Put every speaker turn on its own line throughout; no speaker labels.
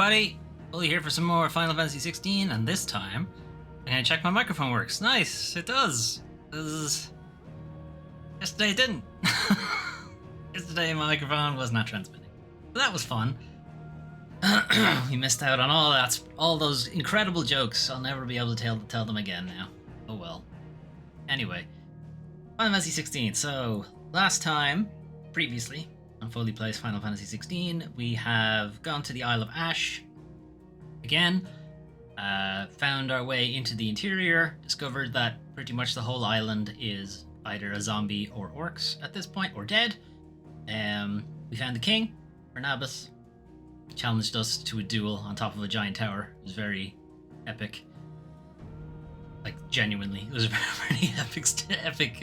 everybody! Foley here for some more Final Fantasy 16, and this time I'm gonna check my microphone works. Nice, it does. Yesterday it didn't. Yesterday my microphone was not transmitting. So that was fun. We missed out on all those incredible jokes. I'll never be able to tell them again now. Oh well. Anyway, Final Fantasy 16. So last time, previously, on Foley Plays Final Fantasy 16, we have gone to the Isle of Ash again, found our way into the interior, discovered that pretty much the whole island is either a zombie or orcs at this point, or dead. We found the king, Barnabas, challenged us to a duel on top of a giant tower. It was very epic. Like, genuinely, it was a very epic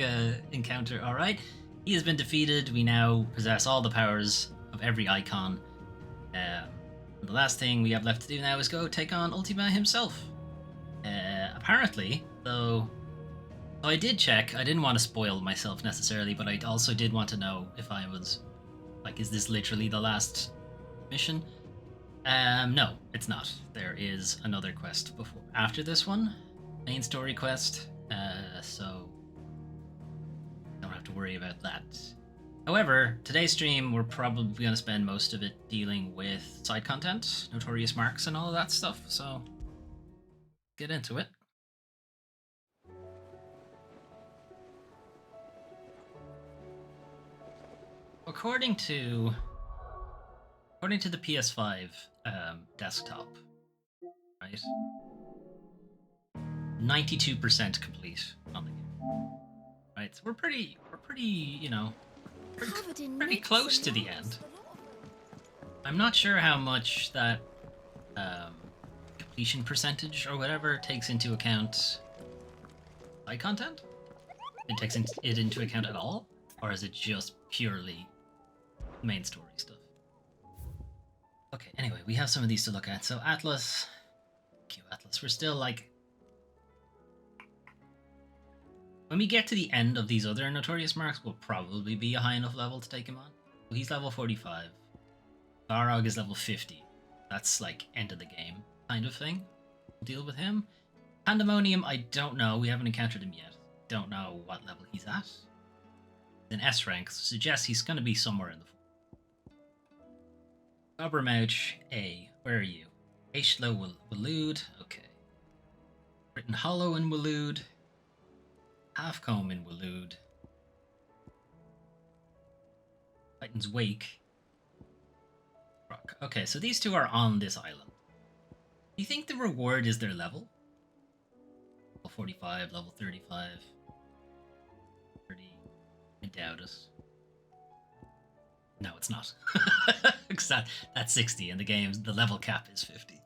encounter. Alright, he has been defeated. We now possess all the powers of every icon. The last thing we have left to do now is go take on Ultima himself. Apparently, though, I did check. I didn't want to spoil myself necessarily, but I also did want to know if I was, like, is this literally the last mission? No, it's not. There is another quest after this one. Main story quest, so don't have to worry about that. However, today's stream, we're probably going to spend most of it dealing with side content, notorious marks, and all of that stuff, so get into it. According to the PS5 desktop, right? 92% complete on the game. Right, so we're pretty, you know, pretty close to the end. I'm not sure how much that completion percentage or whatever takes into account side content. It takes it into account at all, or is it just purely main story stuff? Okay, anyway, we have some of these to look at. So Atlas, Q Atlas, we're still like, when we get to the end of these other notorious marks, we'll probably be a high enough level to take him on. Well, he's level 45. Varog is level 50. That's like end of the game kind of thing. We'll deal with him. Pandemonium, I don't know. We haven't encountered him yet. Don't know what level he's at. Then S rank suggests he's going to be somewhere in the Gobbermouch A. Where are you? Ashlo Walood. Okay. Written Hollow in Walood. Halfcomb in Walood. Titan's Wake. Rock. Okay, so these two are on this island. Do you think the reward is their level? Level 45, level 35. 30. I doubt it. No, it's not. That's 60, and the level cap is 50.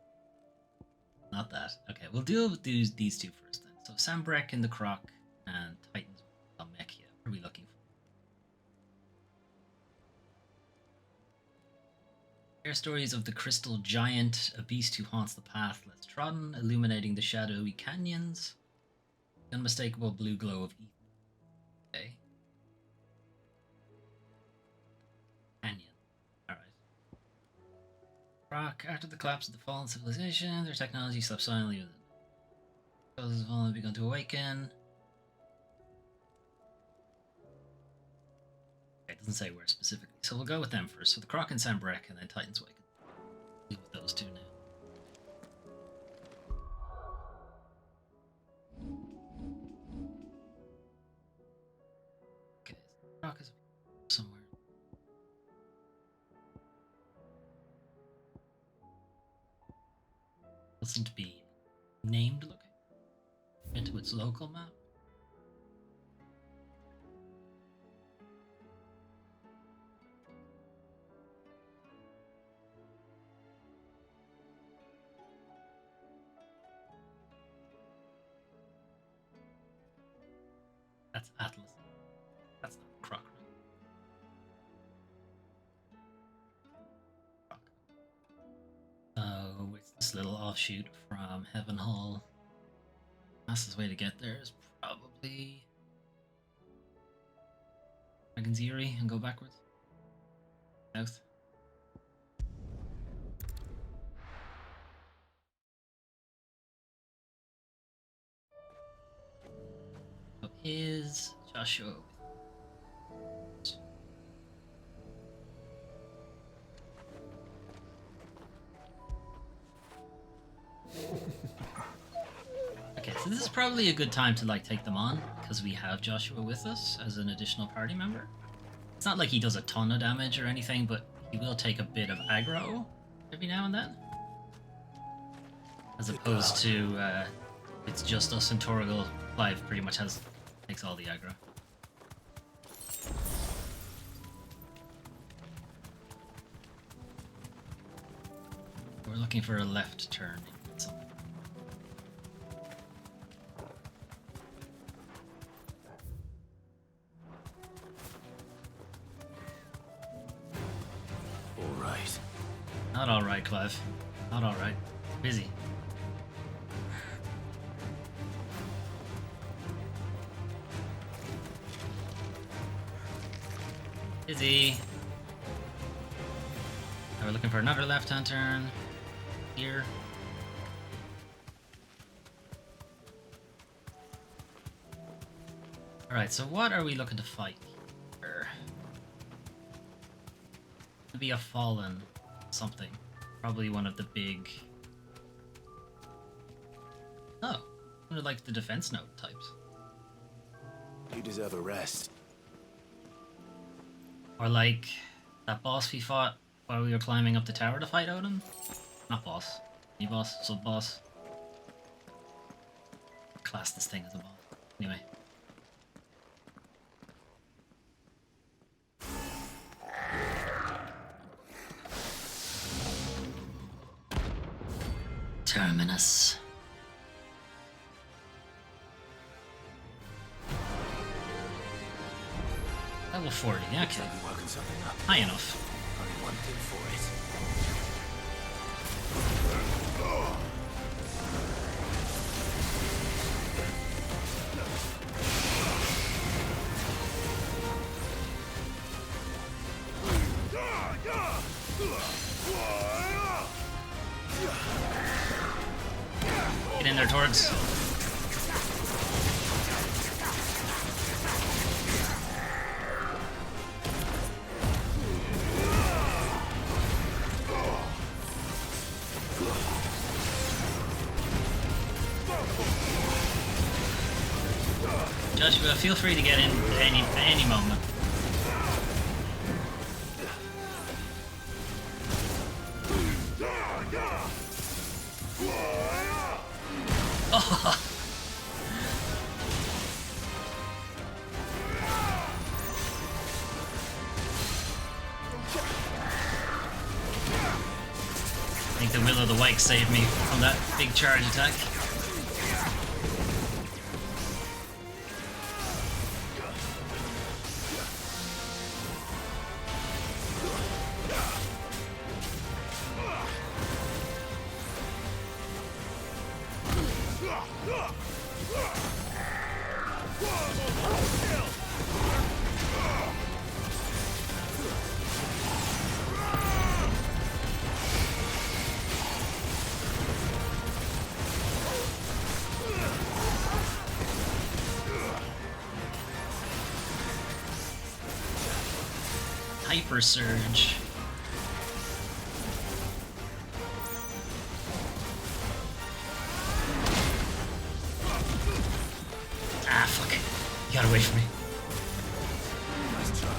Not that. Okay, we'll deal with these two first then. So Sambrek in the Croc and Titans Mechia. What are we looking for? Air stories of the Crystal Giant, a beast who haunts the path less trodden, illuminating the shadowy canyons. The unmistakable blue glow of ether. Okay. Canyon. Alright. Rock, after the collapse of the fallen civilization, their technology slept silently within. Those have only begun to awaken. It doesn't say where specifically, so we'll go with them first. So the Croc and Sambrek, and then Titan's Wake. Deal with those two now. Okay, so the Croc is somewhere. Doesn't to be named looking into its local map. That's Atlas. That's not Croc, right? Croc. Oh, it's this little offshoot from Heaven Hall. Fastest way to get there is probably Dragon's Eyrie and go backwards. South. Is Joshua? Okay, so this is probably a good time to like take them on because we have Joshua with us as an additional party member. It's not like he does a ton of damage or anything, but he will take a bit of aggro every now and then. As opposed to it's just us and Torgal. Clive pretty much takes all the aggro. We're looking for a left turn.
Alright.
Not alright, Clive. Not alright. Busy. Busy. Now we're looking for another left-hand turn. Here. Alright, so what are we looking to fight here? Could be a fallen something. Probably one of the big... Oh, one of like the defense note types.
You deserve a rest.
Or like that boss we fought while we were climbing up the tower to fight Odin. Not boss. Any boss, sub-boss. Class this thing as a boss. Anyway. Terminus. Level 40, yeah, okay.
Working something up.
High enough.
Only one thing for
Get in there, Torgs. Joshua, feel free to get in at any moment. Oh. I think the Will of the Wake saved me from that big charge attack. Hyper Surge. Ah, fuck. You got away from me.
Nice try.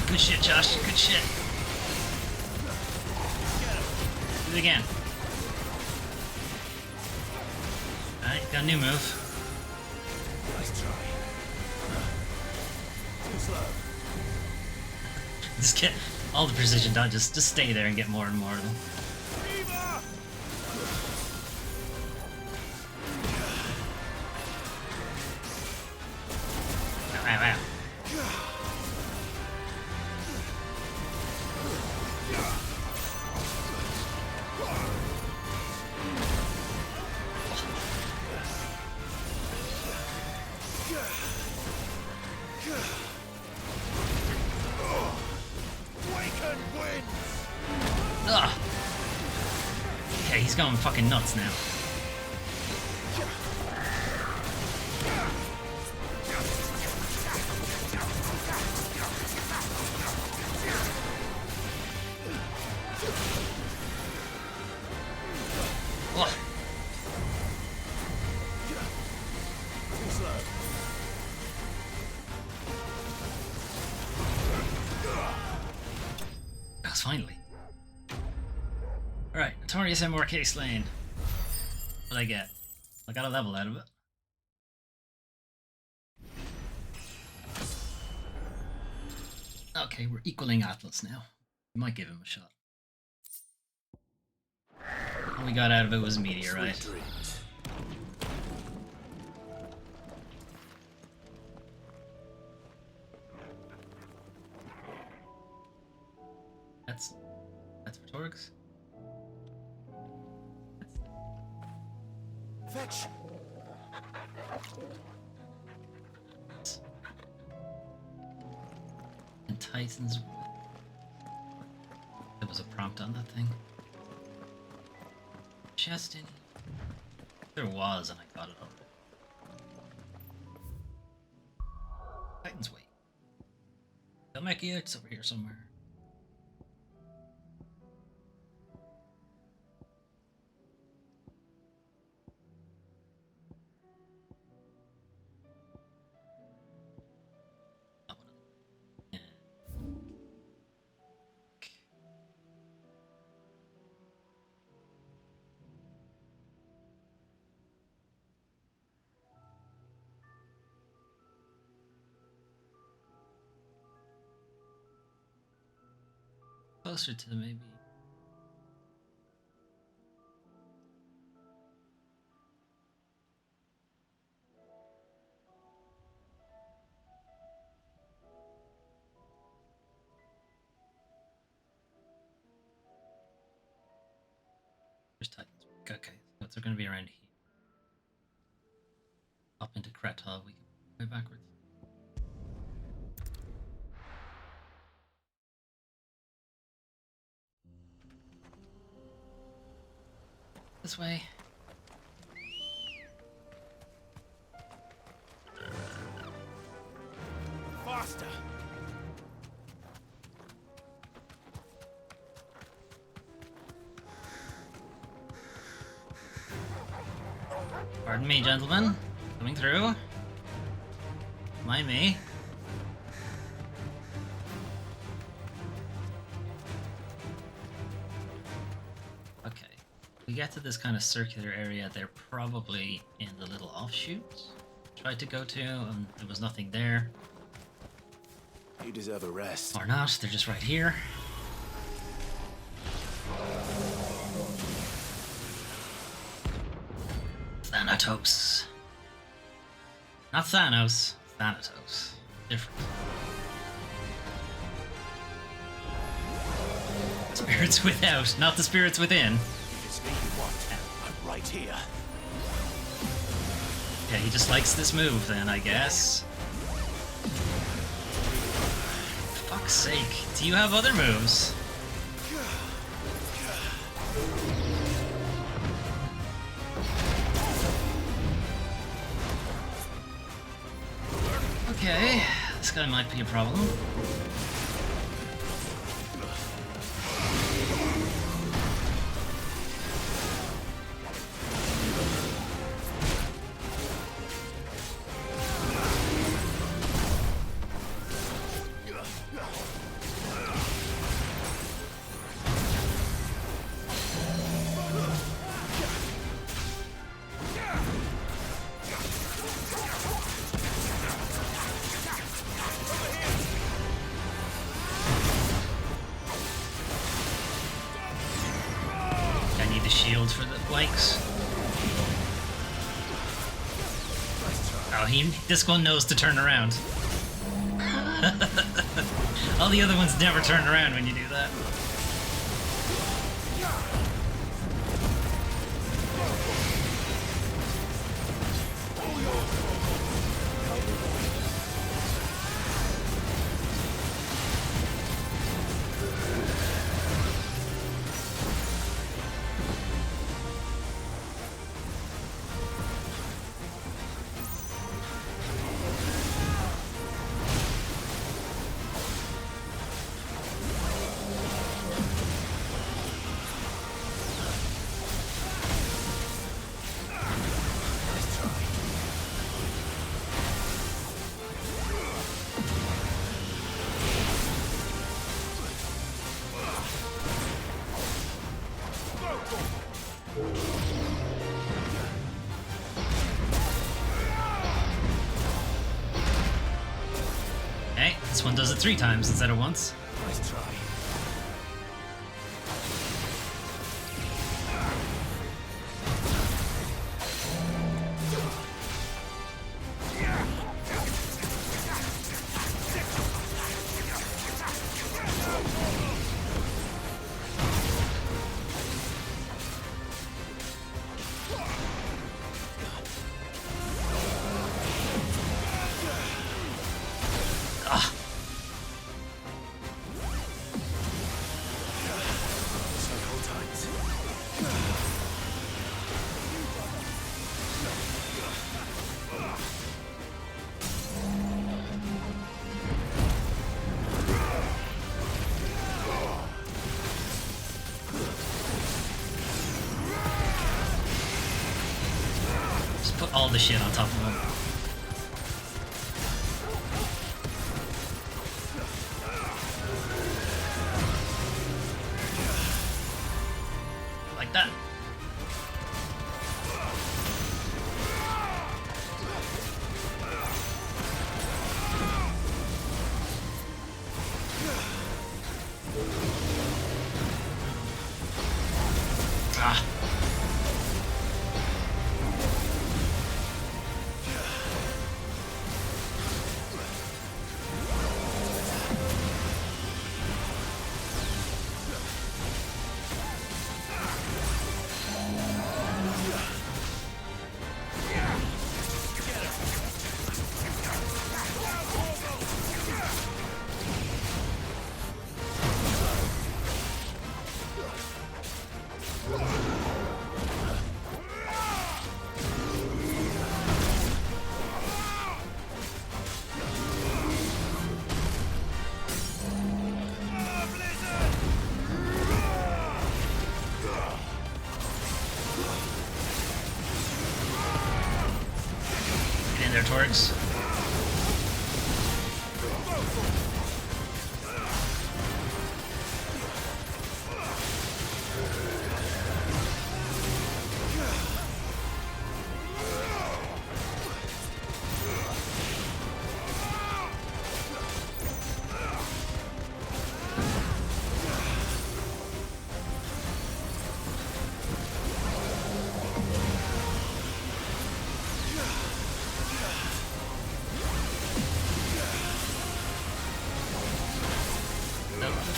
Good shit, Josh. Good shit. Do it again. Alright, got a new move. Just get all the precision done. Just stay there and get more and more of them. Ow, ow. Ugh. Okay, he's going fucking nuts now. Ugh. That's finally. Alright, Notorious MRK Slain. What did I get? I got a level out of it. Okay, we're equaling Atlas now. We might give him a shot. All we got out of it was a meteorite. That's Retorix.
Fetch.
And Titans. There was a prompt on that thing. Chest in. There was, and I got it already. Titans wait. Delmechia, it's over here somewhere. Closer to maybe. There's Titans. Okay, so they're going to be around here. Up into Kretov, we can go backwards. This way.
Faster.
Pardon me, gentlemen. Coming through. Mind me. Okay. We get to this kind of circular area, they're probably in the little offshoots. Tried to go to, and there was nothing there.
You deserve a rest.
Or not, they're just right here. Thanatos. Not Thanos, Thanatos. Different. Spirits without, not the spirits within.
If it's me you want, I'm right here.
Yeah, he just likes this move then, I guess. Fuck's sake, do you have other moves? Okay, this guy might be a problem. spikes. Oh, this one knows to turn around. All the other ones never turn around when you do that. Okay, this one does it 3 times instead of once.
Nice try.
Ah,
Several times.
just put all the shit on top of him. Like that. Ah. Get in there, Torgs.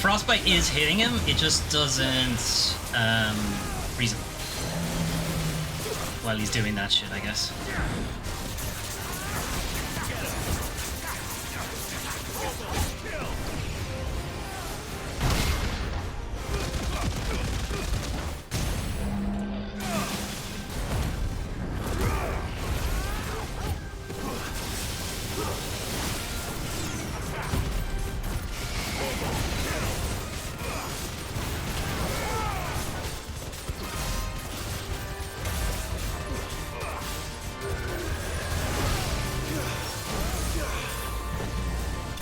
Frostbite is hitting him, it just doesn't freeze him while he's doing that shit, I guess.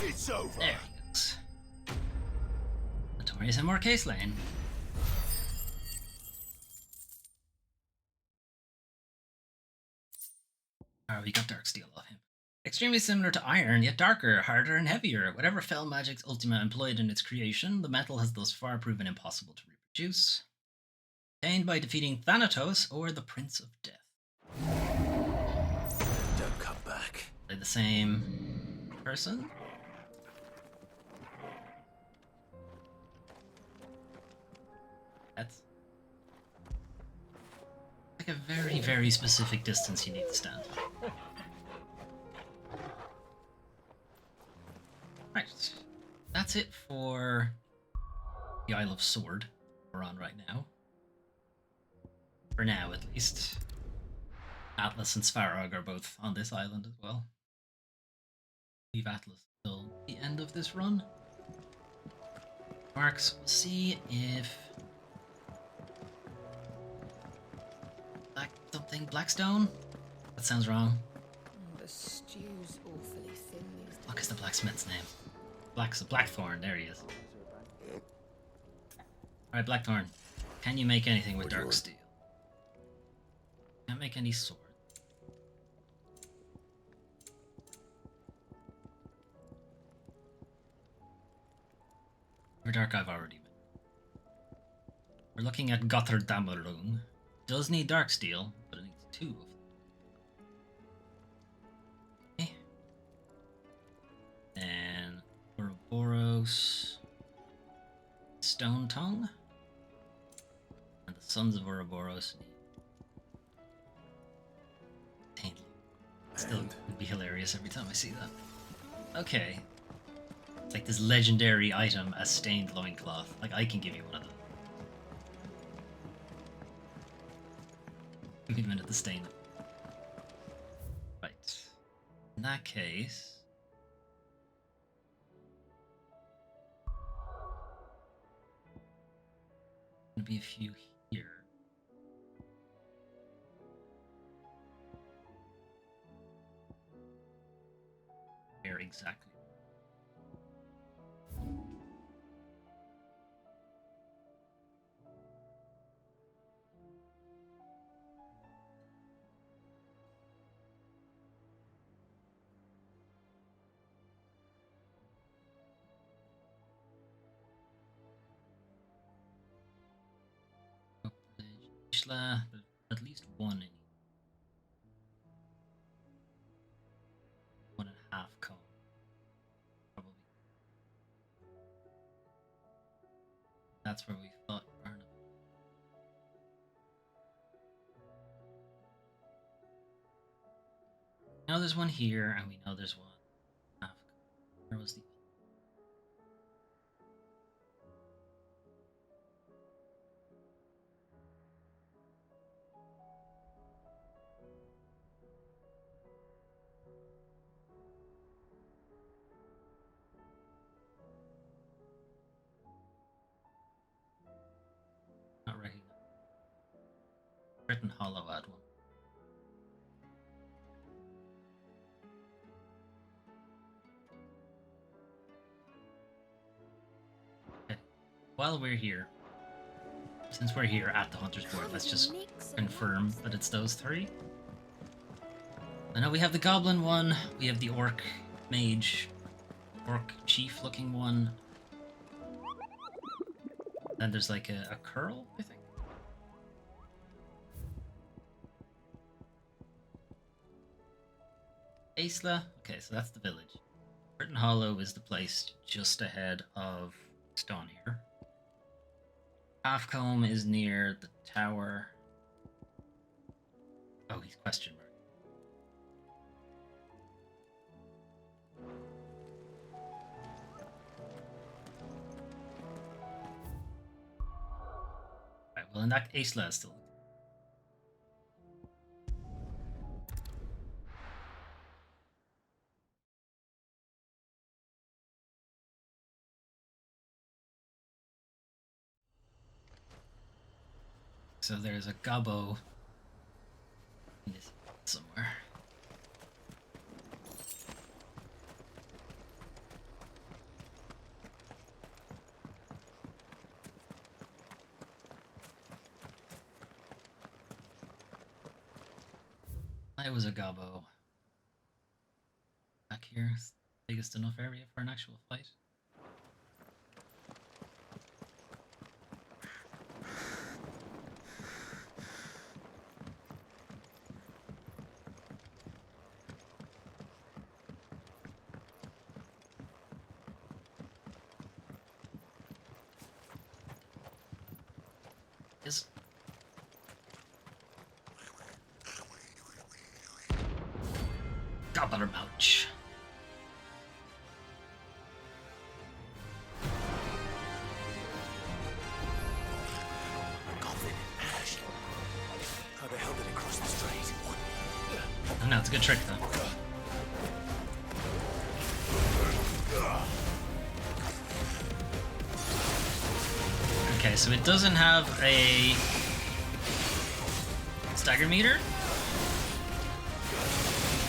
It's over.
There he goes. Notorious and more case lane. Alright, we got Dark Steel off him. Extremely similar to iron, yet darker, harder, and heavier. Whatever fell magic's Ultima employed in its creation, the metal has thus far proven impossible to reproduce. Obtained by defeating Thanatos or the Prince of Death.
Don't come back.
Are they the same person? That's like a very, very specific distance you need to stand. Right. That's it for the Isle of Sword we're on right now. For now, at least. Atlas and Svarog are both on this island as well. Leave Atlas till the end of this run. Marks, we'll see if Blackstone? That sounds wrong.
The stew's awfully thin these days.
What is the blacksmith's name? Blackthorn, there he is. Alright, Blackthorn. Can you make anything with dark steel? Can't make any sword. For dark I've already made. We're looking at Gotterdammerung. Does need dark steel, but it needs 2 of them. Okay. And Ouroboros, Stone Tongue, and the Sons of Ouroboros need Taint. Still would be hilarious every time I see that. Okay. It's like this legendary item, a stained loincloth. Like, I can give you one of those. Give me a minute to stain it. Right. In that case... Gonna be a few here. Where exactly? Ishla, at least one in 1.5 cone. Probably. That's where we thought Barnum. We know there's one here, and we know there's one in half cone. Where was the not recognized? Written Hollow had one. Okay. While we're here, since we're here at the Hunter's Board, let's just confirm that it's those 3. I know we have the Goblin one, we have the Orc Mage, Orc Chief looking one. Then there's like a curl, I think. Aisla? Okay, so that's the village. Burton Hollow is the place just ahead of Stonier. Halfcombe is near the tower. Oh, he's question mark. Right, well, in that Aisla is still. So there's a gobbo in this somewhere. I was a gobbo. Back here, biggest enough area for an actual fight. is. Gobbler Mouch.
Goblin ash. How the hell did it cross the strait?
Oh no, it's a good trick though. Okay, so it doesn't have a stagger meter.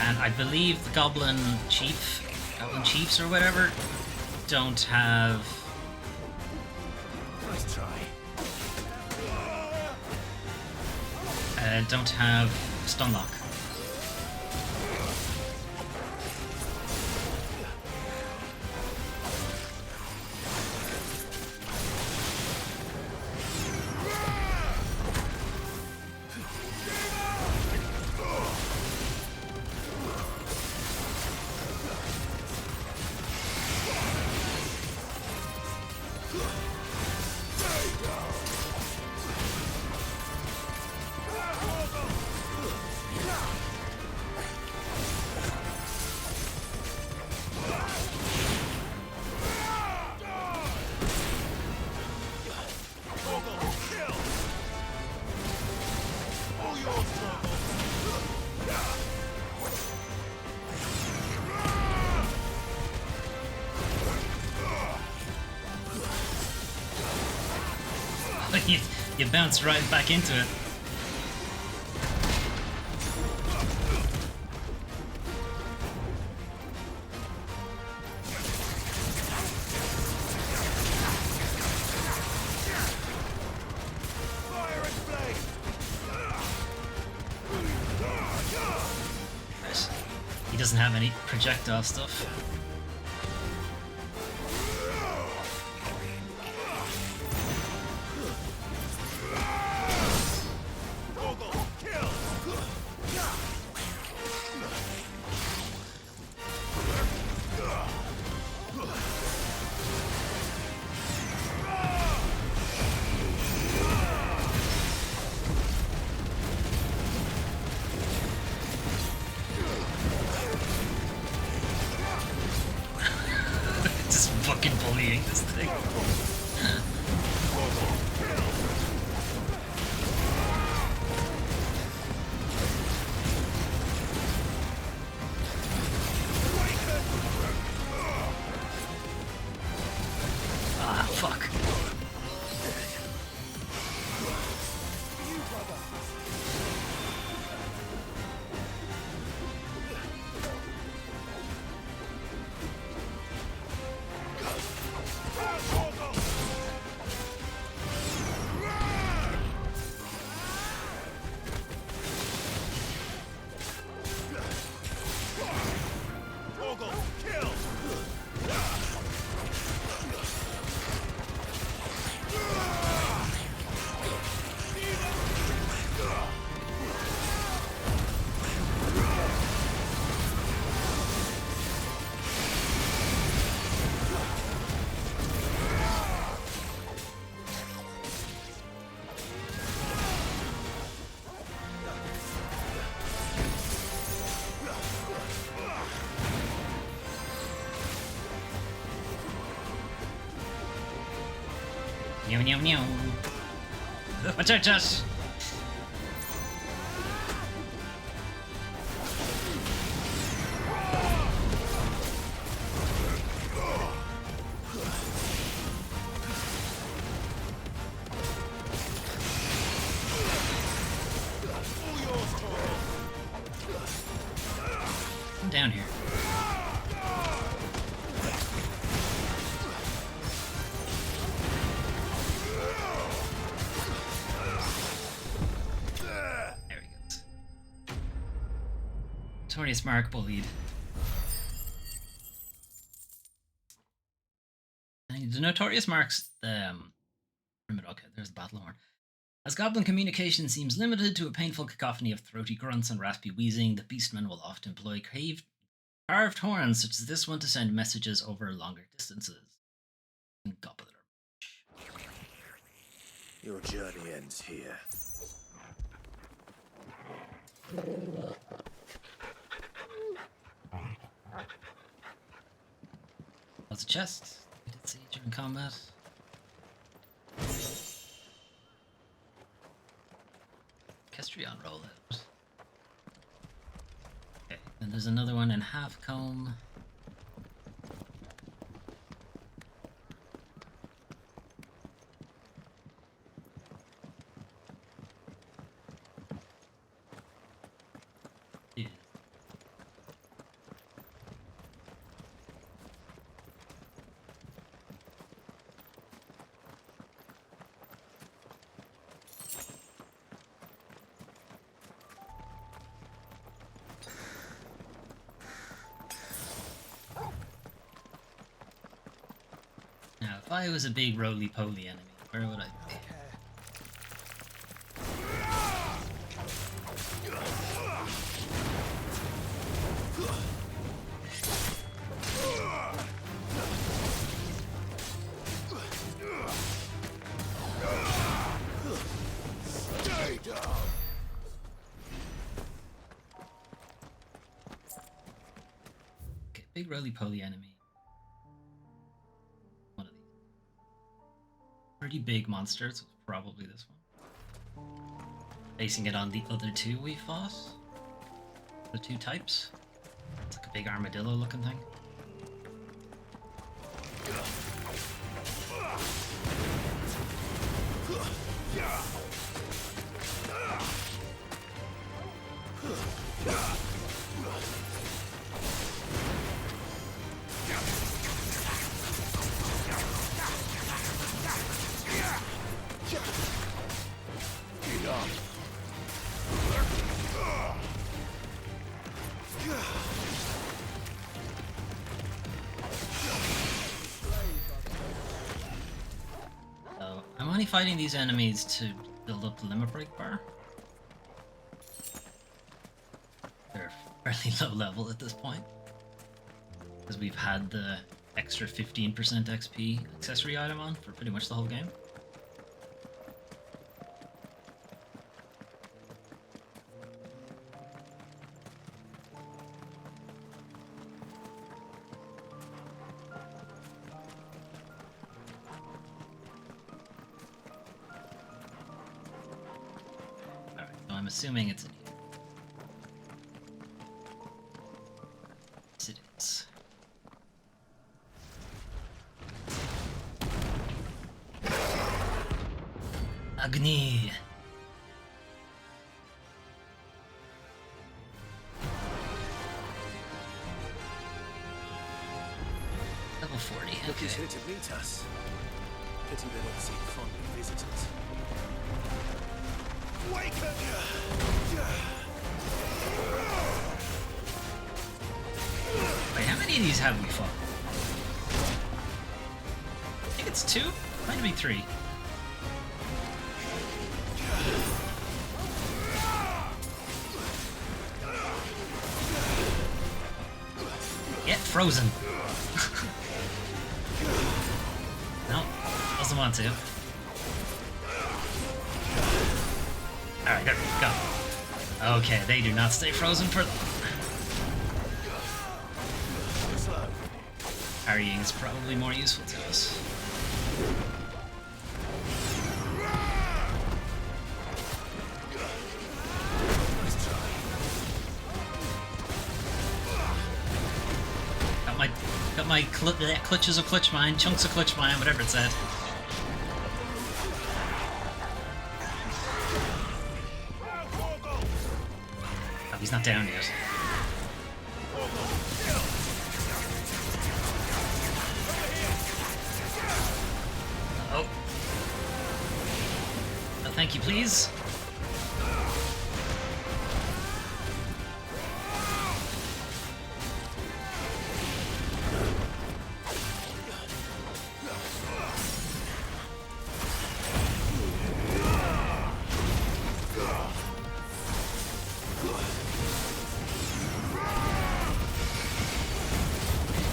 And I believe the Goblin Chiefs or whatever, don't have...
Nice try.
don't have stun lock. You bounce right back into it.
Fire and flame.
Nice. He doesn't have any projectile stuff. Just fucking bullying this thing. Ah, fuck. Meow meow meow. Watch out, Josh! I'm down here. There he goes. Notorious Mark bullied. The Notorious Mark's okay, there's the battle horn. As goblin communication seems limited to a painful cacophony of throaty grunts and raspy wheezing, the beastmen will often employ carved horns such as this one to send messages over longer distances. Gobbler.
Your journey ends here.
Lots of chests. We did see during combat. Kestrion rollout. Okay, and there's another one in Halfcombe. Yeah. Now, if I was a big roly-poly enemy, where would I be?
Stay down.
Okay, big roly-poly enemy. One of these. Pretty big monsters, probably this one. Basing it on the other two we fought. The two types. It's like a big armadillo looking thing. So, I'm only fighting these enemies to build up the limit break bar. They're fairly low level at this point. Because we've had the extra 15% XP accessory item on for pretty much the whole game. Alright, so I'm assuming it's an it is. Agni! Level 40,
Look who's
okay.
here to meet us. Pity they don't seem fond of visitors. Waken!
Wait, how many of these have we fought? I think it's 2? Might be 3. Get frozen. No, doesn't want to. Alright, go. Okay, they do not stay frozen for long. Parrying is probably more useful to us. Got my clutches of clutch mine, chunks of clutch mine, whatever it said. Oh, he's not down yet. Oh. No, thank you, please.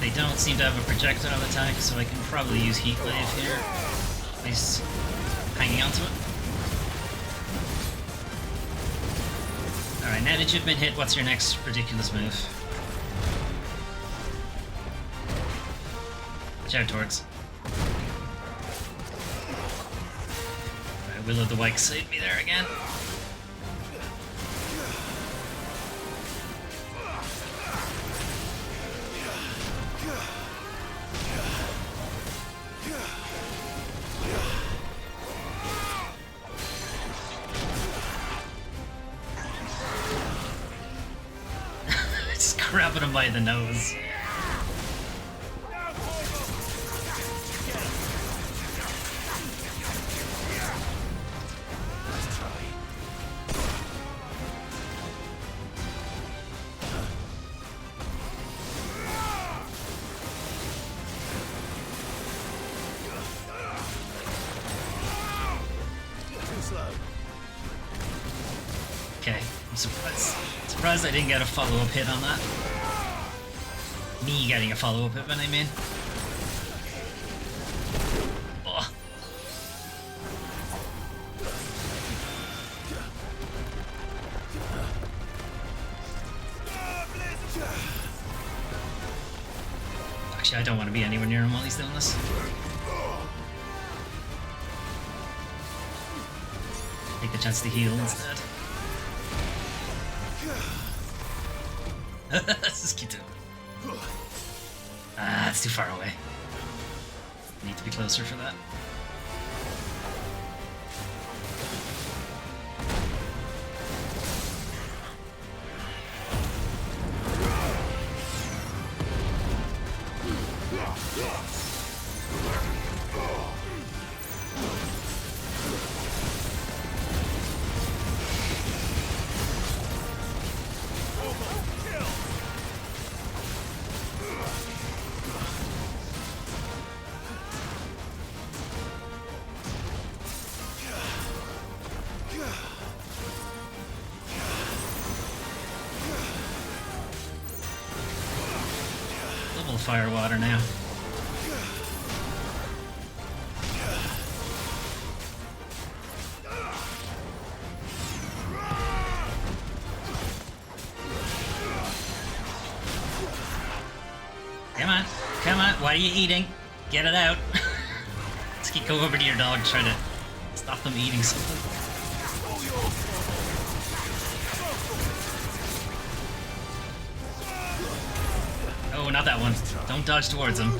They don't seem to have a projectile attack, so I can probably use Heat Wave here. At least hanging onto it. Alright, now that you've been hit, what's your next ridiculous move? Watch out, Torgs. Alright, Will of the Wyke saved me there again. Just grabbing him by the nose. Okay, I'm surprised I didn't get a follow-up hit on that. Me getting a follow-up hit, I mean. Oh. Actually, I don't want to be anywhere near him while he's doing this. Take the chance to heal instead. Just keep doing it. Ah, it's too far away. Need to be closer for that. Double fire water now. Come on, come on, what are you eating? Get it out. Let's go over to your dog, try to stop them eating something. Oh, not that one. Don't dodge towards him.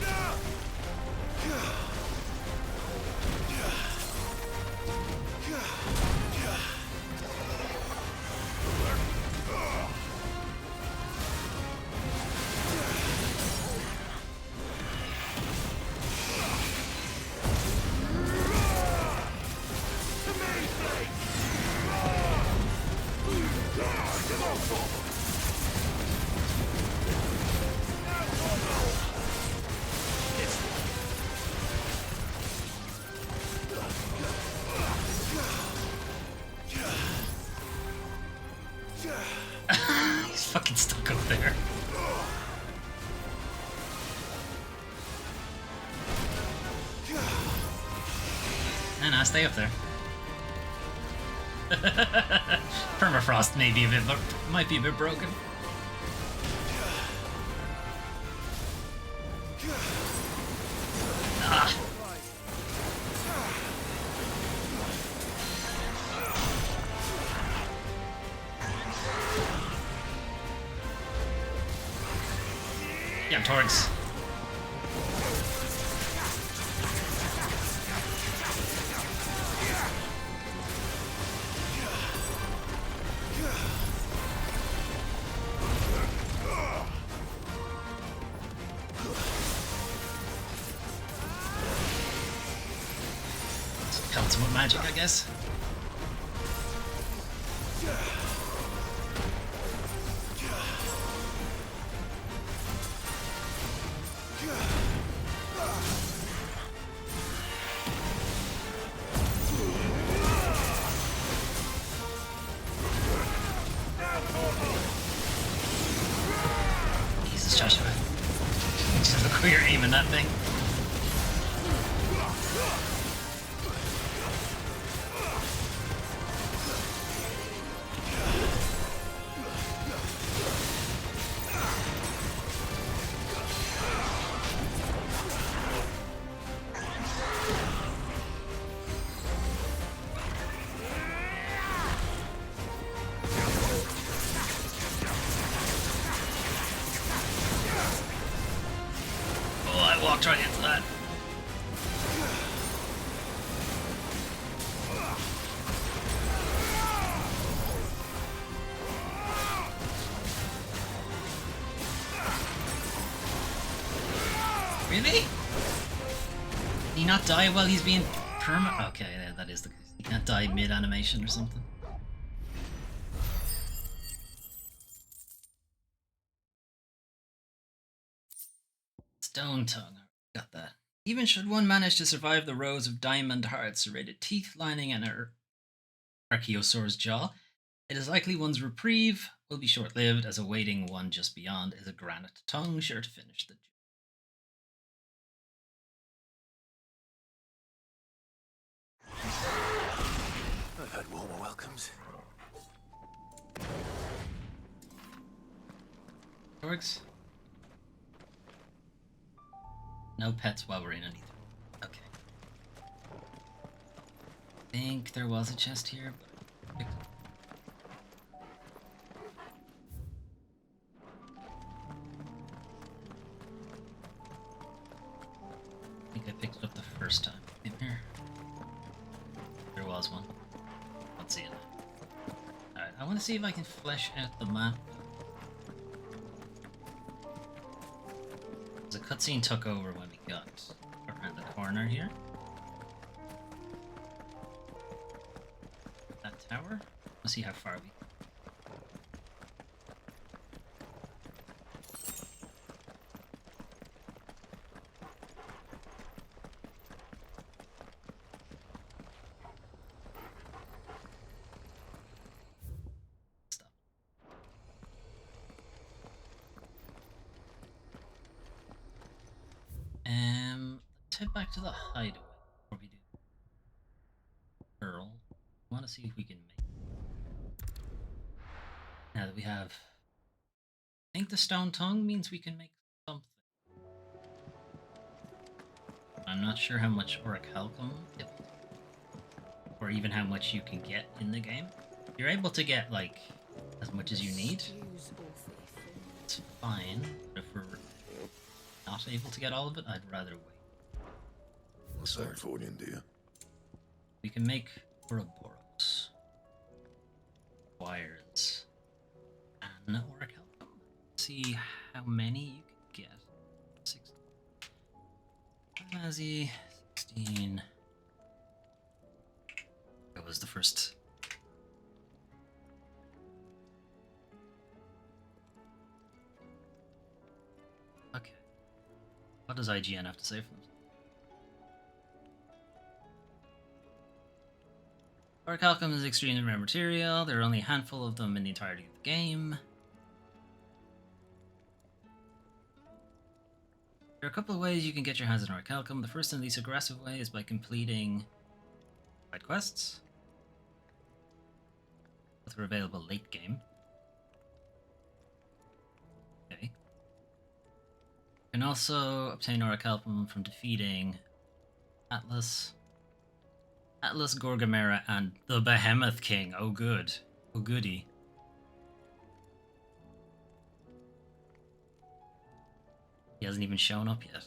He's fucking stuck up there. Nah, stay up there. Permafrost may be a bit, but might be a bit broken. Ah. Yeah, Torgs. Pelts him with magic, I guess. Jesus, Joshua. Just look where you're aiming that thing. I walked right into that. Really? Did he not die while he's being perma? Okay, yeah, that is the case. He can't die mid-animation or something. Stone tongue. Got that. Even should one manage to survive the rows of diamond hearts, serrated teeth lining an Archaeosaur's jaw, it is likely one's reprieve will be short-lived, as awaiting one just beyond is a granite tongue sure to finish the job.
I've had warmer welcomes.
Orcs? No pets while we're in anything. Okay. I think there was a chest here, but I picked it. I think I picked it up the first time I came here. There was one. Let's see it. Alright, I want to see if I can flesh out the map. The cutscene took over when we got around the corner here. That tower? Let's see how far we. Stop. Let's head back to the hideaway before we do. Pearl. I want to see if we can make. Now that we have. I think the stone tongue means we can make something. I'm not sure how much orichalcum it, or even how much you can get in the game. You're able to get like as much as you need.
Stews awfully thin.
It's fine, but if we're not able to get all of it, I'd rather wait.
What's that for, India?
We can make Ouroboros, wires, and orichalcum. See how many you can get. 16. Mazzy, 16. That was the first. Okay. What does IGN have to say for them? Orichalcum is extremely rare material. There are only a handful of them in the entirety of the game. There are a couple of ways you can get your hands on orichalcum. The first and least aggressive way is by completing side quests. Both are available late game. Okay. You can also obtain orichalcum from defeating Atlas, Gorgamera, and the Behemoth King. Oh good. Oh goody. He hasn't even shown up yet.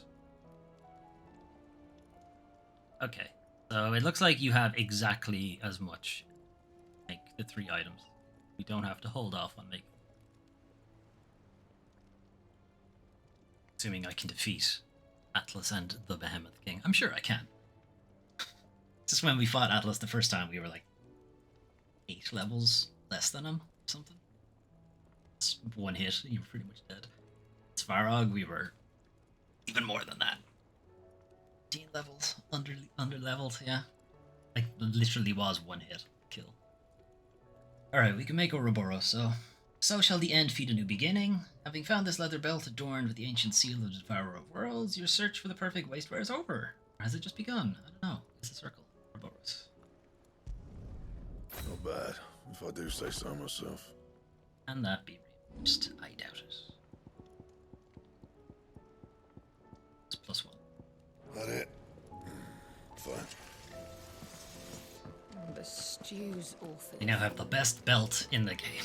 Okay, so it looks like you have exactly as much. Make the 3 items. We don't have to hold off on making. Assuming I can defeat Atlas and the Behemoth King. I'm sure I can. Just when we fought Atlas the first time, we were like 8 levels less than him or something. It's 1 hit, you're pretty much dead. Svarog, we were even more than that. 15 levels under leveled, yeah. Like literally was 1 hit kill. Alright, we can make Ouroboros, so shall the end feed a new beginning. Having found this leather belt adorned with the ancient seal of the Devourer of Worlds, your search for the perfect waistwear is over. Or has it just begun? I don't know. It's a circle. Ouroboros.
Not bad, if I do say so myself.
And that be reversed. I doubt it. It's +1.
That it? Fine.
The stew's awfully
We now have the best belt in the game.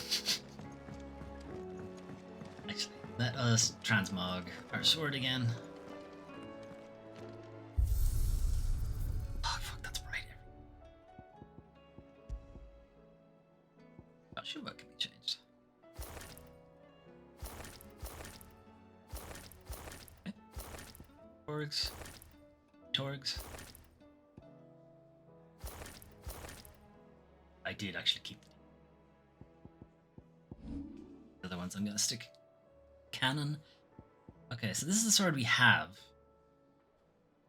Actually, let us transmog our sword again. sure what can be changed. Okay. Torgs. I did actually keep the other ones. I'm gonna stick cannon. Okay, so this is the sword we have.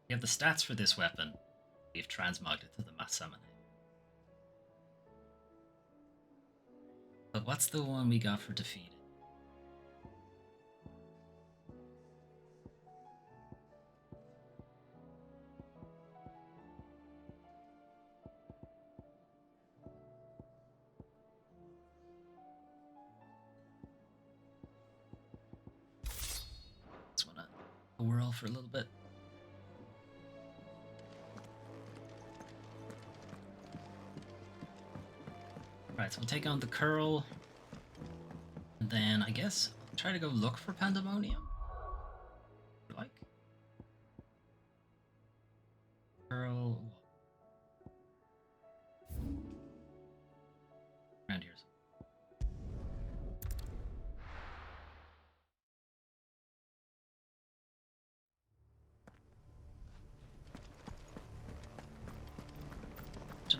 We have the stats for this weapon. We've transmogged it to the Masamune. But what's the one we got for defeating? Just wanna whirl for a little bit. Right, so we'll take on the curl. And then I guess I'll try to go look for Pandemonium. Like. Curl. Around here.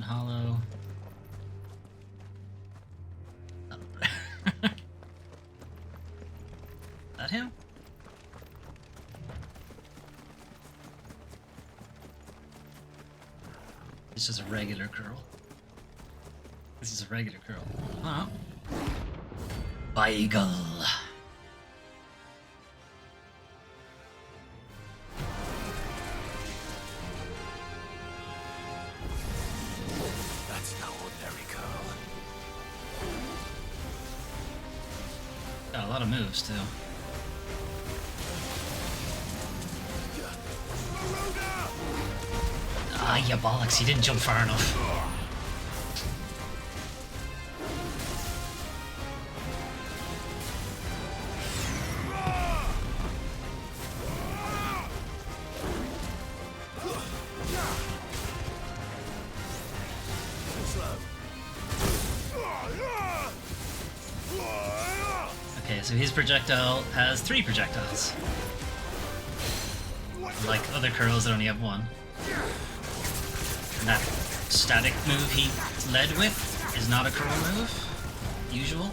Hollow. That him? It's just a regular curl. This is a regular curl. Huh? Beagle.
That's no ordinary curl.
Got a lot of moves too. Ah, you bollocks, you didn't jump far enough. Okay, so his projectile has 3 projectiles. Like other curls that only have 1. And that static move he led with is not a curl move. Usual.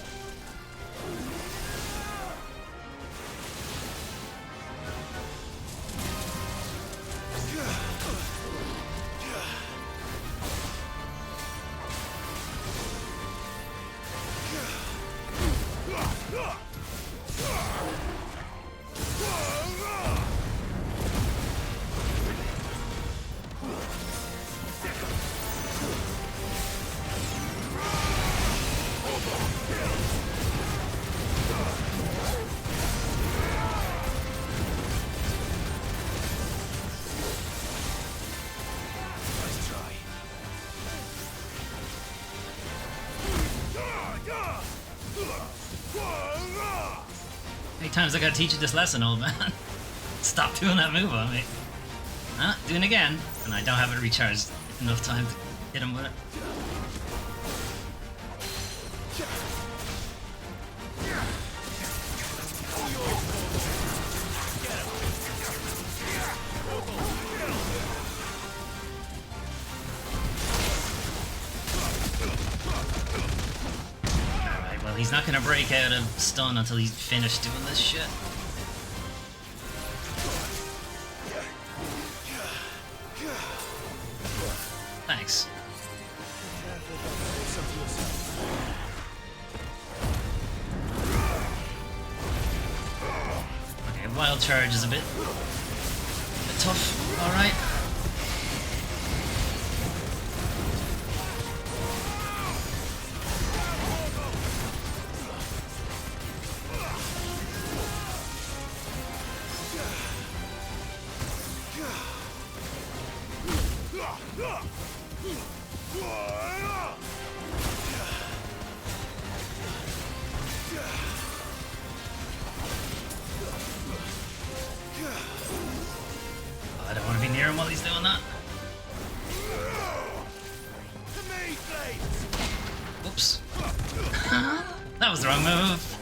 How many times I gotta teach you this lesson, old man? Stop doing that move on me. Huh? Doing it again, and I don't have it recharged enough time to hit him with it. Alright, well, he's not gonna break out of stun until he's finished doing this shit. Thanks. Okay, wild charge is a bit tough. Alright. I don't want to be near him while he's doing that. Oops. the wrong move.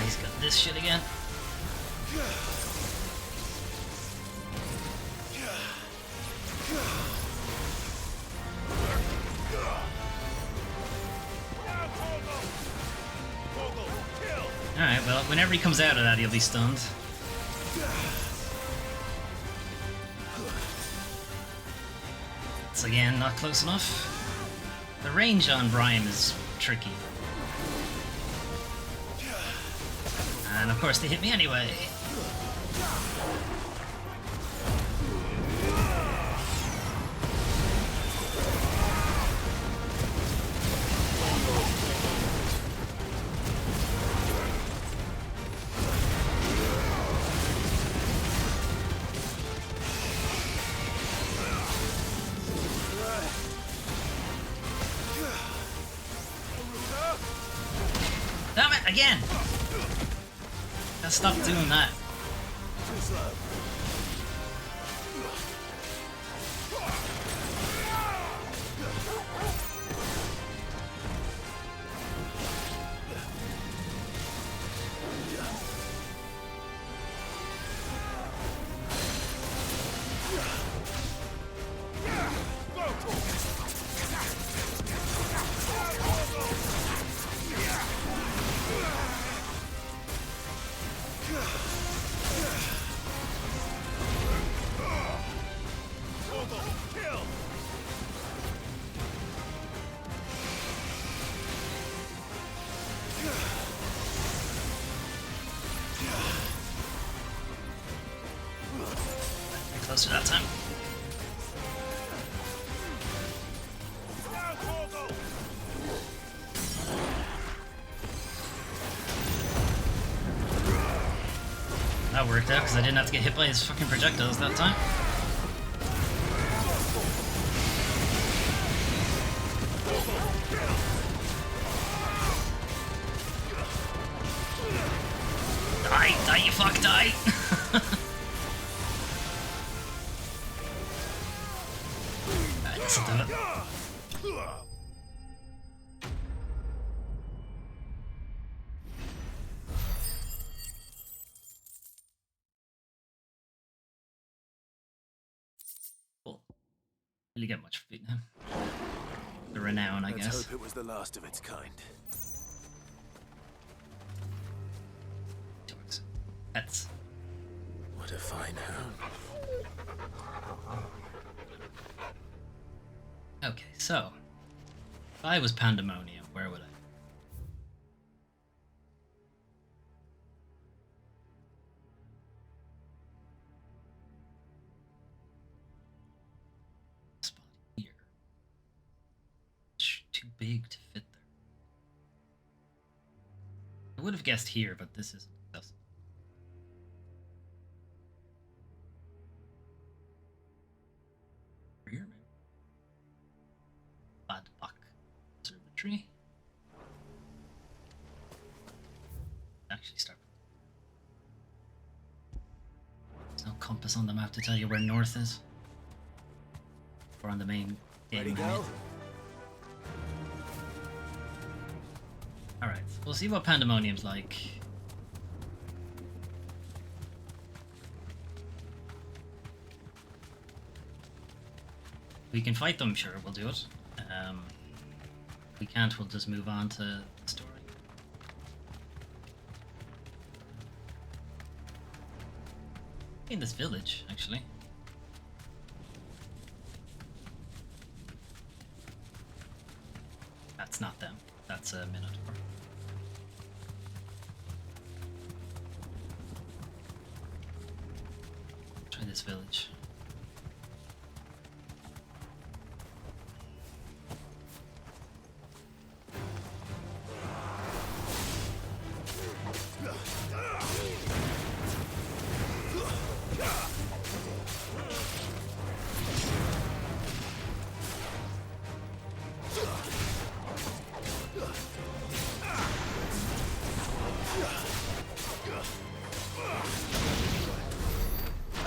He's got this shit again. Alright, well, whenever he comes out of that, he'll be stunned. It's again not close enough. The range on Brian is tricky. And of course, they hit me anyway. Damn it, again! Gotta stop doing that. Closer that time. That worked out because I didn't have to get hit by his fucking projectiles that time. Die, die, you fuck, die! Alright, this'll do it. Cool. Really get much for him. The renown, I
Let's
guess.
hope it was the last of its kind.
Pets.
What a fine hound.
Okay, so if I was Pandemonium, where would I? Spot here. It's too big to fit there. I would have guessed here, but this isn't accessible. Here, maybe. Bad luck. Observatory. Actually, start. There's no compass on the map to tell you where north is. Or on the main game.
Ready, go?
Alright, we'll see what Pandemonium's like. We can fight them, sure, we'll do it. If we can't, we'll just move on to the story. In this village, actually. That's not them. That's a Minotaur. Try this village.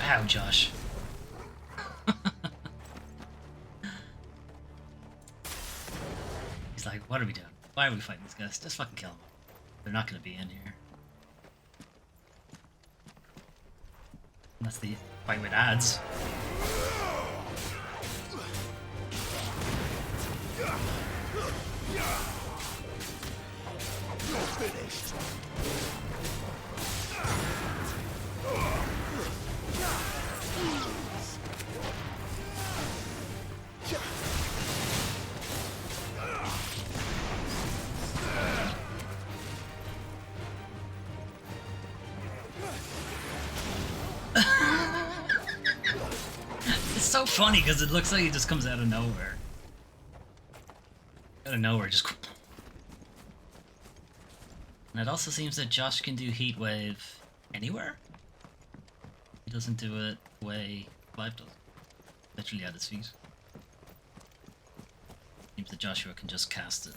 Wow, Josh. He's like, what are we doing? Why are we fighting these guys? Just fucking kill them. They're not going to be in here. Unless the fight with ads.
You're finished.
It's so funny because it looks like he just comes out of nowhere. Out of nowhere, just. And it also seems that Josh can do Heat Wave anywhere. He doesn't do it the way Clive does. Literally at his feet. Seems that Joshua can just cast it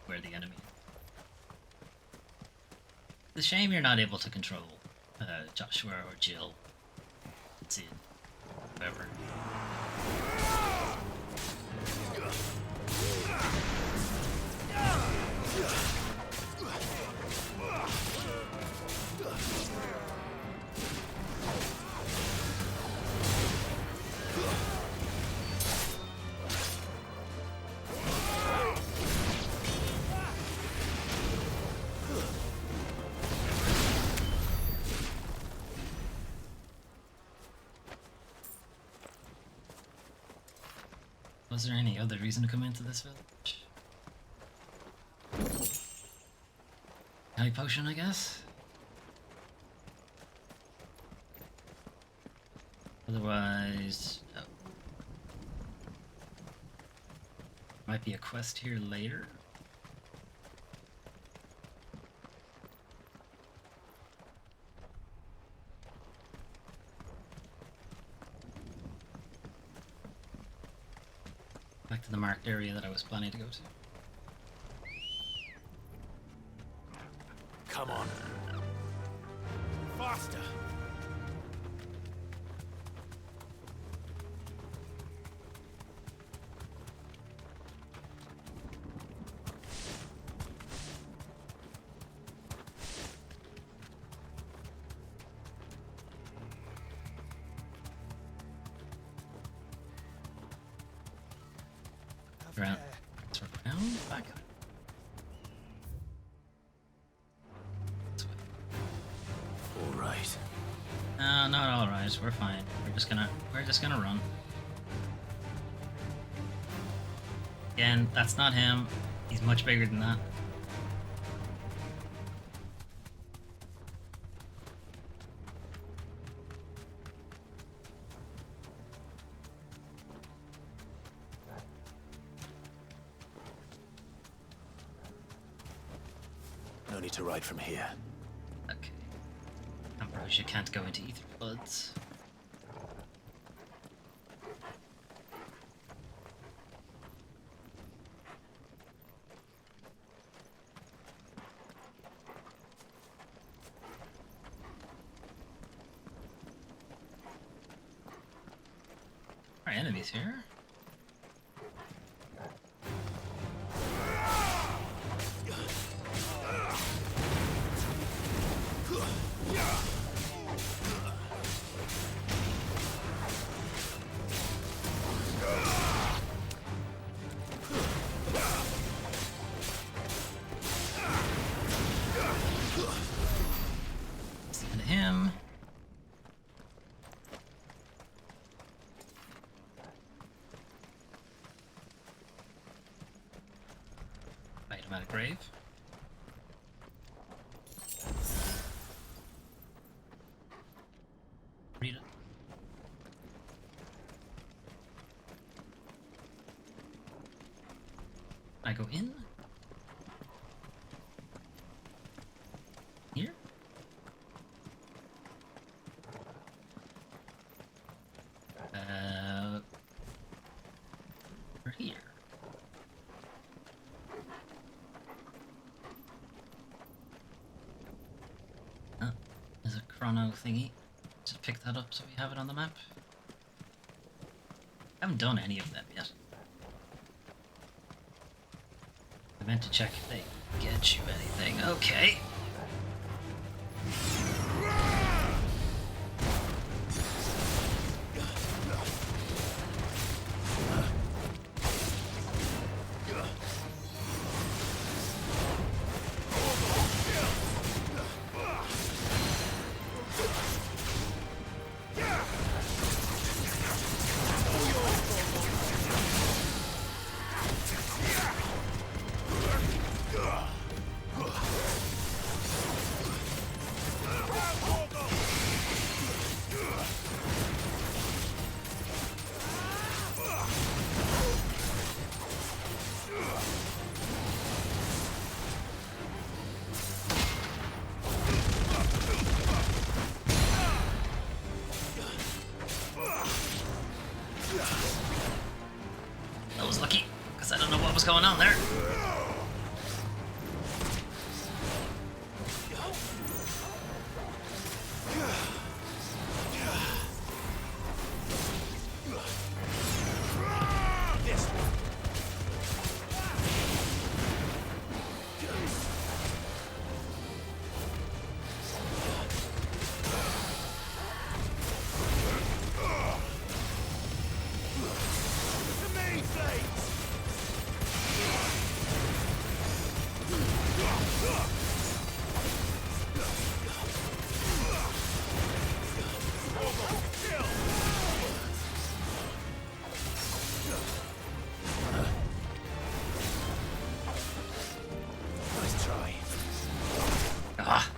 where the enemy is. It's a shame you're not able to control Joshua or Jill. Let's see it. Whatever. Was there any other reason to come into this village? High potion, I guess? Otherwise... Oh. Might be a quest here later. Back to the marked area that I was planning to go to.
Come on. Faster.
Around. It's around? Back up. This way.
All right.
No, not alright. We're fine. We're just gonna run. Again, that's not him. He's much bigger than that.
No need to ride from here.
Okay. Ambrosia can't go into Ether Floods. Our enemies here. Listen to him. Fight him at a grave. Read it. I go in? Here? Or here? Oh, there's a chrono thingy. Just pick that up so we have it on the map. I haven't done any of them yet. I meant to check if they get you anything. Okay. That was lucky, because I don't know what was going on there. Ah.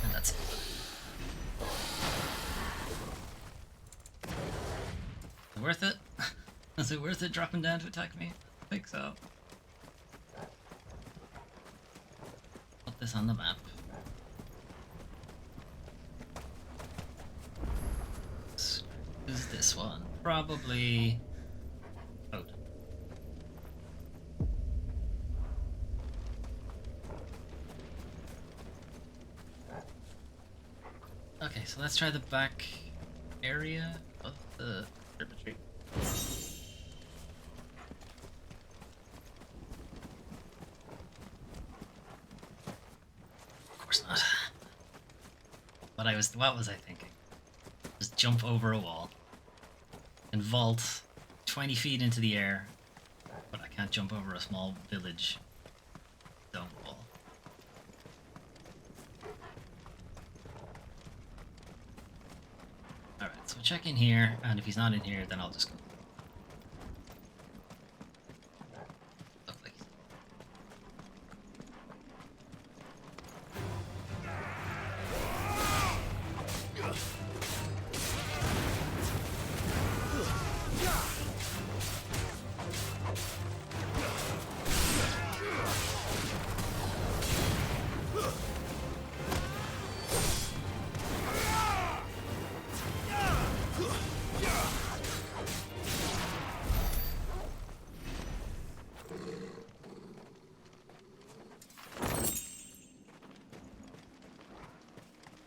And that's it. Worth it? Is it worth it dropping down to attack me? I think so. Put this on the map. Who's this one? Probably... Oh. Okay, so let's try the back area of the tree. Of course not. What was I thinking? Just jump over a wall and vault 20 feet into the air, but I can't jump over a small village stone wall. Alright, so check in here, and if he's not in here, then I'll just go. Look like he's...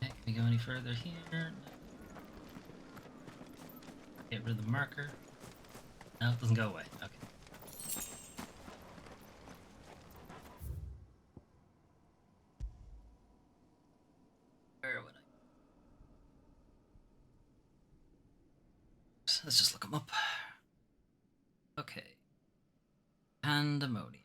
Okay, can we go any further here? Get rid of the marker. No, it doesn't go away. Okay. Where would I? Let's just look them up. Okay. Pandemonium.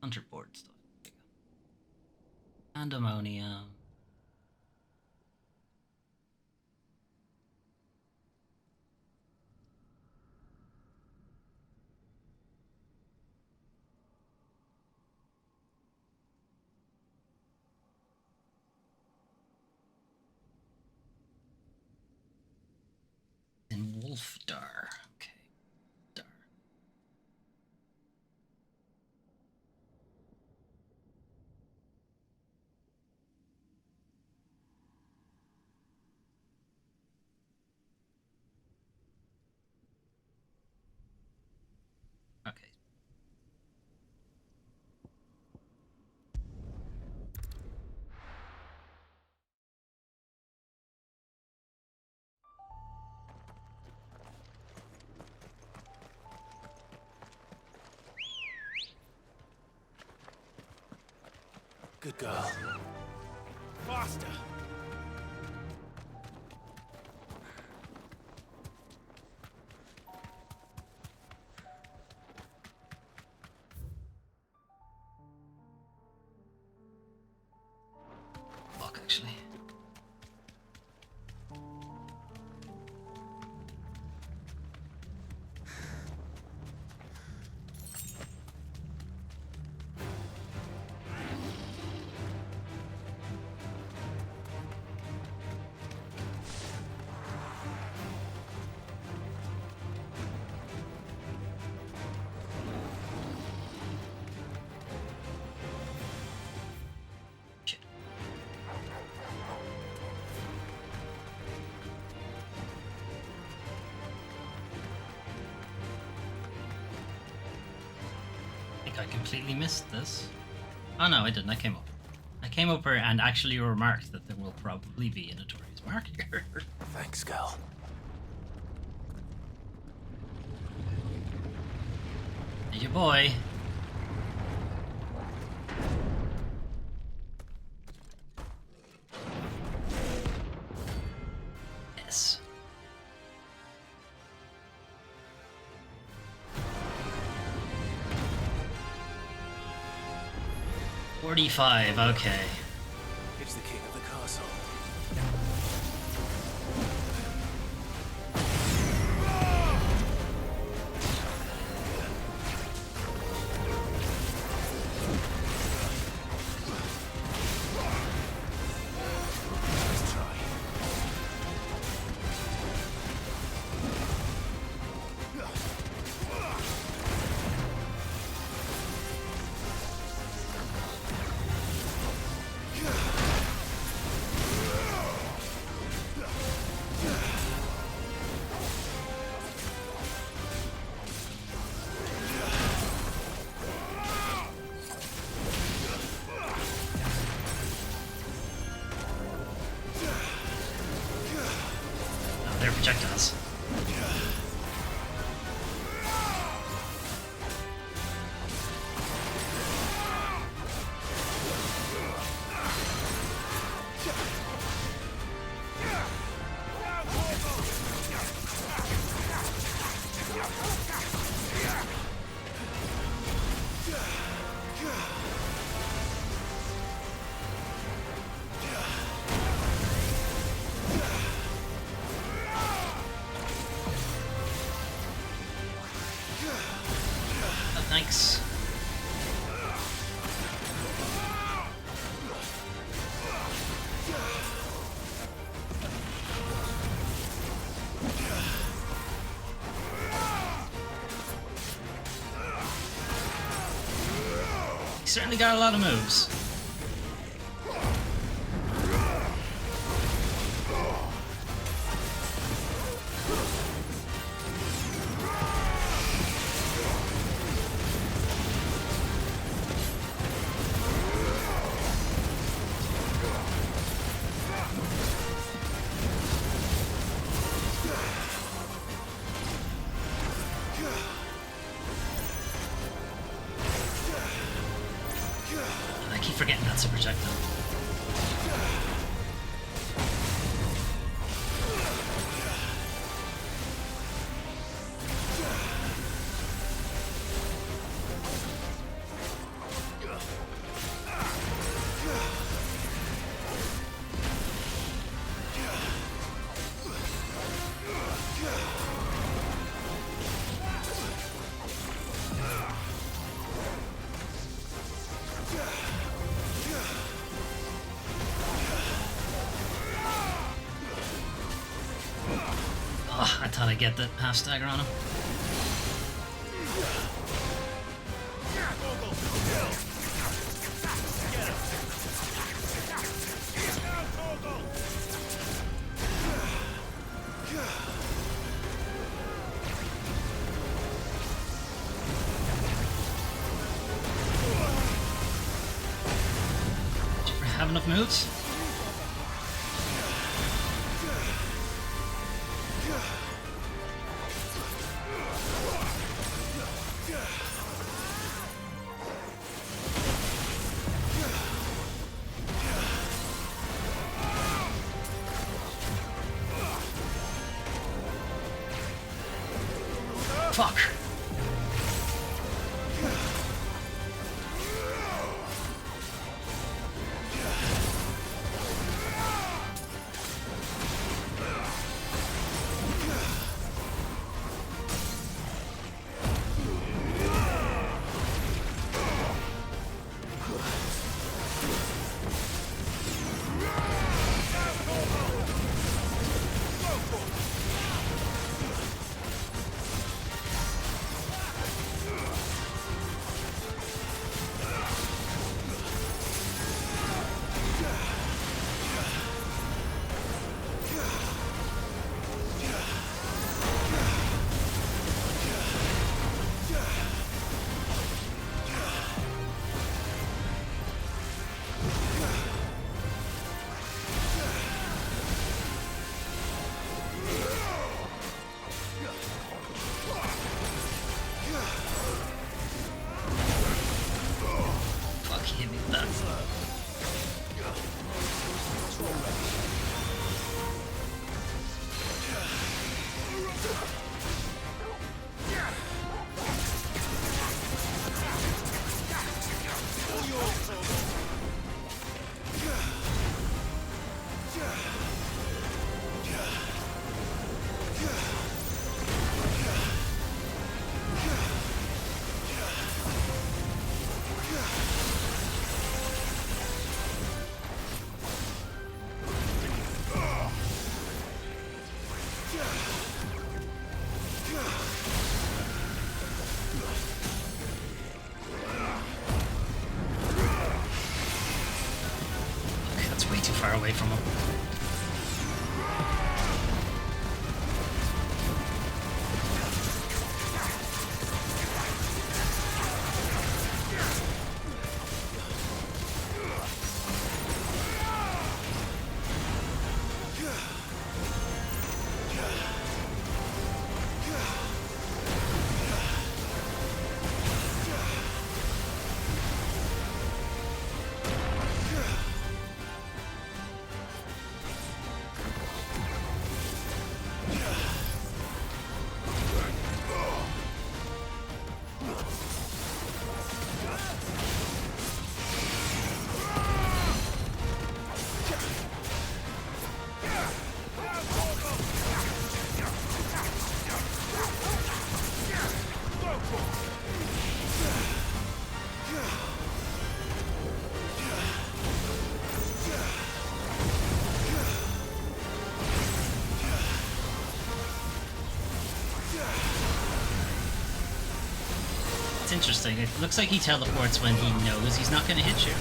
Hunter board stuff. There you go. Pandemonium. Ulfdar. Okay. Dar. Okay.
Good girl. Faster!
Fuck, actually. Shit. I think I completely missed this. Oh no, I didn't. I came up. I came up here and actually remarked that there will probably be a notorious mark here.
Thanks, girl.
Hey, your boy. Yes. $45, okay.
It's the king of the castle. Let's try.
Oh, they're projectiles. Oh, thanks. He certainly got a lot of moves. I keep forgetting that's a projectile. How'd I get the half stagger on him? Have enough moves? Fuck. Away from him. It's interesting. It looks like he teleports when he knows he's not going to hit you.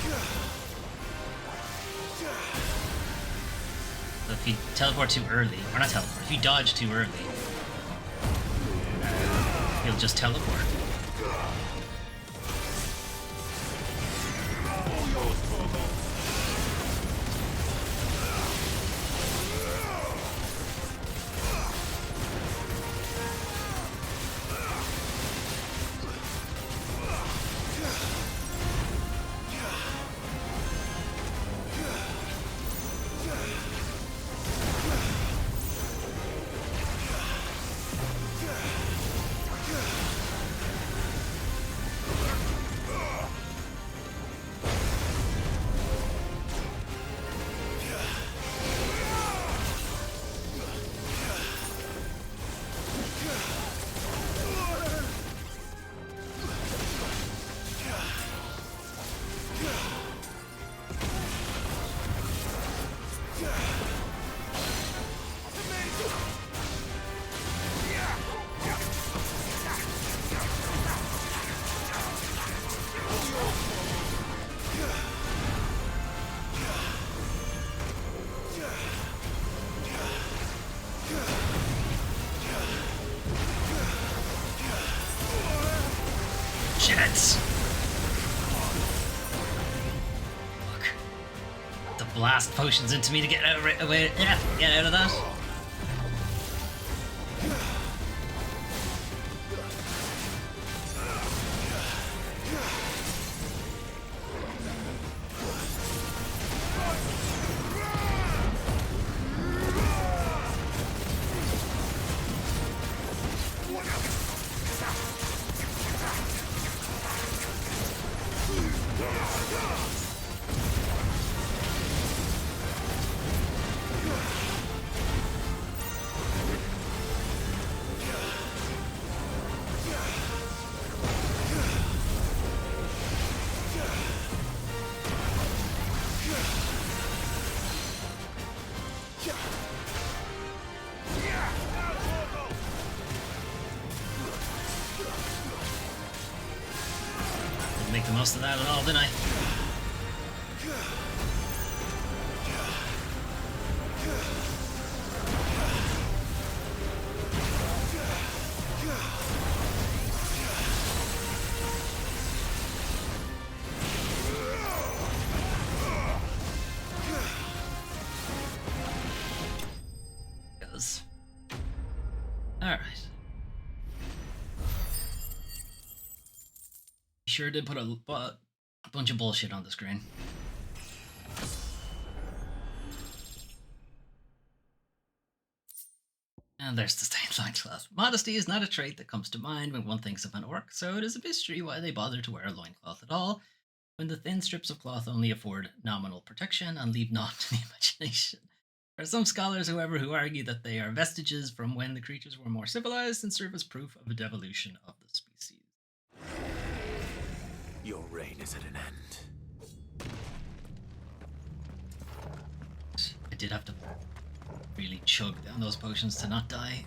So if you teleport too early, or not teleport, if you dodge too early, he'll just teleport. Shit! Fuck. To blast potions into me to get out right away. Yeah, get out of that. Didn't make the most of that at all, didn't I? Goes. Alright. Sure did put a bunch of bullshit on the screen. And there's the stained loincloth. Modesty is not a trait that comes to mind when one thinks of an orc, so it is a mystery why they bother to wear a loincloth at all, when the thin strips of cloth only afford nominal protection and leave naught to the imagination. There are some scholars, however, who argue that they are vestiges from when the creatures were more civilized and serve as proof of a devolution of the species.
Your reign is at an end.
I did have to really chug down those potions to not die.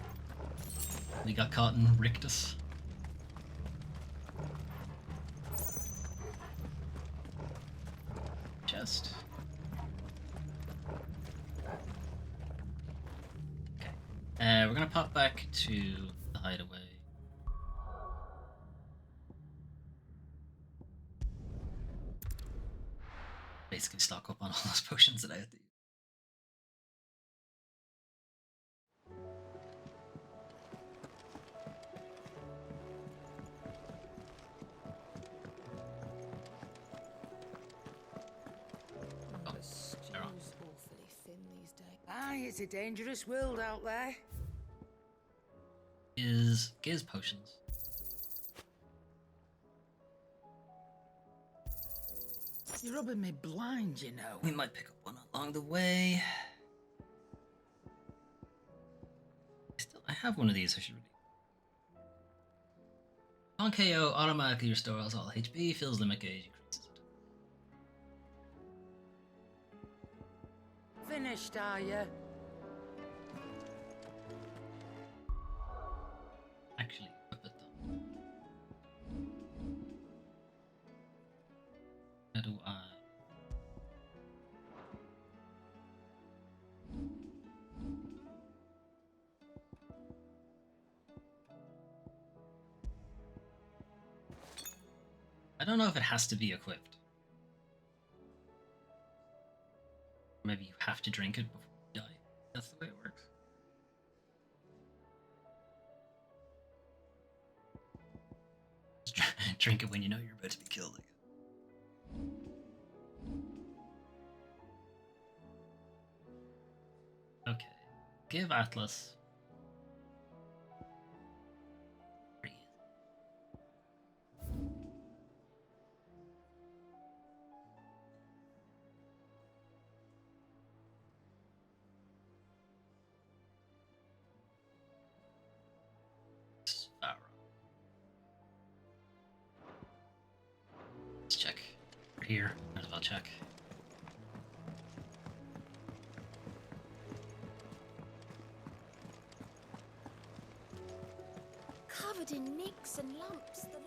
We got caught in rictus. Chest. Okay. We're gonna pop back to the hideaway. Basically stock up on all those potions that I had to use.
The stew's awfully thin these days.
Aye, it's a dangerous world out there.
Is Giz potions.
You're rubbing me blind, you know.
We might pick up one along the way. I have one of these. I should really. On KO, automatically restores all HP, fills limit gauge, increases it.
Finished, are you?
Actually, equip it though. How do I? I don't know if it has to be equipped. Maybe you have to drink it before you die. That's the way it works. Just drink it when you know you're about to be killed again. Okay. Give Atlas. Breathe. Sparrow. Let's check. We're here. Might as well check.
Covered in nicks and lumps, the lot.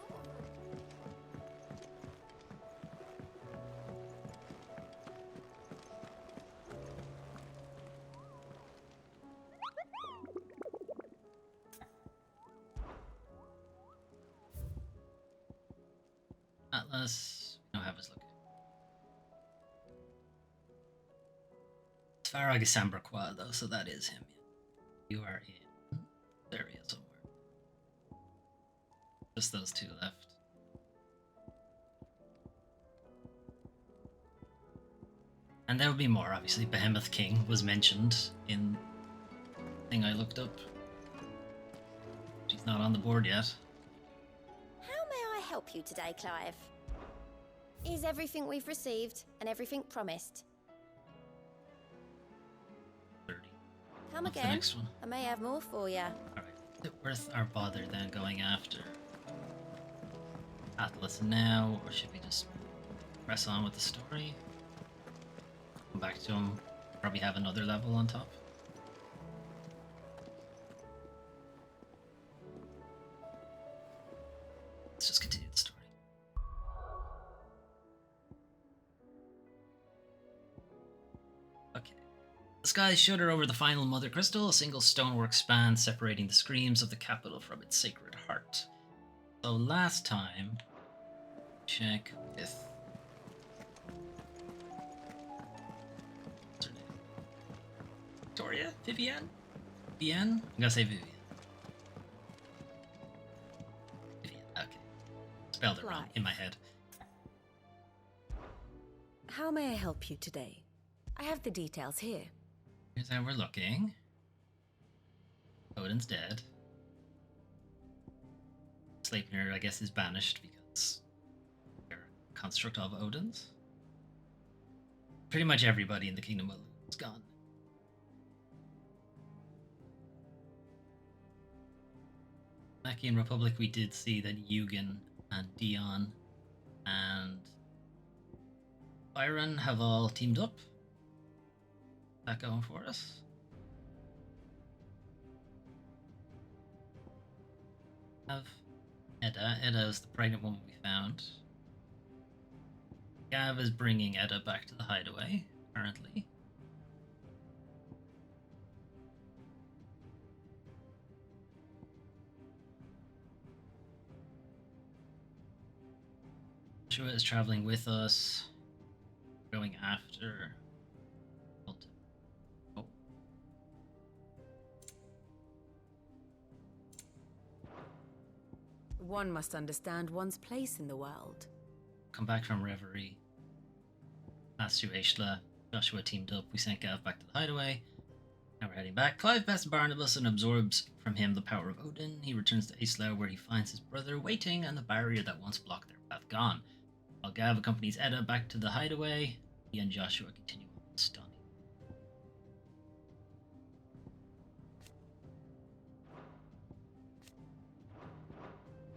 Atlas. No, have us look. Farag is Samberqua, though, so that is him. You are in this area somewhere. Just those two left. And there will be more, obviously. Behemoth King was mentioned in the thing I looked up. She's not on the board yet.
How may I help you today, Clive? Is everything we've received and everything promised?
30.
Come
What's the
again.
next one?
I may have more for you.
Alright. Is it worth our bother then going after Atlas now, or should we just press on with the story? Come back to him. Probably have another level on top. Let's just continue the story. Okay. The skies shudder over the final Mother Crystal, a single stonework span separating the screams of the capital from its sacred heart. So last time, check with what's her name? Victoria? Vivienne? Vivienne? I'm gonna say Vivienne. Vivienne, okay. Spelled it wrong in my head.
How may I help you today? I have the details here.
Here's how we're looking. Odin's dead. Sleipnir, I guess, is banished because they're a construct of Odin's. Pretty much everybody in the Kingdom of Lu is gone. Back in Republic, we did see that Eugen and Dion and Byron have all teamed up. That going for us? Have Edda. Edda is the pregnant woman we found. Gav is bringing Edda back to the hideaway, apparently. Joshua is traveling with us. Going after. Oh.
One must understand one's place in the world.
Come back from Reverie. Passed through Aishla. Joshua teamed up. We sent Gav back to the hideaway. Now we're heading back. Clive bests Barnabas and absorbs from him the power of Odin. He returns to Aishla where he finds his brother waiting and the barrier that once blocked their path gone. While Gav accompanies Edda back to the hideaway, he and Joshua continue on stunning.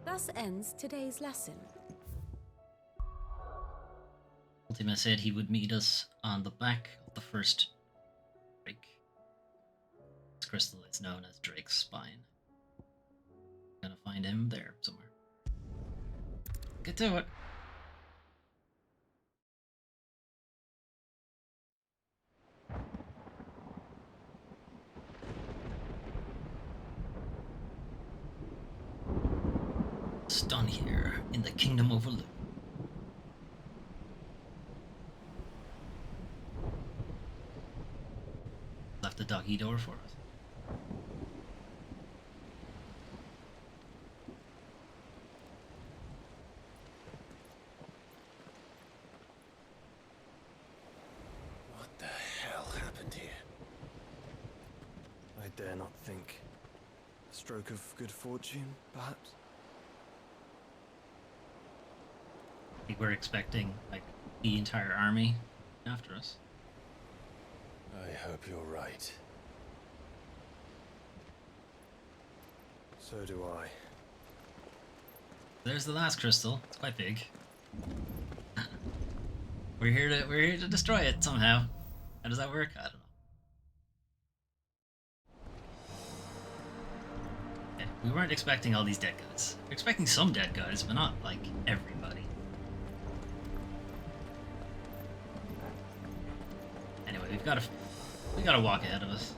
Thus ends today's lesson.
Ultima said he would meet us on the back of the first Drake. This crystal is known as Drake's Spine. Gonna find him there somewhere. Get to it. Done here in the Kingdom of Lu. Left the doggy door for us.
What the hell happened here?
I dare not think. A stroke of good fortune, perhaps?
I think we're expecting, like, the entire army after us.
I hope you're right.
So do I.
There's the last crystal. It's quite big. we're here to destroy it somehow. How does that work? I don't know. Okay, we weren't expecting all these dead guys. We're expecting some dead guys, but not like everybody. Anyway, we gotta walk ahead of us.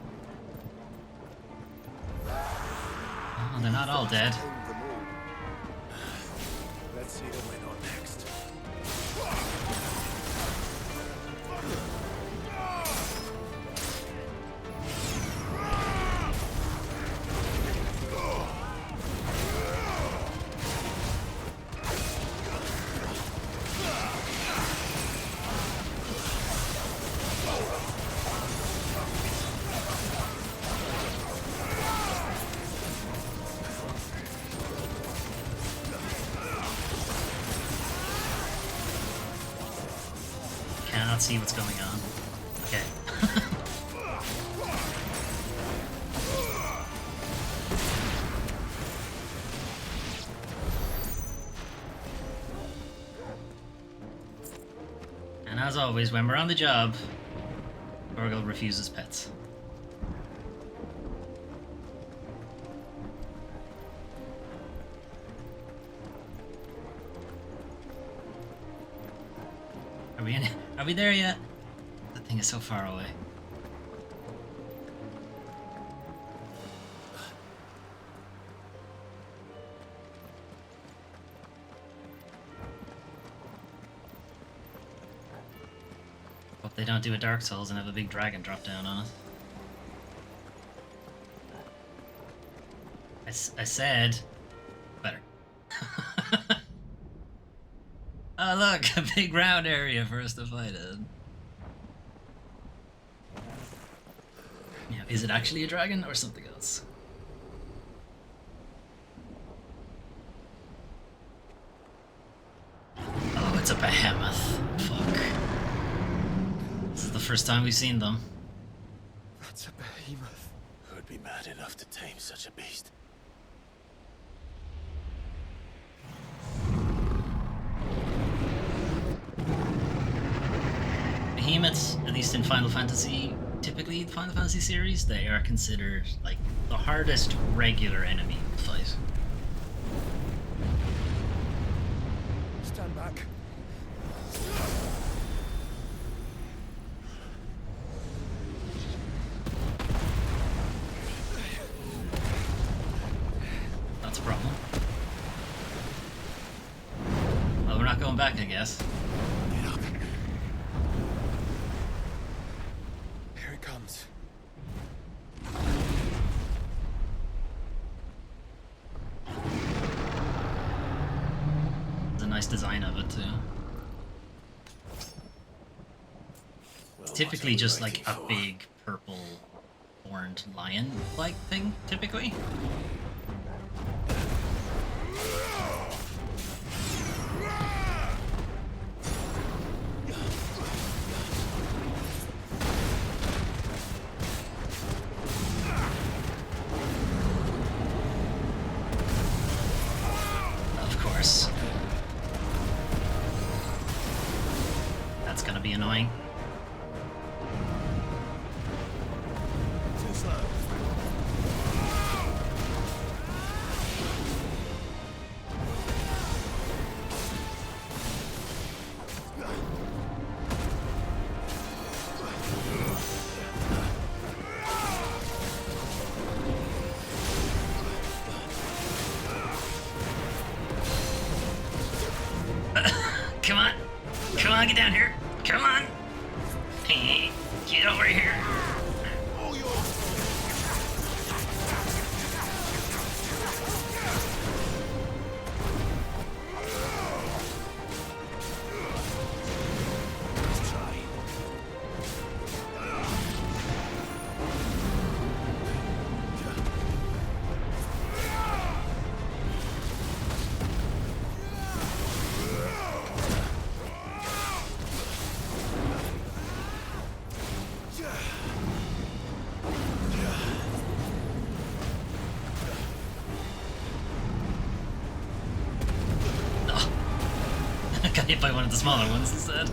Oh, they're not all dead.
Let's see what went on next.
not see what's going on. Okay. And as always, when we're on the job, Torgal refuses pets. Are we there yet? The thing is so far away. Hope they don't do a Dark Souls and have a big dragon drop down on us. I said better. Oh look, a big round area for us to fight in. Yeah, is it actually a dragon or something else? Oh, it's a behemoth. Fuck. This is the first time we've seen them.
That's a behemoth.
Who'd be mad enough to tame such a beast?
Behemoths, at least in Final Fantasy, typically the Final Fantasy series, they are considered like the hardest regular enemy to fight.
Stand back.
That's a problem. Well, we're not going back, I guess.
Get up. Here it comes.
There's a nice design of it too.
Well,
Typically
what are we
just like
waiting
a
for?
big purple horned lion-like thing, typically. Of course. That's gonna be annoying.
Too slow.
Come on! Come on, get down here! Come on! Hey, get over here!
Let's try.
Oh. Got hit by one of the smaller ones instead.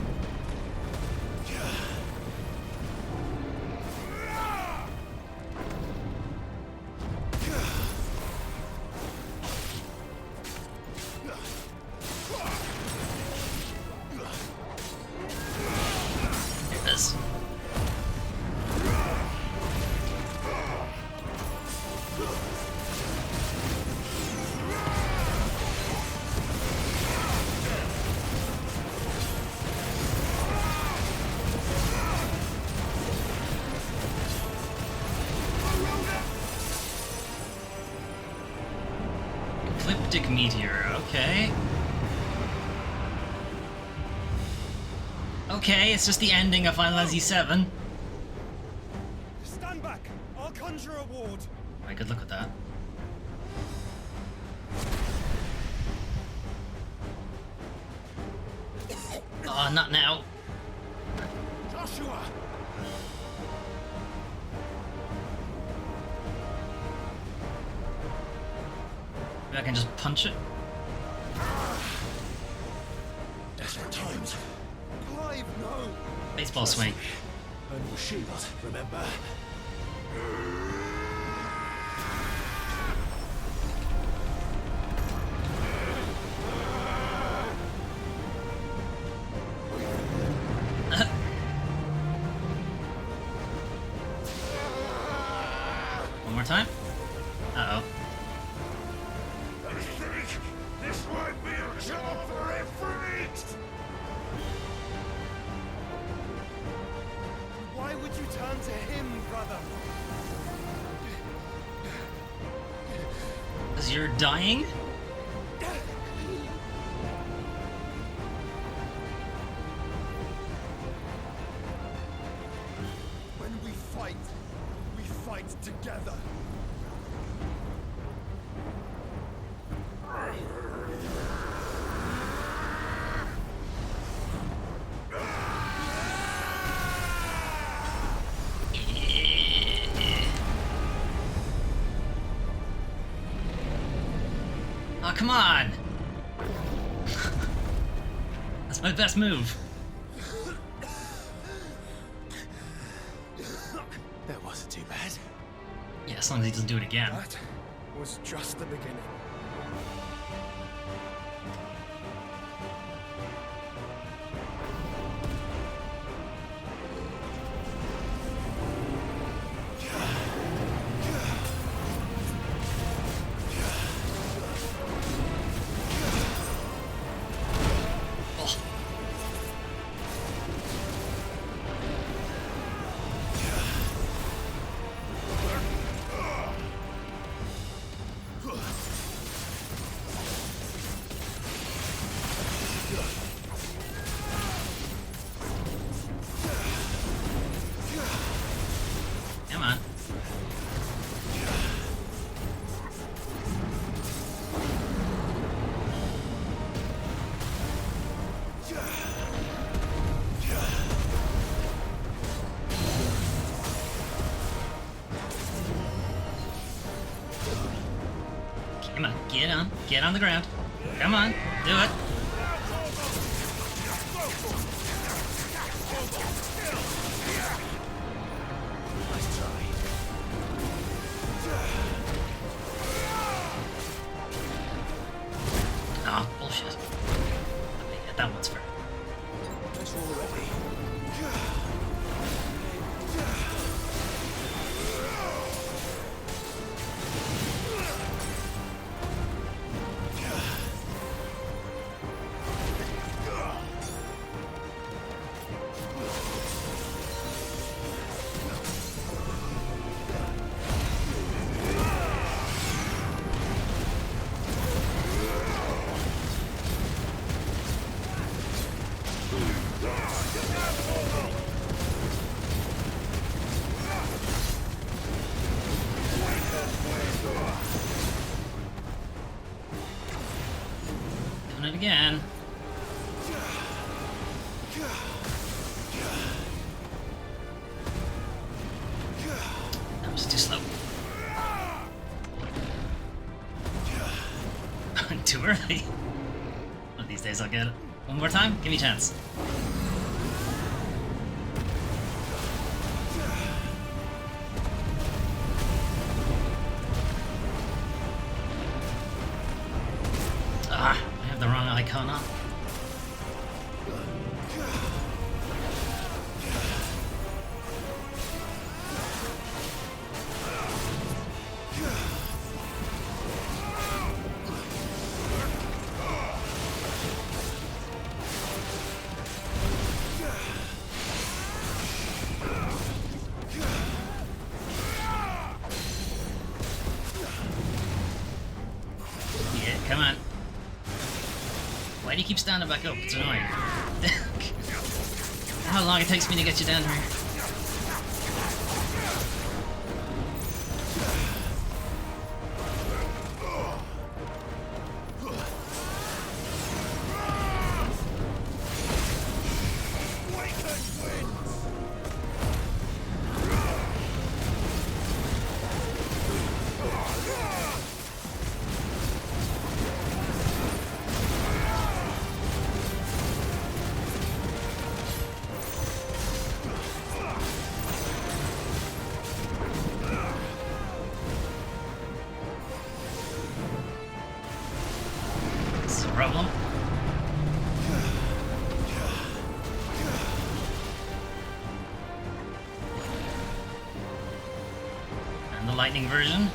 Here it is. Ecliptic meteor, okay. Okay, it's just the ending of Final Fantasy VII.
Stand back. I'll conjure a ward.
Alright, good luck with that. Oh, not now. punch it.
Desperate times. Clive, no!
Baseball swing.
Earn your shield, remember?
One more time. Uh-oh.
I think this might be a job for a freak!
Why would you turn to him, brother?
Because you're dying?
When we fight together.
Oh, come on! That's my best move.
That wasn't too bad.
Yeah, as long as he doesn't do it again.
That was just the beginning.
Oh. Come on. Come on, get on the ground. Come on, do it.
Nice try.
Oh, bullshit. Okay, yeah, that one's fair.
That's all ready.
Doing it again. That was too slow. Too early. One of these days I'll get it. One more time? Give me a chance. Ah, I have the wrong icon on. Yeah, come on. Why do you keep standing back up? It's annoying. How long it takes me to get you down here. the problem. And the lightning version.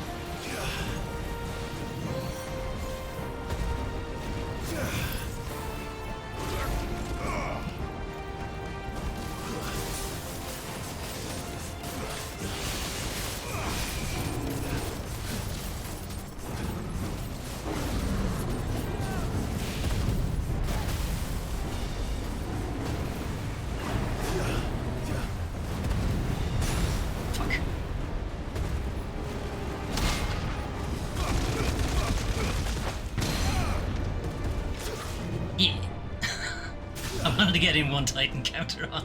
Yeah. I wanted to get in one Titan counter on.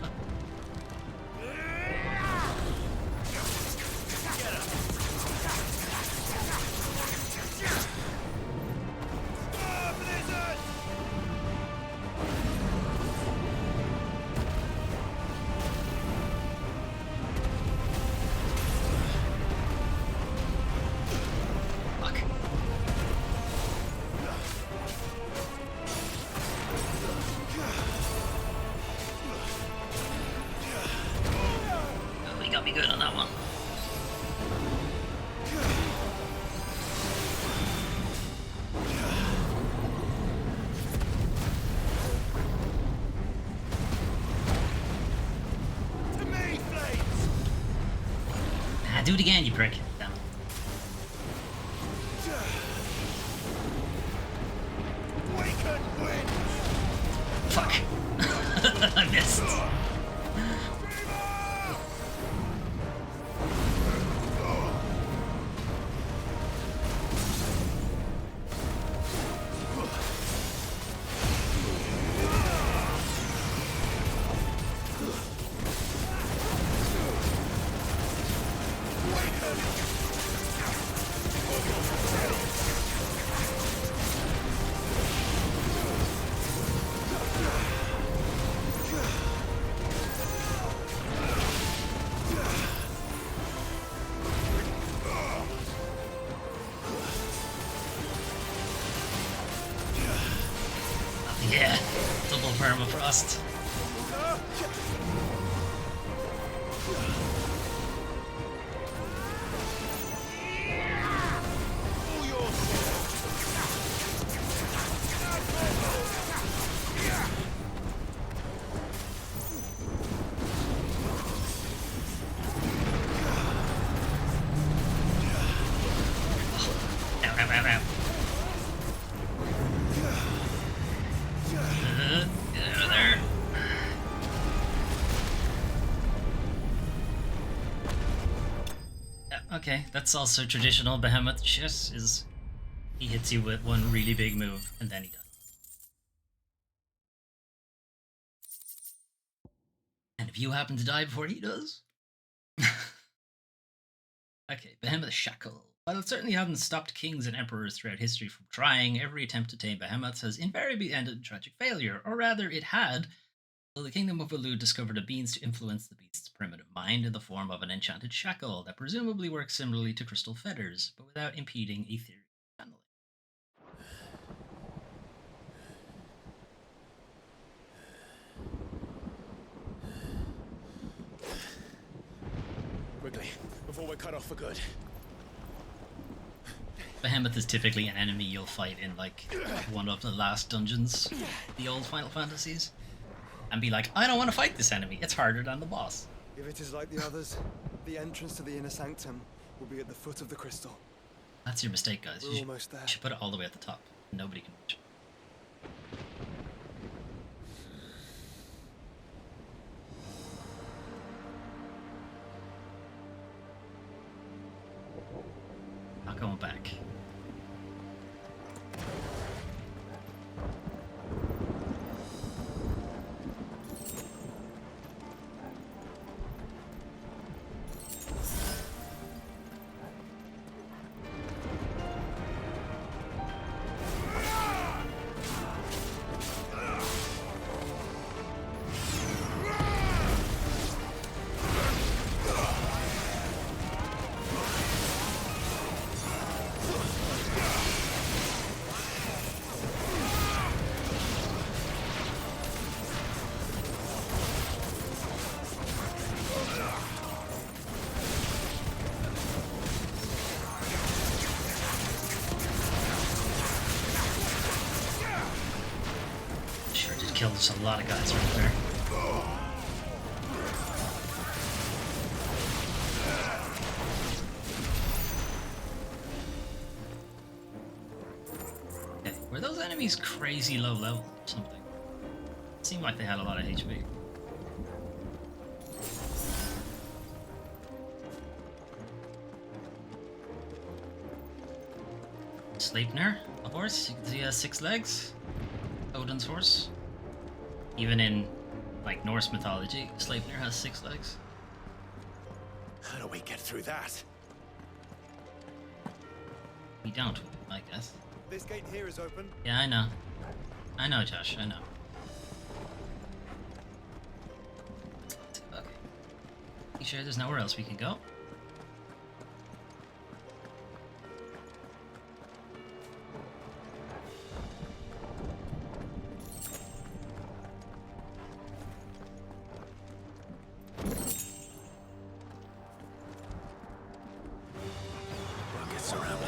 Fuck. Oh, he got me good on that one.
To me, Blades!
Ah, do it again, you prick. Damn it.
Waken wind!
Fuck. I missed. Yeah, double permafrost.
All yours!
Ow, ow, ow, ow. Get out of there. Yeah, okay, that's also traditional Behemoth shit, is he hits you with one really big move and then he dies. And if you happen to die before he does... Okay, Behemoth Shackle. While it certainly hasn't stopped kings and emperors throughout history from trying, every attempt to tame behemoths has invariably ended in tragic failure, or rather it had, until the Kingdom of Alud discovered a means to influence the beast's primitive mind in the form of an enchanted shackle that presumably works similarly to crystal fetters, but without impeding ethereal channeling.
Quickly, before we're cut off for good.
Behemoth is typically an enemy you'll fight in like one of the last dungeons, the old Final Fantasies, and be like, I don't want to fight this enemy, it's harder than the boss.
If it is like the others, the entrance to the inner sanctum will be at the foot of the crystal.
That's your mistake, guys.
We're almost there.
You should put it all the way at the top. Nobody can reach it. Not going back. Just killed just a lot of guys right there. Okay, were those enemies crazy low level or something? It seemed like they had a lot of HP. Sleipnir, a horse. You can see he has 6 legs. Odin's horse. Even in, like, Norse mythology, Sleipnir has 6 legs.
How do we get through that?
We don't, I guess.
This gate here is open.
Yeah, I know. I know, Josh, I know. Okay. You sure there's nowhere else we can go?
We'll get surrounded.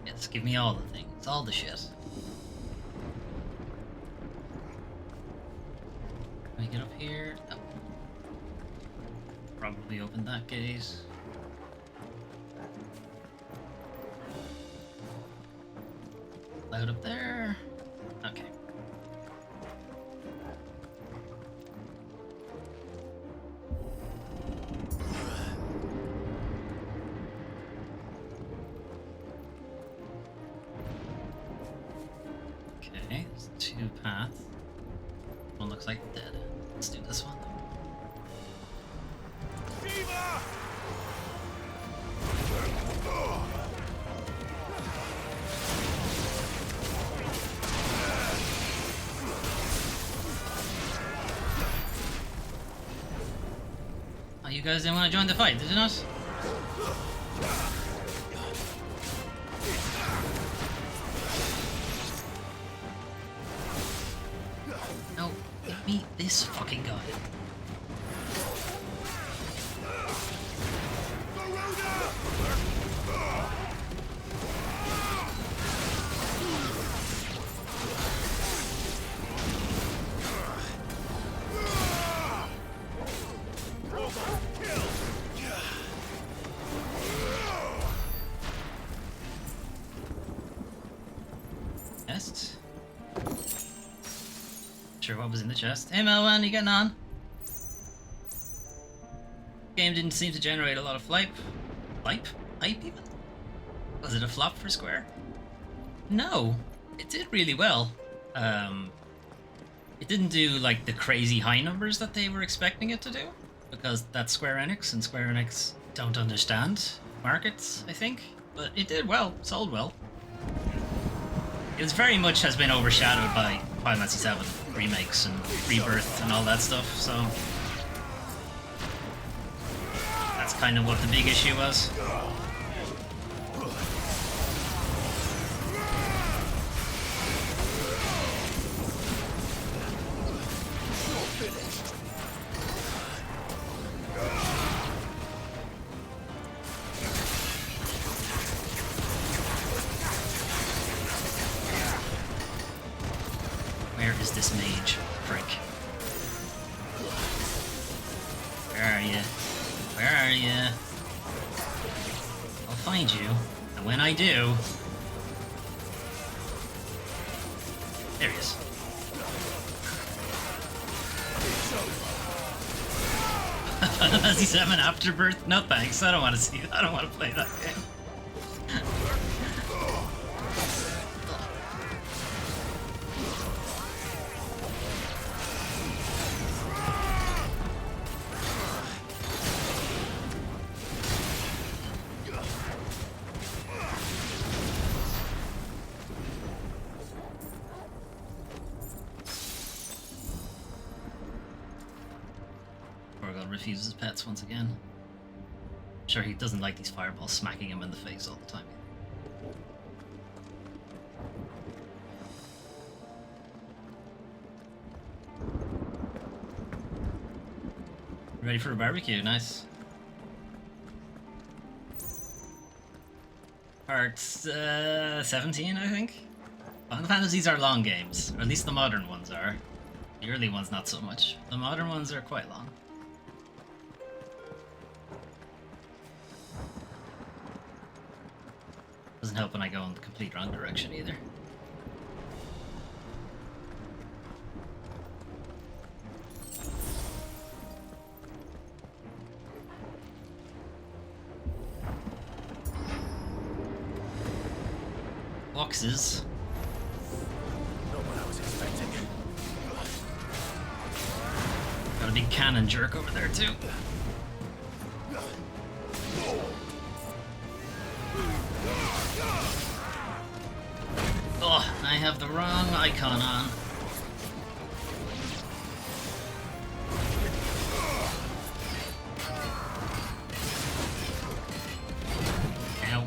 Yes, give me all the things, all the shit. Can we get up here? No. Probably open that gate. Loud up there. Okay. Okay, there's 2 paths. One looks like dead. Let's do this one. Oh, you guys didn't want to join the fight, did you not? No, give me this fucking guy. Chest. Sure, what was in the chest? Hey Melwan, you getting on? Game didn't seem to generate a lot of hype. Hype? Hype even? Was it a flop for Square? No, it did really well. It didn't do like the crazy high numbers that they were expecting it to do, because that's Square Enix, and Square Enix don't understand markets, I think. But it did well, sold well. It very much has been overshadowed by Final Fantasy VII remakes and Rebirth and all that stuff, so that's kind of what the big issue was. Where is this mage, prick? Where are you? Where are you? I'll find you, and when I do... There he is. Final Fantasy VII Afterbirth? No thanks, I don't want to see that. I don't want to play that game. confuse his pets once again. Sure, he doesn't like these fireballs smacking him in the face all the time. Ready for a barbecue, nice. Part 17, I think? Final Fantasies are long games, or at least the modern ones are. The early ones not so much. The modern ones are quite long. Doesn't help when I go in the complete wrong direction either. Boxes.
Not what I was expecting.
Got a big cannon jerk over there too. Oh, I have the wrong icon on. Ow.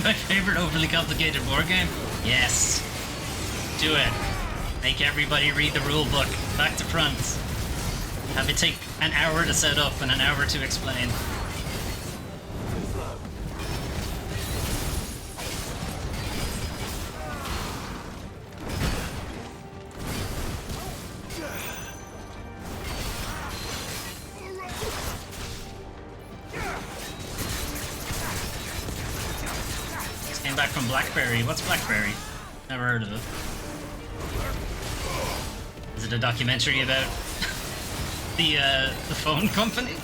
My favorite overly complicated board game? Yes. Do it. Make everybody read the rule book back to front. Have it take an hour to set up and an hour to explain. Back from Blackberry. What's Blackberry? Never heard of it. Is it a documentary about the phone company?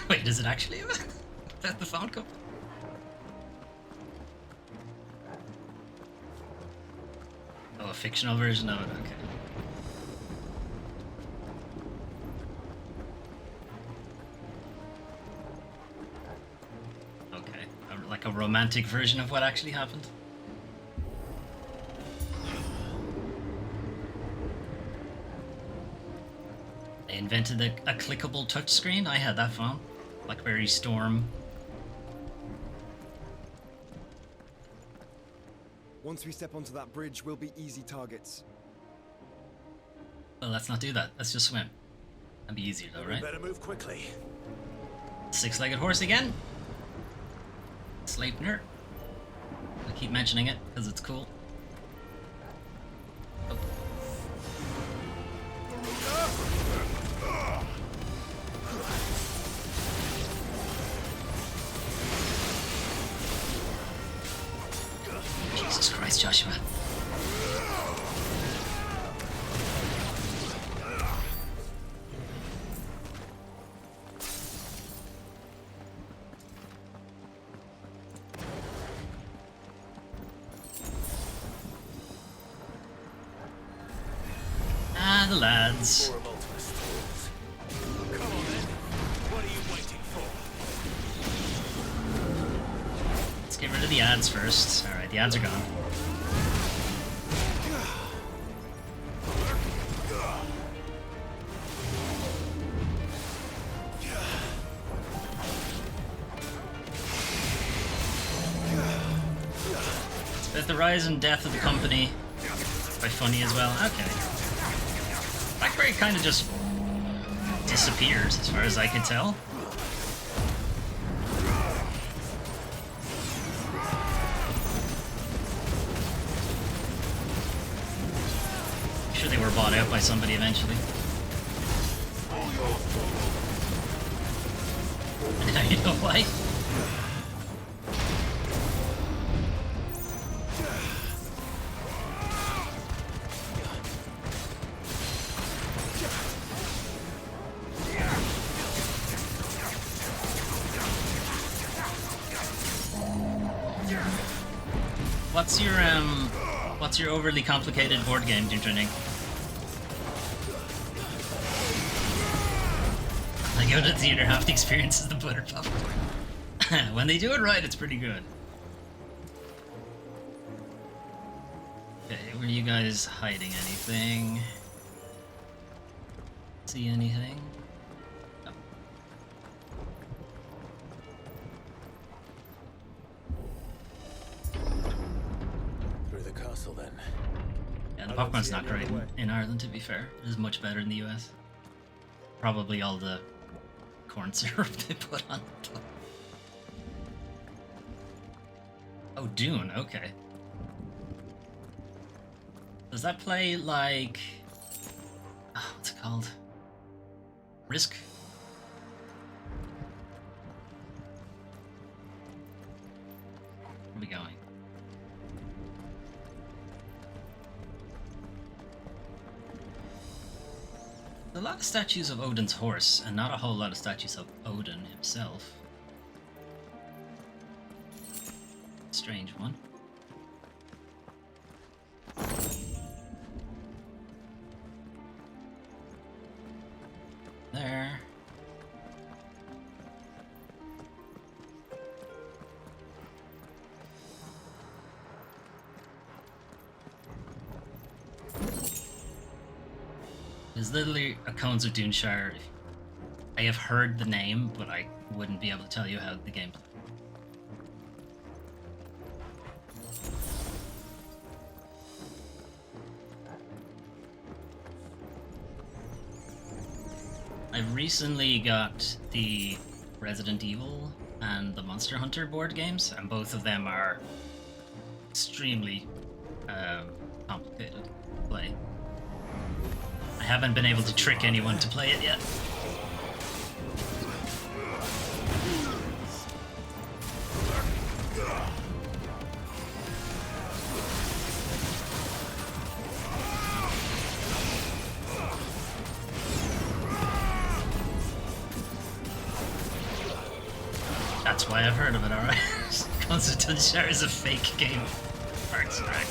Wait, is it actually about the phone company? Oh, a fictional version of it, okay. Okay, like a romantic version of what actually happened. They invented a clickable touchscreen. I had that phone. Blackberry Storm.
Once we step onto that bridge, we'll be easy targets.
Well, let's not do that. Let's just swim. That'd be easier though, right?
Better move quickly.
Six-legged horse again. Sleipnir. I keep mentioning it because it's cool. Oh. Jesus Christ, Joshua. Ah, the lads.
Come on then. What are you waiting for?
Let's get rid of the ads first. Alright, the ads are gone. It's about the rise and death of the company. Quite funny as well. Okay. Blackberry kind of just disappeared, as far as I can tell. I'm sure they were bought out by somebody eventually. And now you know why? What's your overly complicated board game tuning? I go to the theater, half the experience is the butter popcorn. When they do it right, it's pretty good. Okay, were you guys hiding anything? See anything? No.
Through the castle, then.
Yeah, the popcorn's not great in Ireland, to be fair. It is much better in the US. Probably all the corn syrup they put on top. Oh, Dune, okay. Does that play like... Oh, what's it called? Risk? Where are we going? A lot of statues of Odin's horse, and not a whole lot of statues of Odin himself. Strange one. There. There's literally a Cones of Doonshire. I have heard the name, but I wouldn't be able to tell you how the game plays. I've recently got the Resident Evil and the Monster Hunter board games, and both of them are extremely complicated to play. I haven't been able to trick anyone to play it yet. That's why I've heard of it, alright. Constantine Share is a fake game. Arts track.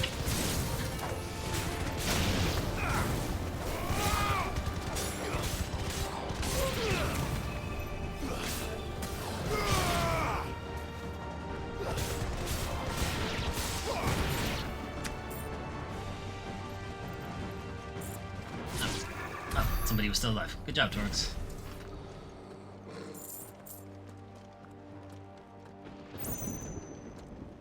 Somebody was still alive. Good job, Torx.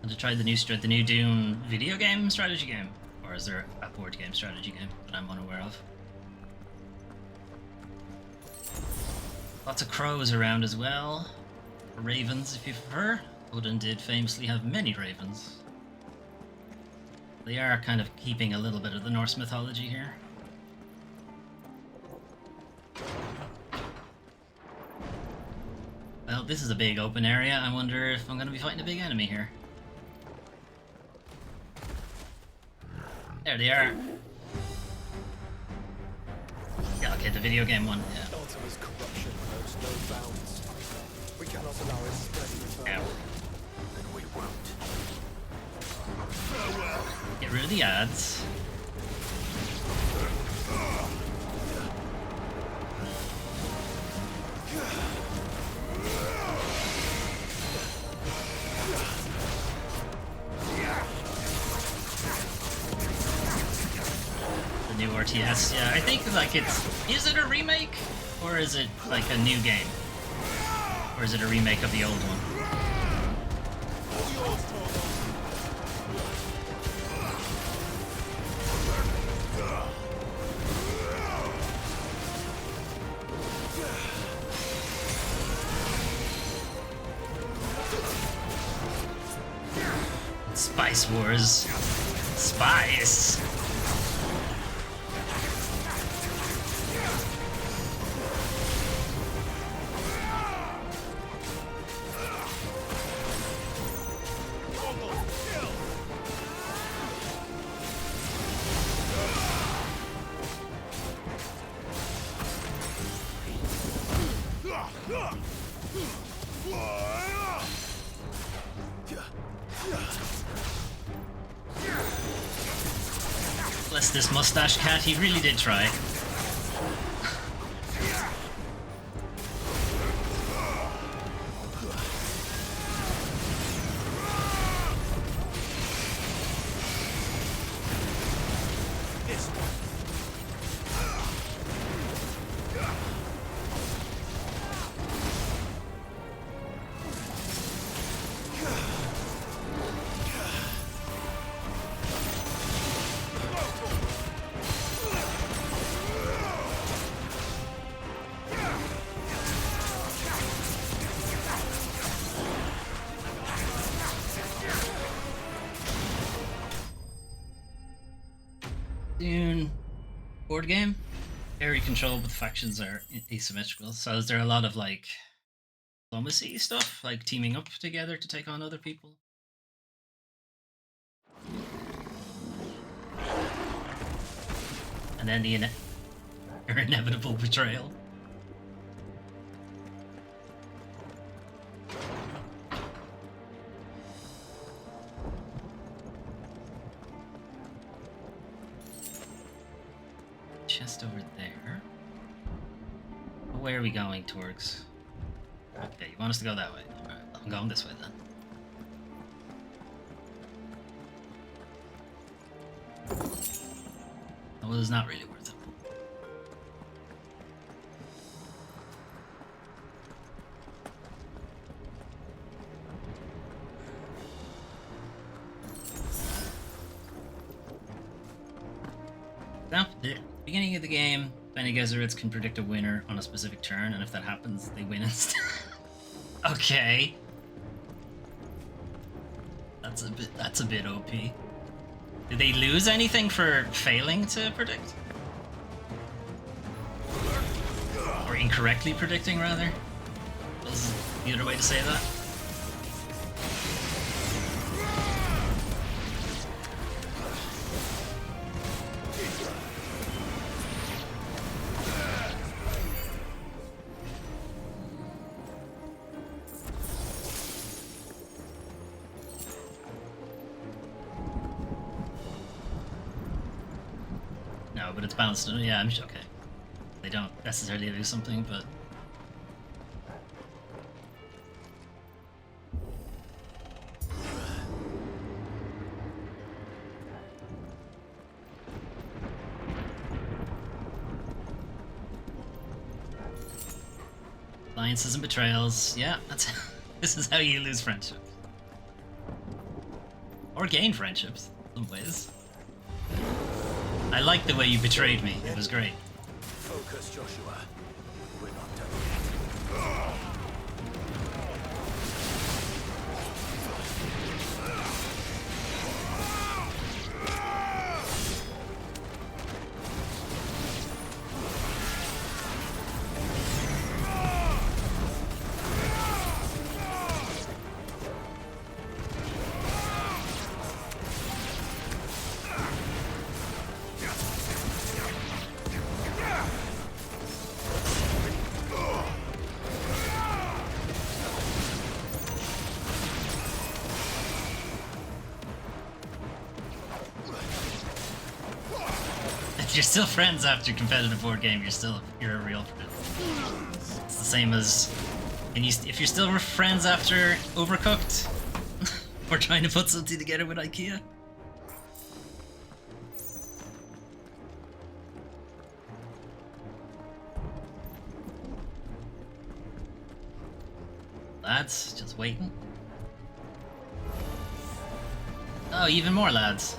And to try the new Dune video game strategy game, or is there a board game strategy game that I'm unaware of? Lots of crows around as well. Ravens, if you prefer. Odin did famously have many ravens. They are kind of keeping a little bit of the Norse mythology here. Well, this is a big open area. I wonder if I'm going to be fighting a big enemy here. There they are. Yeah, okay, the video game one. Yeah.
Ultima's corruption knows no bounds. We cannot allow it spreading further.
Yeah.
Then we won't.
Get rid of the ads. The new RTS, yeah, I think like is it a remake? Or is it like a new game? Or is it a remake of the old one? Spice Wars. Spice. Bless this mustache cat, he really did try. Dune board game. Very controlled, but the factions are asymmetrical. So is there a lot of like diplomacy stuff, like teaming up together to take on other people? And then the inevitable betrayal. Chest over there. Where are we going, Torgs? Okay, you want us to go that way? Alright, I'm going this way then. That was not really worth it. Now, the beginning of the game, Bene Gesserits can predict a winner on a specific turn, and if that happens, they win instead. Okay. That's a bit OP. Did they lose anything for failing to predict? Or incorrectly predicting, rather? Was the other way to say that? No, but it's balanced. Yeah, I'm sure. Okay. They don't necessarily do something, but. Alliances and betrayals. Yeah, that's. This is how you lose friendships. Or gain friendships, in some ways. I like the way you betrayed me. It was great.
Focus, Joshua. We're not done yet.
If you're still friends after a competitive board game, you're a real friend. It's the same as, if you're still friends after Overcooked, or trying to put something together with IKEA. Lads, just waiting. Oh, even more lads.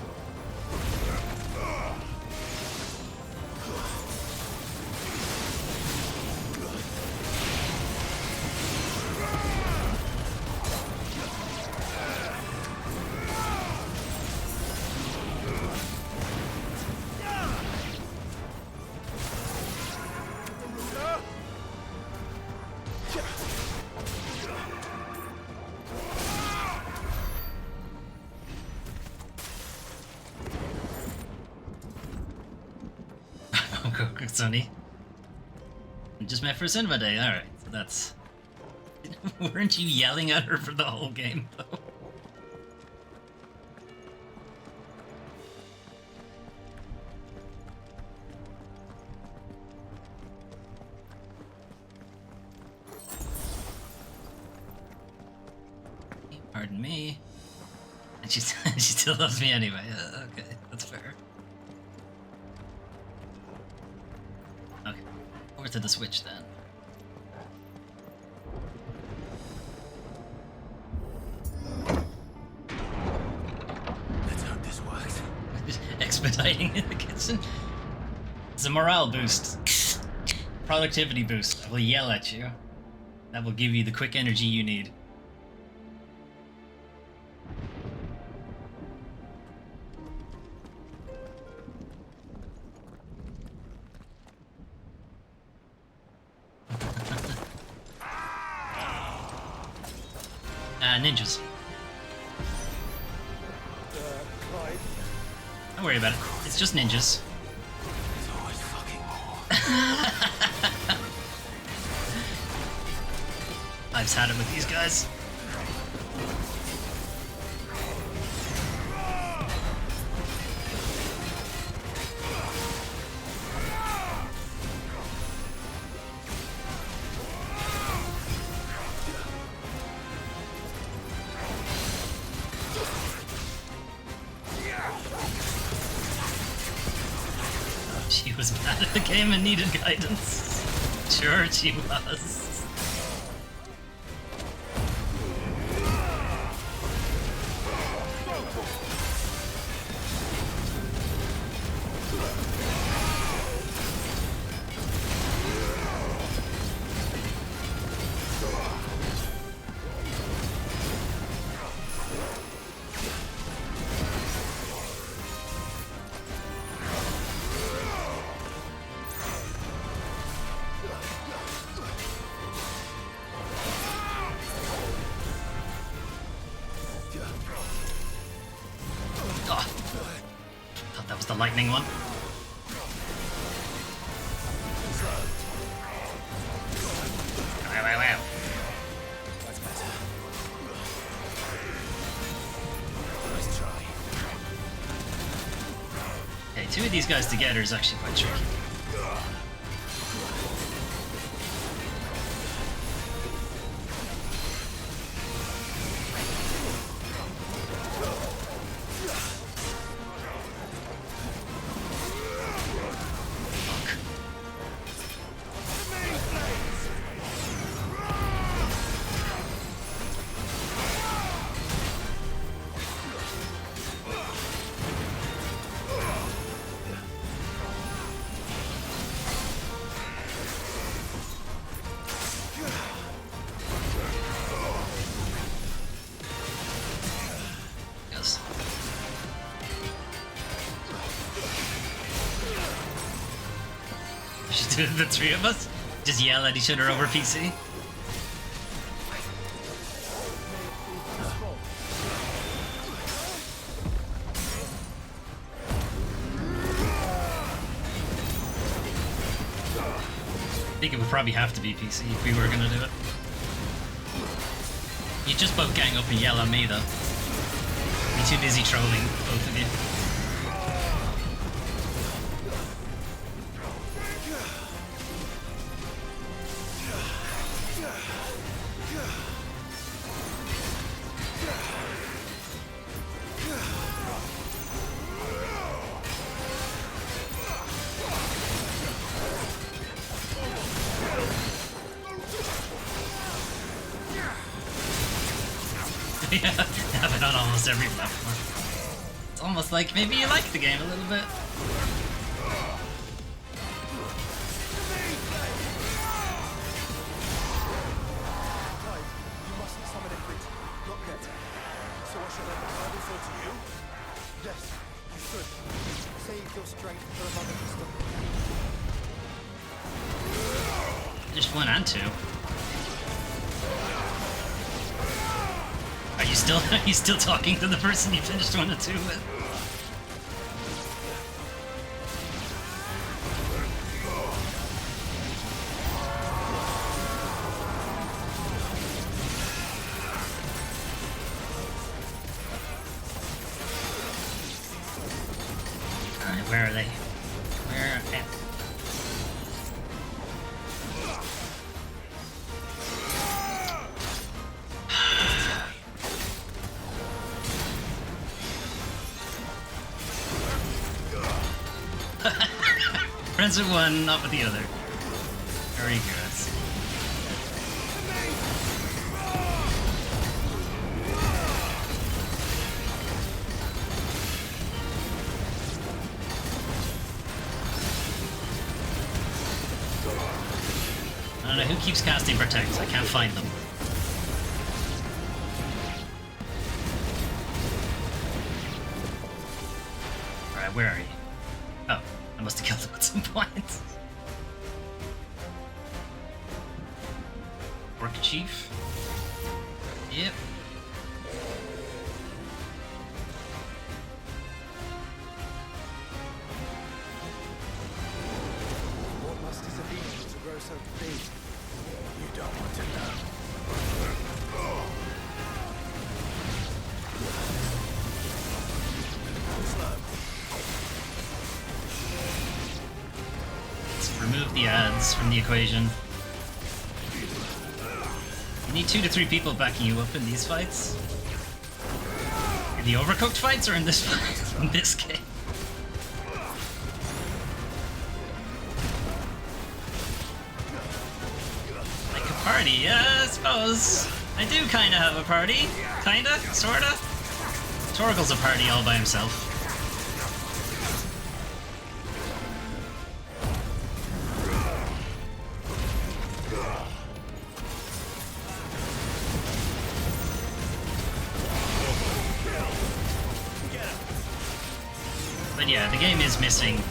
Sonny. We just met for cinema day. Alright, so that's... Weren't you yelling at her for the whole game, though? than me. And she, she still loves me anyway. Okay, that's fair. Okay, over to the switch then.
Let's hope this works.
Expediting in the kitchen. It's a morale boost. Productivity boost. I will yell at you. That will give you the quick energy you need. Ninjas.
Clive,
Don't worry about it. It's just ninjas.
There's always fucking more.
I've had it with these guys. She was bad at the game and needed guidance. Sure, she was. Oh, thought that was the lightning one. Wow, wow, wow.
That's better. Nice try.
Okay, two of these guys together is actually quite tricky. Yes. We should do the three of us just yell at each other over PC. I think it would probably have to be PC if we were gonna do it. You just both gang up and yell at me though. Be too busy trolling, both of you. Yeah, have it on almost every platform. It's almost like maybe you like the game a little bit.
Clive, you mustn't summon Ifrit. Not yet. So I should let the Bible fall to you? Yes, you should. Save your strength for a mother to stop.
Just 1 and 2. Are you still talking to the person you finished 1 and 2 with? Alright, where are they? Where am Friends with one, not with the other. Very good. I don't know who keeps casting Protect. I can't find them. Alright, where are you? Oh, I must have killed him at some point. Orc Chief? Yep.
What must his have been to grow so big? You don't want to know.
Let's remove the ads from the equation. You need 2 to 3 people backing you up in these fights. In the Overcooked fights or in this fight? In this game? Like a party, yeah, I suppose. I do kinda have a party. Kinda? Sorta? Torgal's a party all by himself. But yeah, the game is missing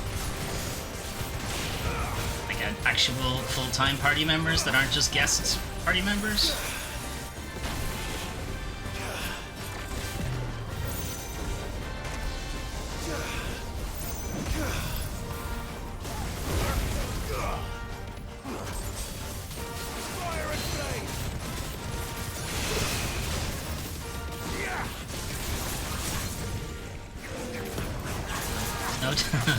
like actual full-time party members that aren't just guest party members. No,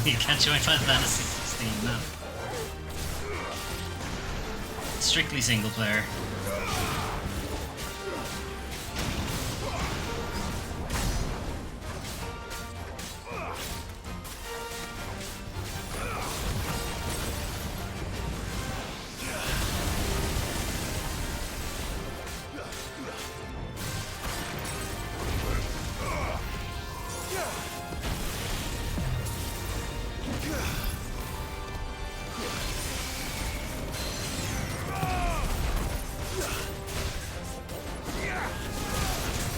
you can't join Final Fantasy 16, no. Strictly single player.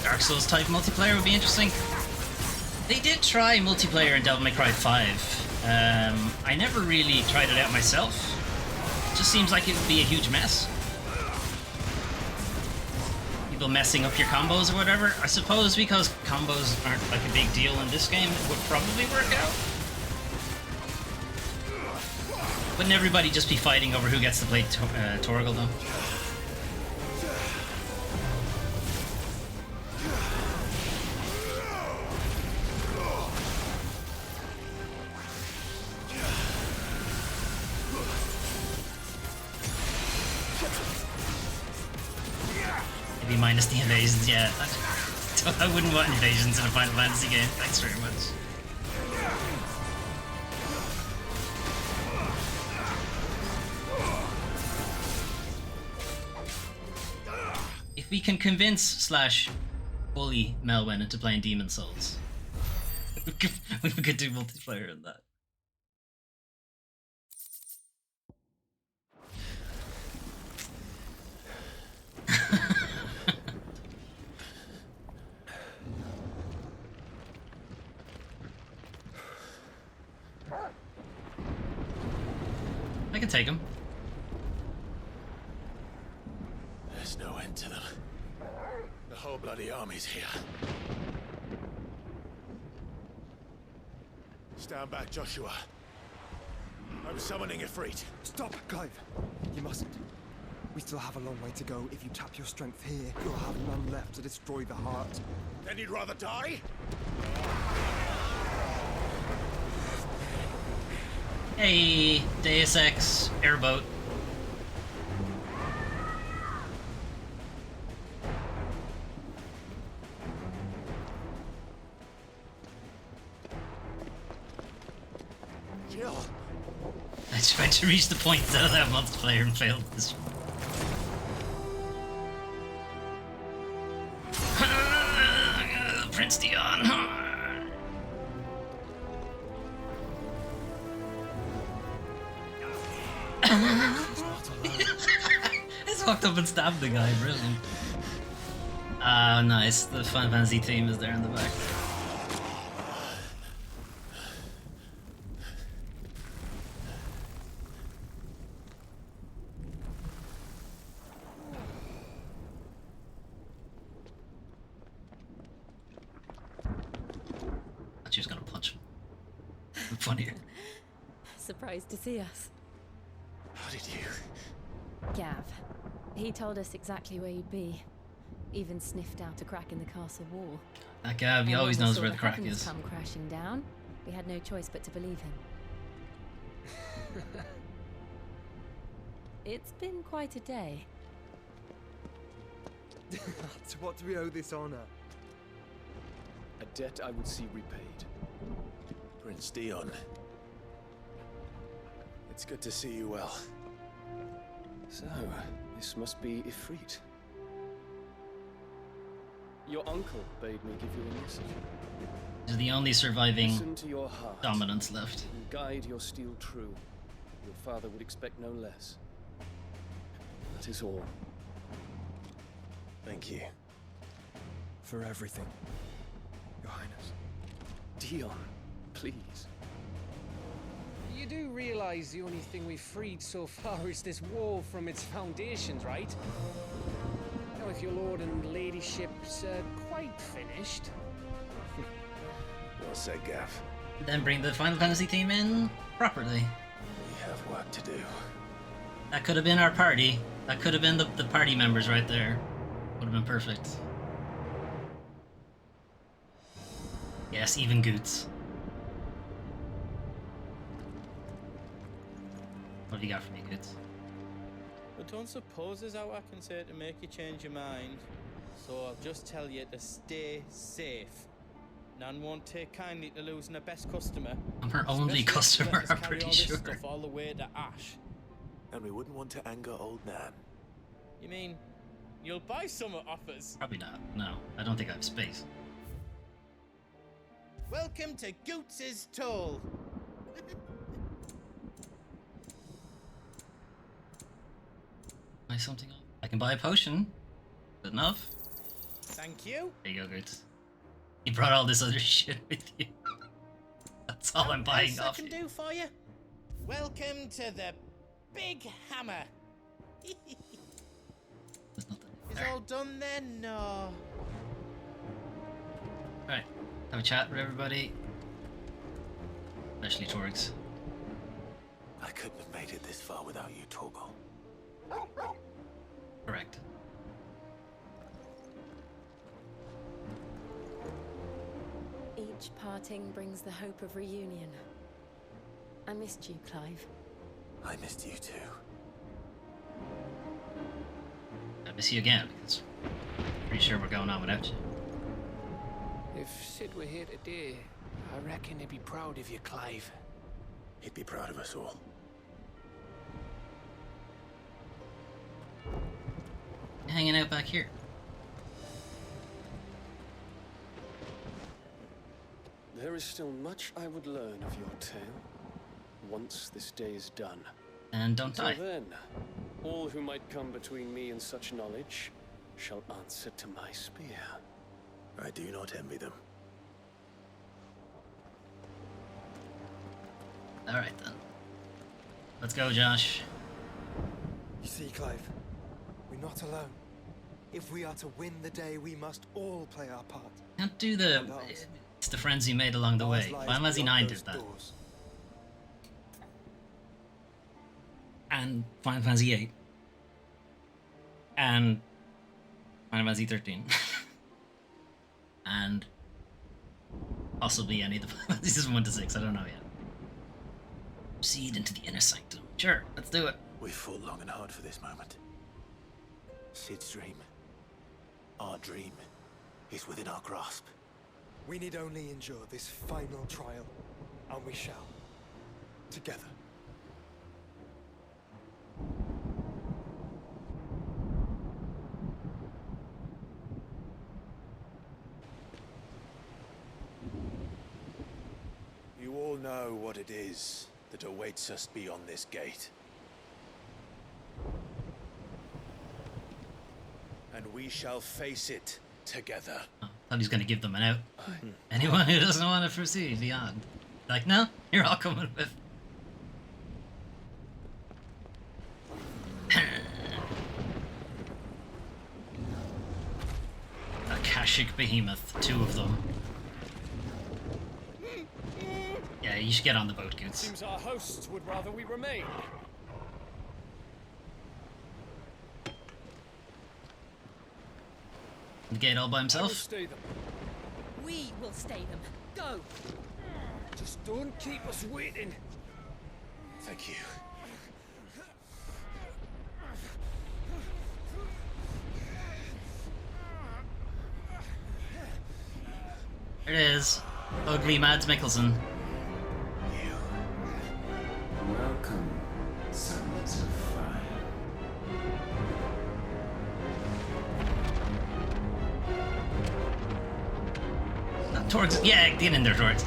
Dark Souls type multiplayer would be interesting. They did try multiplayer in Devil May Cry 5. I never really tried it out myself. It just seems like it would be a huge mess. People messing up your combos or whatever. I suppose because combos aren't like a big deal in this game, it would probably work out. Wouldn't everybody just be fighting over who gets to play Torgal though? Maybe minus the invasions, yeah. I wouldn't want invasions in a Final Fantasy game. Thanks very much. If we can convince / bully Melwyn into playing Demon Souls, we could do multiplayer in that. I can take him.
There's no end to them. The whole bloody army's here. Stand back, Joshua. I'm summoning Ifrit.
Stop, Clive. You mustn't. We still have a long way to go. If you tap your strength here, you'll have none left to destroy the heart.
Then you'd rather die?
Hey, Deus Ex airboat.
Jill.
tried to reach the point that that multiplayer and failed this. Prince Dion. Just walked up and stabbed the guy, brilliant. Ah, nice. The Final Fantasy theme is there in the back. She was gonna punch him. Funnier.
Surprised to see us.
How did you?
Gav. He told us exactly where you'd be. Even sniffed out a crack in the castle wall.
That Gav, he
And
always
when we
knows
saw
where the crack
heavens
is.
come crashing down, we had no choice but to believe him. It's been quite a day.
To what do we owe this honor?
A debt I would see repaid.
Prince Dion.
It's good to see you well. So, this must be Ifrit. Your uncle bade me give you a message.
He's the only surviving
Listen to your heart.
dominance left.
And guide your steel true. Your father would expect no less. That is all.
Thank you.
For everything, Your Highness.
Dion, please.
You do realize the only thing we've freed so far is this wall from its foundations, right? Now, if your lord and ladyship's quite finished.
Well said, Gav.
Then bring the Final Fantasy theme in properly.
We have work to do.
That could have been our party. That could have been the party members right there. Would have been perfect. Yes, even Goots. What have you got for me, Goots?
I don't suppose there's how I can say to make you change your mind. So I'll just tell you to stay safe. None won't take kindly to losing a best customer.
I'm her only
Especially
customer,
if you let us
I'm
carry
pretty
all this
sure.
Stuff all the way to Ash.
And we wouldn't want to anger old Nan.
You mean you'll buy some off us?
Probably not. No, I don't think I have space.
Welcome to Goots's Toll.
Buy something else. I can buy a potion. Good enough.
Thank you.
There you go, Goots. You brought all this other shit with you. That's all I'm buying
Else
off
I can
you.
do for you. Welcome to the Big Hammer.
There's nothing
Is
there.
all done then? No.
Alright, have a chat with everybody. Especially Torgs.
I couldn't have made it this far without you, Torgal.
Correct.
Each parting brings the hope of reunion. I missed you, Clive.
I missed you too.
I miss you again, because I'm pretty sure we're going on without you.
If Sid were here today, I reckon he'd be proud of you, Clive.
He'd be proud of us all.
Hanging out back here.
There is still much I would learn of your tale, once this day is done.
And don't
Till
die.
then, all who might come between me and such knowledge shall answer to my spear.
I do not envy them.
Alright then. Let's go, Josh.
You see, Clive, we're not alone. If we are to win the day, we must all play our part.
Can't do the... It's the friends you made along the way.
Ours lies
Final Fantasy
beyond
9
those
did that.
doors.
And Final Fantasy 8. And Final Fantasy 13. And possibly any of the Final Fantasies 1 to 6, I don't know yet. Proceed into the inner sanctum. Sure, let's do it.
We fought long and hard for this moment. Sid's dream, our dream, is within our grasp.
We need only endure this final trial, and we shall. Together.
know what it is that awaits us beyond this gate. And we shall face it together.
Oh, thought he was going to give them an out. Anyone who doesn't want to proceed beyond. Like, no, you're all coming with. Akashic behemoth, 2 of them. Yeah, you should get on the boat, Goots.
Seems our hosts would rather we remain.
The gate all by
I will
himself?
stay them.
We will stay them. Go!
Just don't keep us waiting.
Thank you.
There it is. Ugly Mads Mikkelsen.
Welcome, sons of fire.
Torx, yeah, get in there, Torx.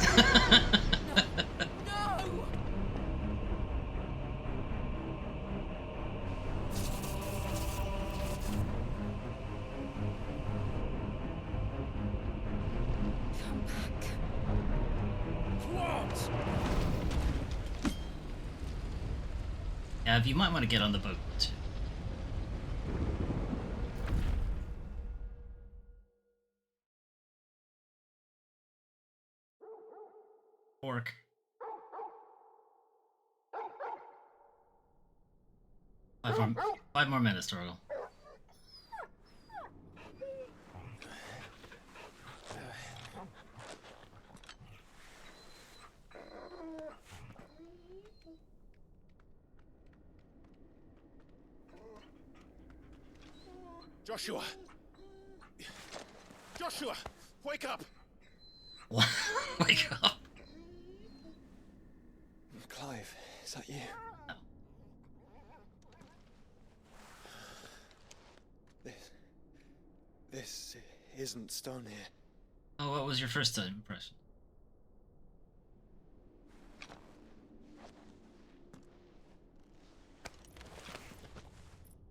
Yeah, you might want to get on the boat too. Pork. Five more minutes, Torgal.
Joshua! Joshua! Wake up!
Wake up!
Clive, is that you?
No.
This isn't stone here.
Oh, what was your first impression?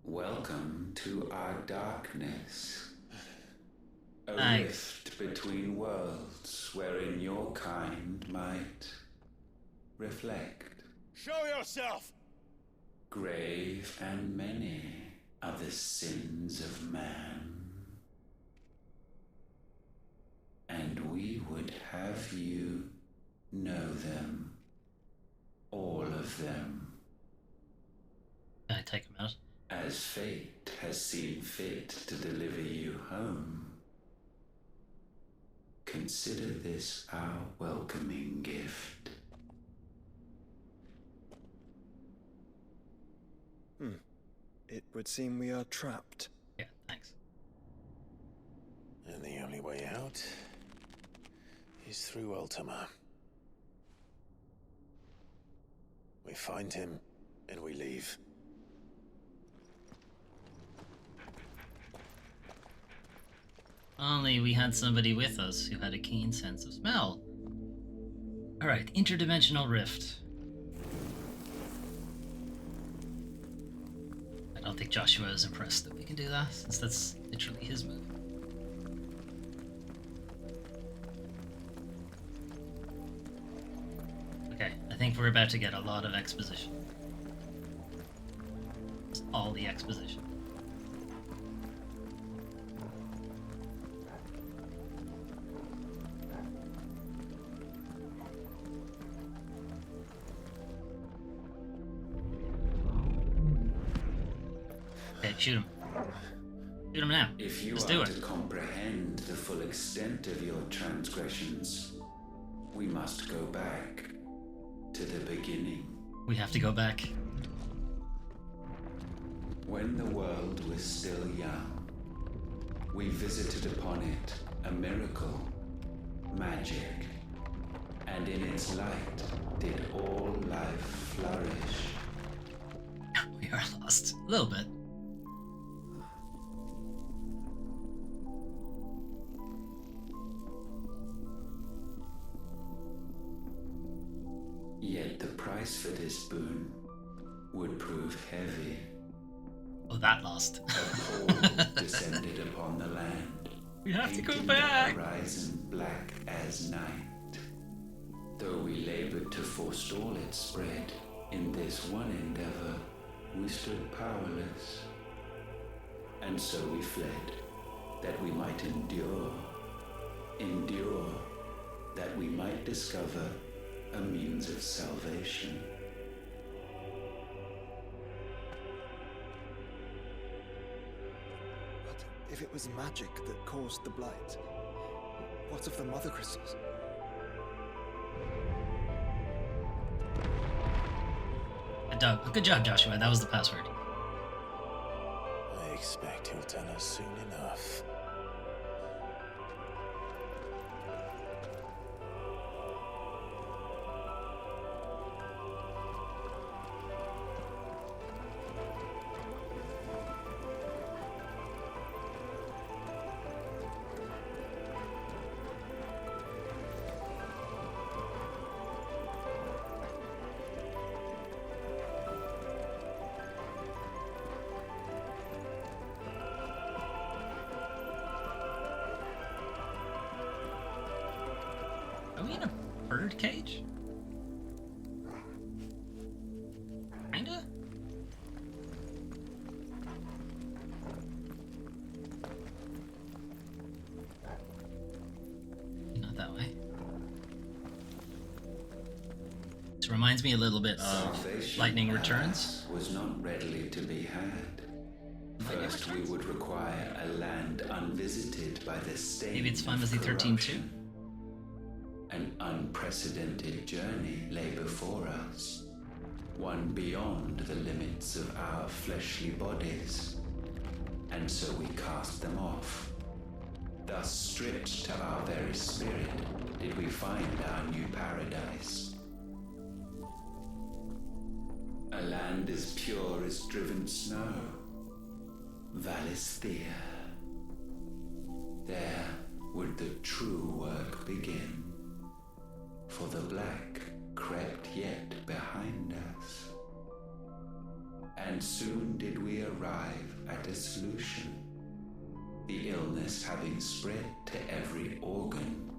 Welcome to our darkness. A
Thanks.
rift between worlds wherein your kind might reflect.
Show yourself!
Grave and many are the sins of man. And we would have you know them. All of them.
Can I take a minute?
As fate has seen fit to deliver you home, consider this our welcoming gift.
It would seem we are trapped.
Yeah, thanks.
And the only way out is through Ultima. We find him and we leave.
Only we had somebody with us who had a keen sense of smell. Alright, interdimensional rift. I don't think Joshua is impressed that we can do that, since that's literally his move. Okay, I think we're about to get a lot of exposition. Just all the exposition. Okay, shoot him. Shoot him now.
If you
Let's
are
do it.
to comprehend the full extent of your transgressions, we must go back to the beginning.
We have to go back.
When the world was still young, we visited upon it a miracle, magic, and in its light did all life flourish.
We are lost. A little bit.
Yet the price for this boon would prove heavy.
Oh, that lost.
A pall descended upon the land.
We have to go
painting
back.
The horizon black as night. Though we labored to forestall its spread, in this one endeavor, we stood powerless. And so we fled, that we might endure, that we might discover a means of salvation.
But if it was magic that caused the blight, what of the mother crystals?
Good job, Joshua. That was the password.
I expect he'll tell us soon enough.
Are we in a bird cage? Kinda? Not that way. This reminds me a little bit of
Salvation,
Lightning Returns.
was not readily to be had. First, we would require a land unvisited by the stain.
Maybe it's Final Fantasy 13 too.
An unprecedented journey lay before us, one beyond the limits of our fleshly bodies, and so we cast them off. Thus, stripped to our very spirit, did we find our new paradise. A land as pure as driven snow, Valisthea. There would the true work begin. For the black crept yet behind us. And soon did we arrive at a solution. The illness having spread to every organ,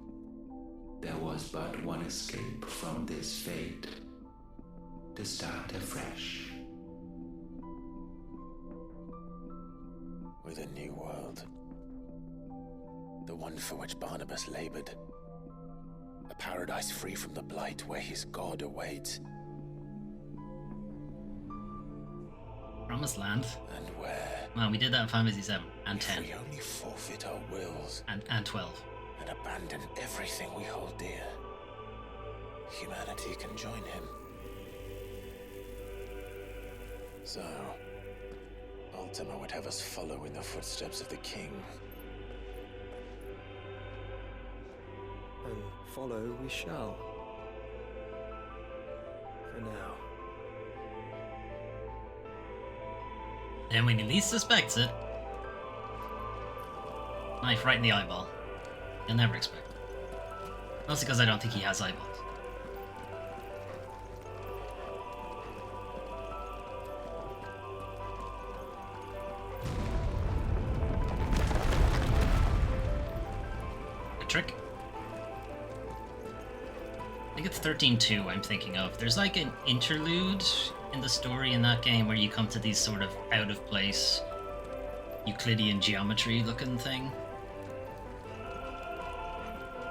there was but one escape from this fate: to start afresh.
With a new world. The one for which Barnabas labored. A paradise free from the blight where his god awaits.
Promised Land.
And where?
Well, we did that in Final Fantasy 7 and 10.
We only forfeit our wills.
And 12.
And abandon everything we hold dear. Humanity can join him. So, Ultima would have us follow in the footsteps of the king.
And follow we shall. For now.
And when he least suspects it, knife right in the eyeball. You'll never expect it. Mostly because I don't think he has eyeballs. A trick? I think it's 13-2 I'm thinking of. There's like an interlude in the story in that game where you come to these sort of out of place Euclidean geometry looking thing.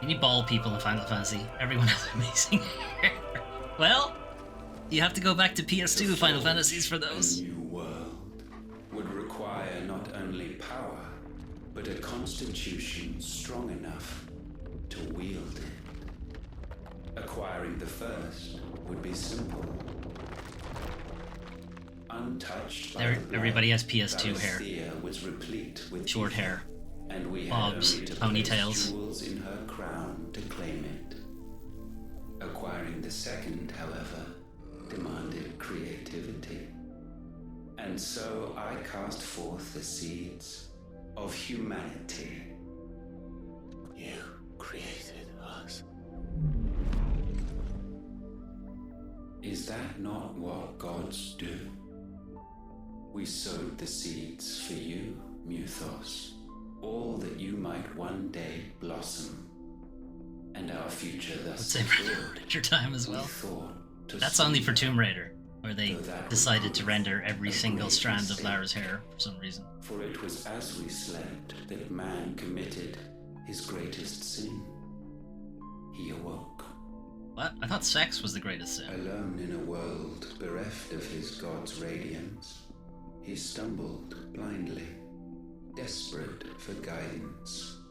You need bald people in Final Fantasy. Everyone has amazing hair. Well, you have to go back to PS2 Final Fantasies for those.
A new world would require not only power, but a constitution strong enough to wield it. Acquiring the first would be simple. Untouched by the blight,
everybody has PS2 hair.
Valisthea was replete with
short
evil,
hair.
and we
Bobs,
had only to place
ponytails.
jewels in her crown to claim it. Acquiring the second, however, demanded creativity. And so I cast forth the seeds of humanity.
You created us.
Is that not what gods do? We sowed the seeds for you, Muthos, all that you might one day blossom, and our future thus
secured. Your time as well. That's only for Tomb Raider, where they decided to render every single strand of Lara's hair for some reason.
For it was as we slept that man committed his greatest sin. He awoke.
What? I thought sex was the greatest sin.
Alone in a world bereft of his god's radiance, he stumbled blindly, desperate for guidance.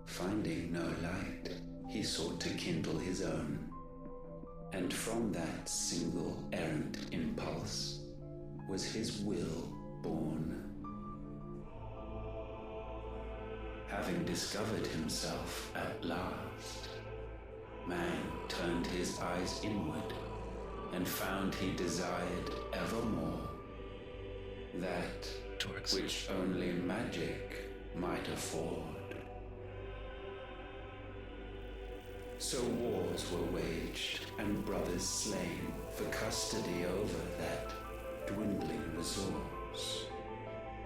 Finding no light, he sought to kindle his own. And from that single errant impulse was his will born. Having discovered himself at last, man turned his eyes inward and found he desired evermore that which only magic might afford. So wars were waged and brothers slain for custody over that dwindling resource,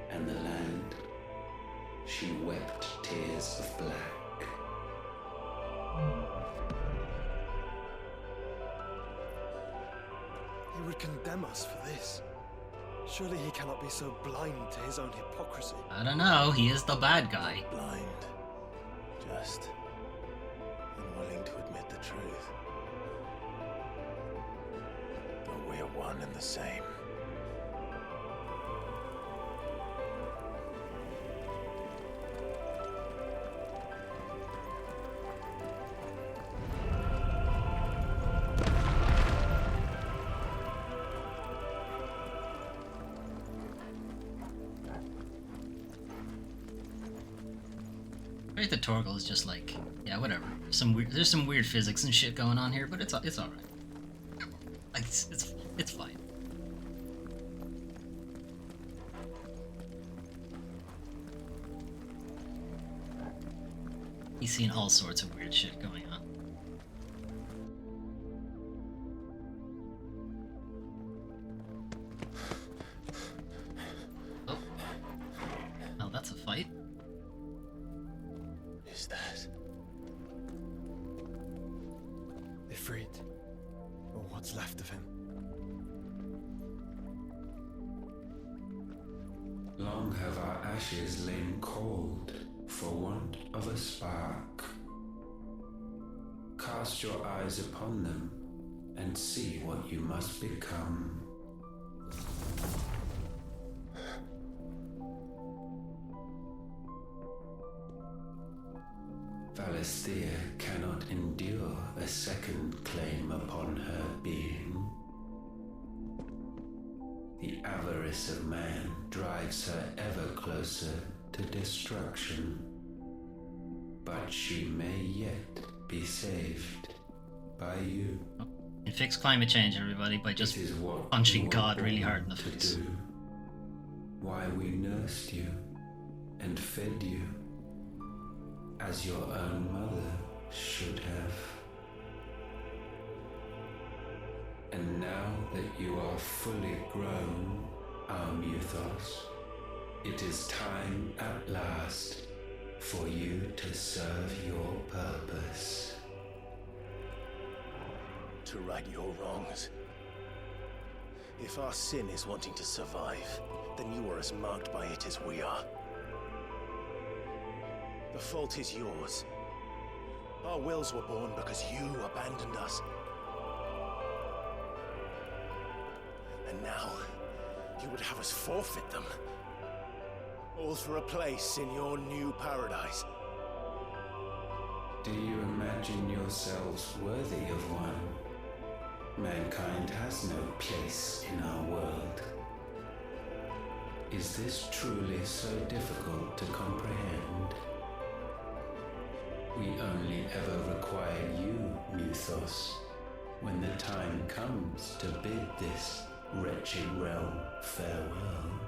and the land, she wept tears of black.
He would condemn us for this. Surely he cannot be so blind to his own hypocrisy.
I don't know, he is the bad guy.
Blind. Just unwilling to admit the truth. But we're one and the same.
Right, the Torgal is just like, yeah, whatever. There's some weird physics and shit going on here, but it's all right. Like it's fine. He's seen all sorts of weird shit going on. Oh, well, that's a fight.
Is that
Ifrit, or what's left of him?
Long have our ashes lain cold for want of a spark. Cast your eyes upon them and see what you must become. Valisthea cannot endure a second claim upon her being. The avarice of man drives her ever closer to destruction. But she may yet be saved by you.
And fix climate change, everybody, by just punching God really hard in the face.
Do. Why we nursed you and fed you as your own mother should have. And now that you are fully grown, our Muthos, it is time at last for you to serve your purpose.
to right your wrongs? If our sin is wanting to survive, then you are as marked by it as we are. The fault is yours. Our wills were born because you abandoned us. And now, you would have us forfeit them. All for a place in your new paradise.
Do you imagine yourselves worthy of one? Mankind has no place in our world. Is this truly so difficult to comprehend? We only ever require you, Muthos, when the time comes to bid this wretched realm farewell.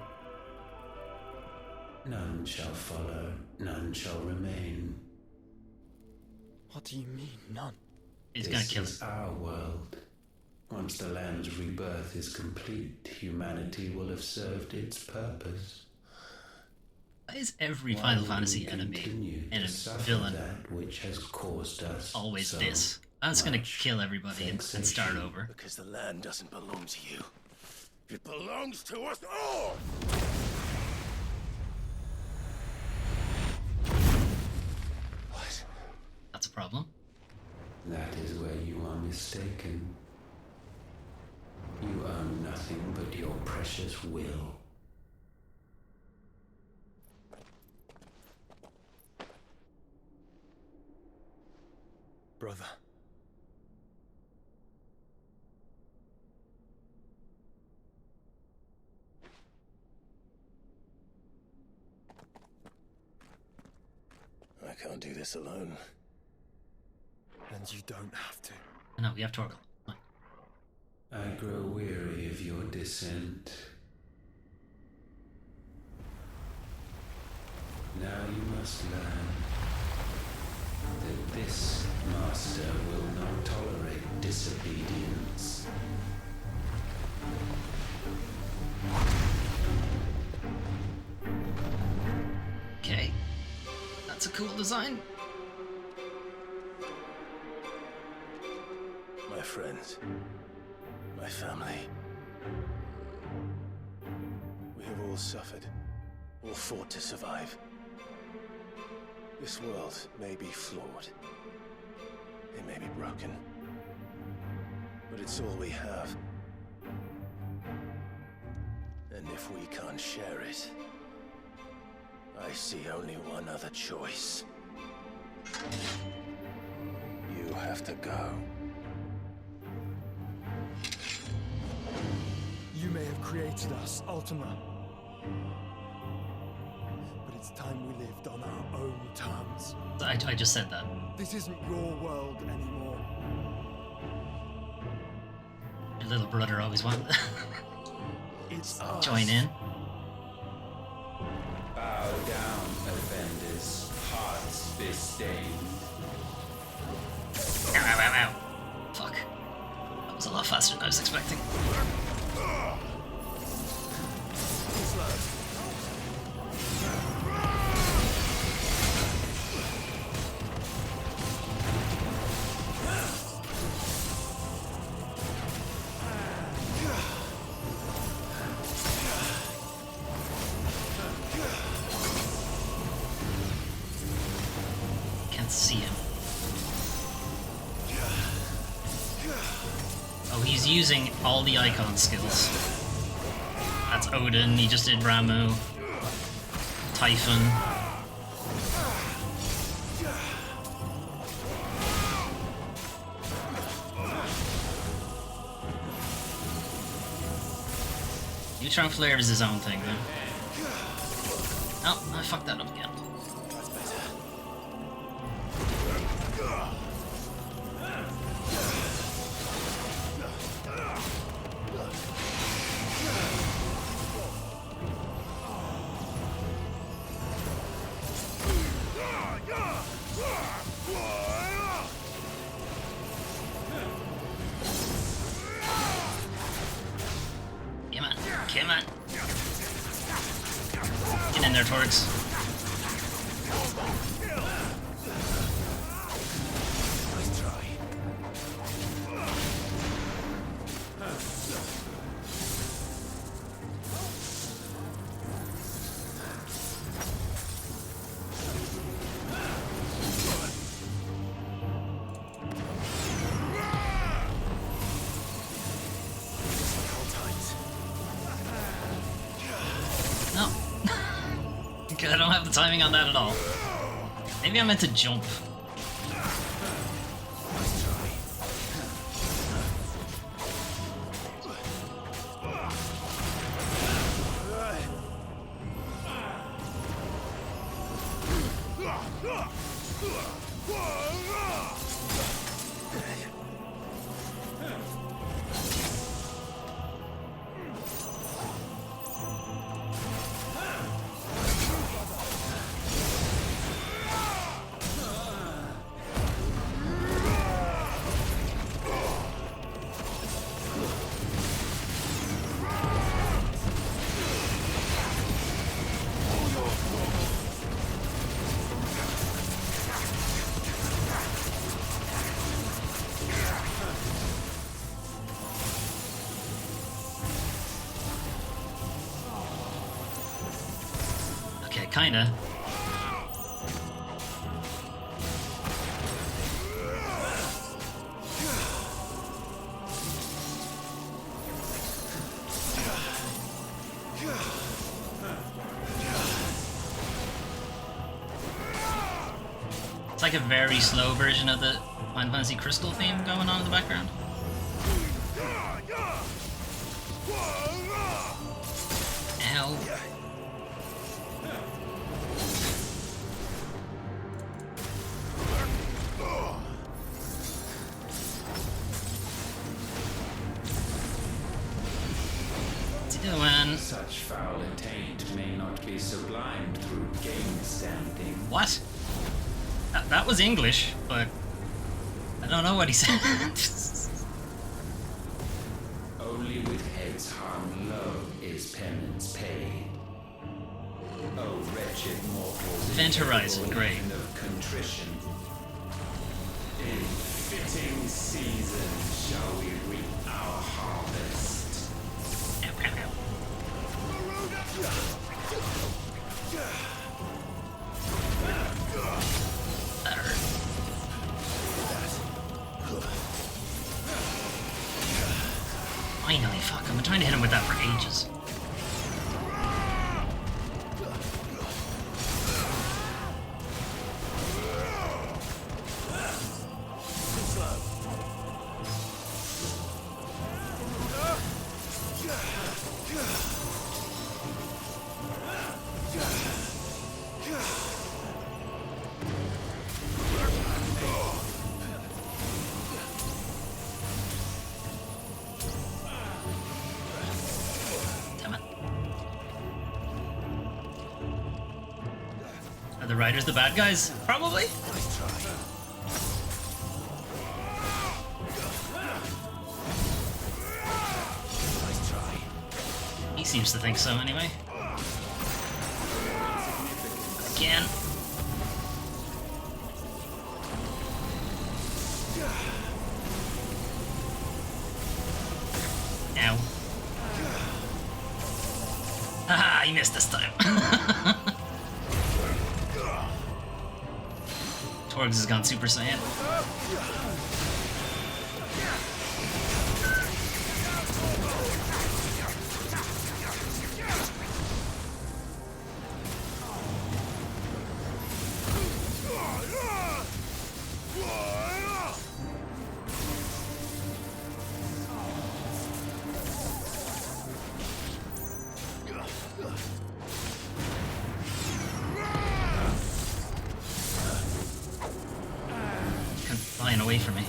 None shall follow, none shall remain.
What do you mean, none?
He's gonna kill
This is our world. Once the land's rebirth is complete, humanity will have served its purpose.
Why is every
Why
Final
would
Fantasy
we
enemy
continue
and
to
a
suffer
villain
that which has caused us
always
so
this? I'm just gonna
much
kill everybody and start
vexation?
over.
Because the land doesn't belong to you. It belongs to us all! What?
That's a problem.
That is where you are mistaken. You own nothing but your precious will.
Brother.
I can't do this alone.
And you don't have to.
No, we have Torgal.
I grow weary of your dissent. Now you must learn that this master will not tolerate disobedience.
Okay. That's a cool design.
My friends. My family. We have all suffered. All fought to survive. This world may be flawed. It may be broken. But it's all we have. And if we can't share it, I see only one other choice. You have to go.
You may have created us, Ultima. But it's time we lived on our own terms.
I just said that.
This isn't your world anymore.
Your little brother always wanted
It's
join in.
Bow down, offenders, hearts be stained.
Ow, ow, ow, ow. Fuck. That was a lot faster than I was expecting. Can't see him. Oh, he's using all the icon skills. That's Odin, he just did Ramu. Typhon. Neutron Flare is his own thing, though. Oh, I fucked that up again. Come on, come on. Get in there, Torx.
Nice try.
No. Okay, I don't have the timing on that at all. Maybe I meant to jump. Kinda. It's like a very slow version of the Final Fantasy Crystal theme going on in the background. Ow. What's he doing?
Such foul attaint may not be sublimed through game standing.
What? That was English, but I don't know what he said.
Only with heads hung low is penance paid. Oh, wretched mortals!
Event Horizon, great.
Of contrition. In fitting season shall we reap our harvest.
Ow, ow, ow. That hurt. Finally, fuck, I've been trying to hit him with that for ages. Damn it. Are the riders the bad guys? Probably. He seems to think so anyway. Again. Ow. Haha, he missed this time. Torgs has gone Super Saiyan. Flying away from me.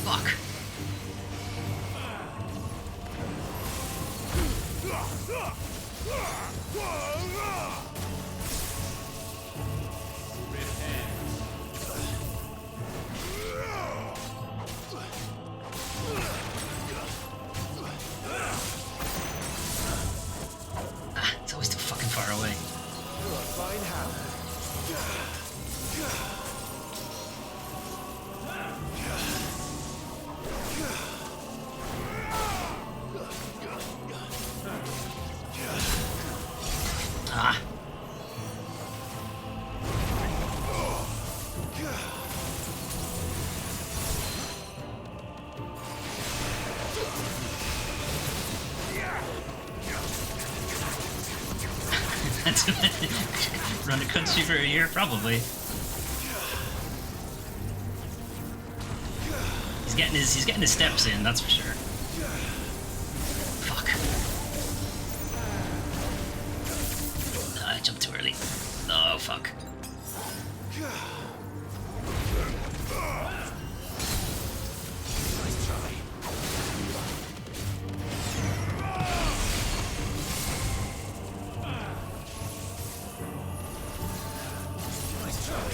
Fuck. Ah, it's always too fucking far away. Ah. Run a country for a year, probably. He's getting his steps in, that's for sure. Fuck. quickly. Oh, fuck.
Nice try. Nice try.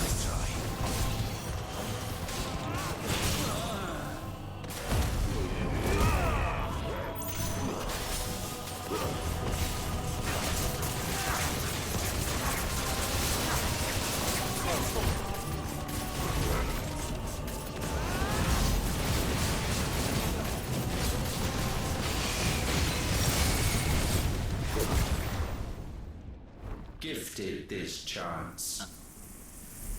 Nice try.
Gifted this chance,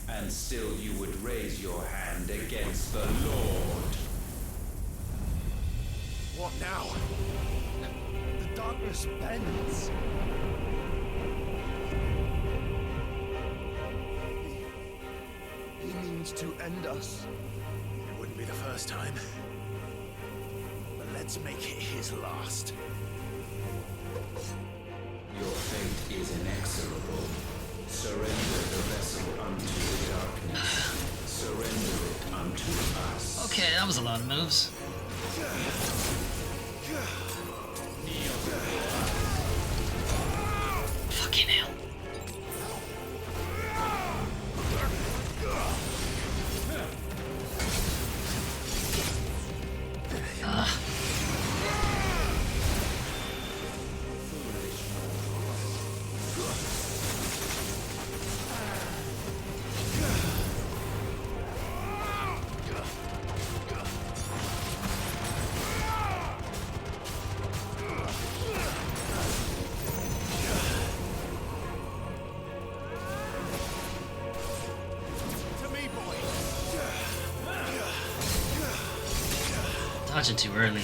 and still you would raise your hand against the Lord.
What now? The darkness bends. He means to end us.
It wouldn't be the first time. But let's make it his last.
Your fate is inexorable. Surrender the vessel unto the darkness. Surrender it unto us.
Okay, that was a lot of moves. Fucking hell. Dodging too early.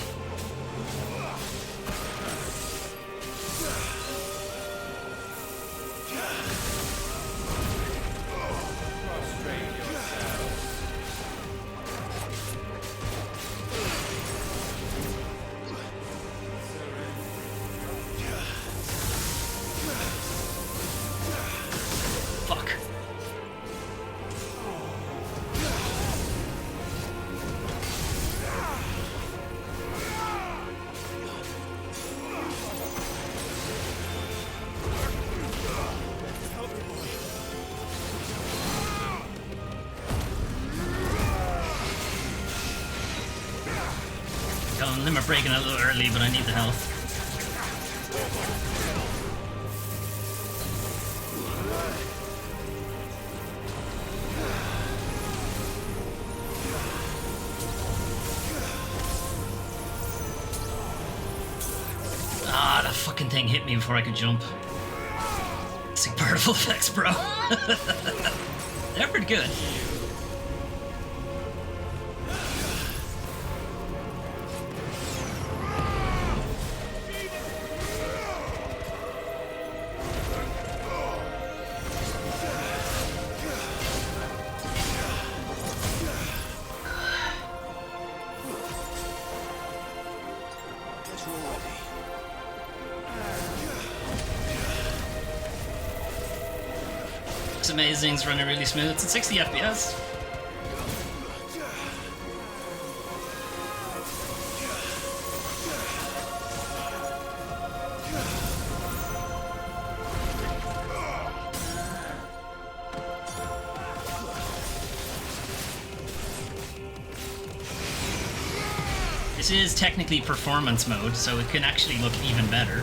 Fuck. Going limit breaking a little early, but I need the health. Ah, that fucking thing hit me before I could jump. Sick particle effects, bro. They're pretty good. It's amazing, it's running really smooth. It's at 60 FPS. This is technically performance mode, so it can actually look even better.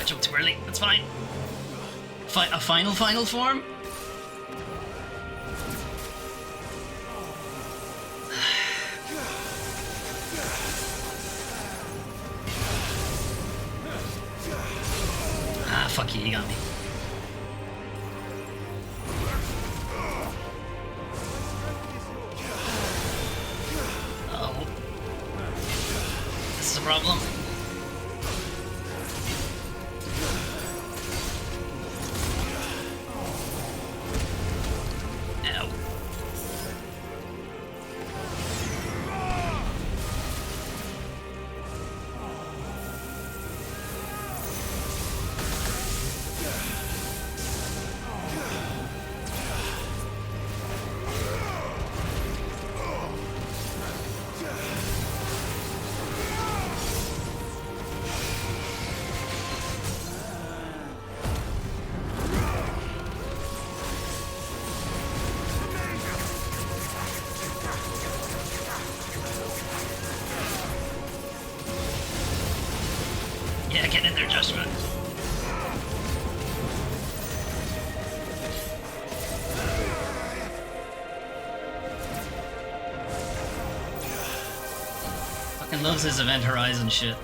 I jumped too early. That's fine. A final form? Ah, fuck you, you got me. Oh. This is a problem. Ow. Yeah, get in there, Joshua. Fucking loves his Event Horizon shit.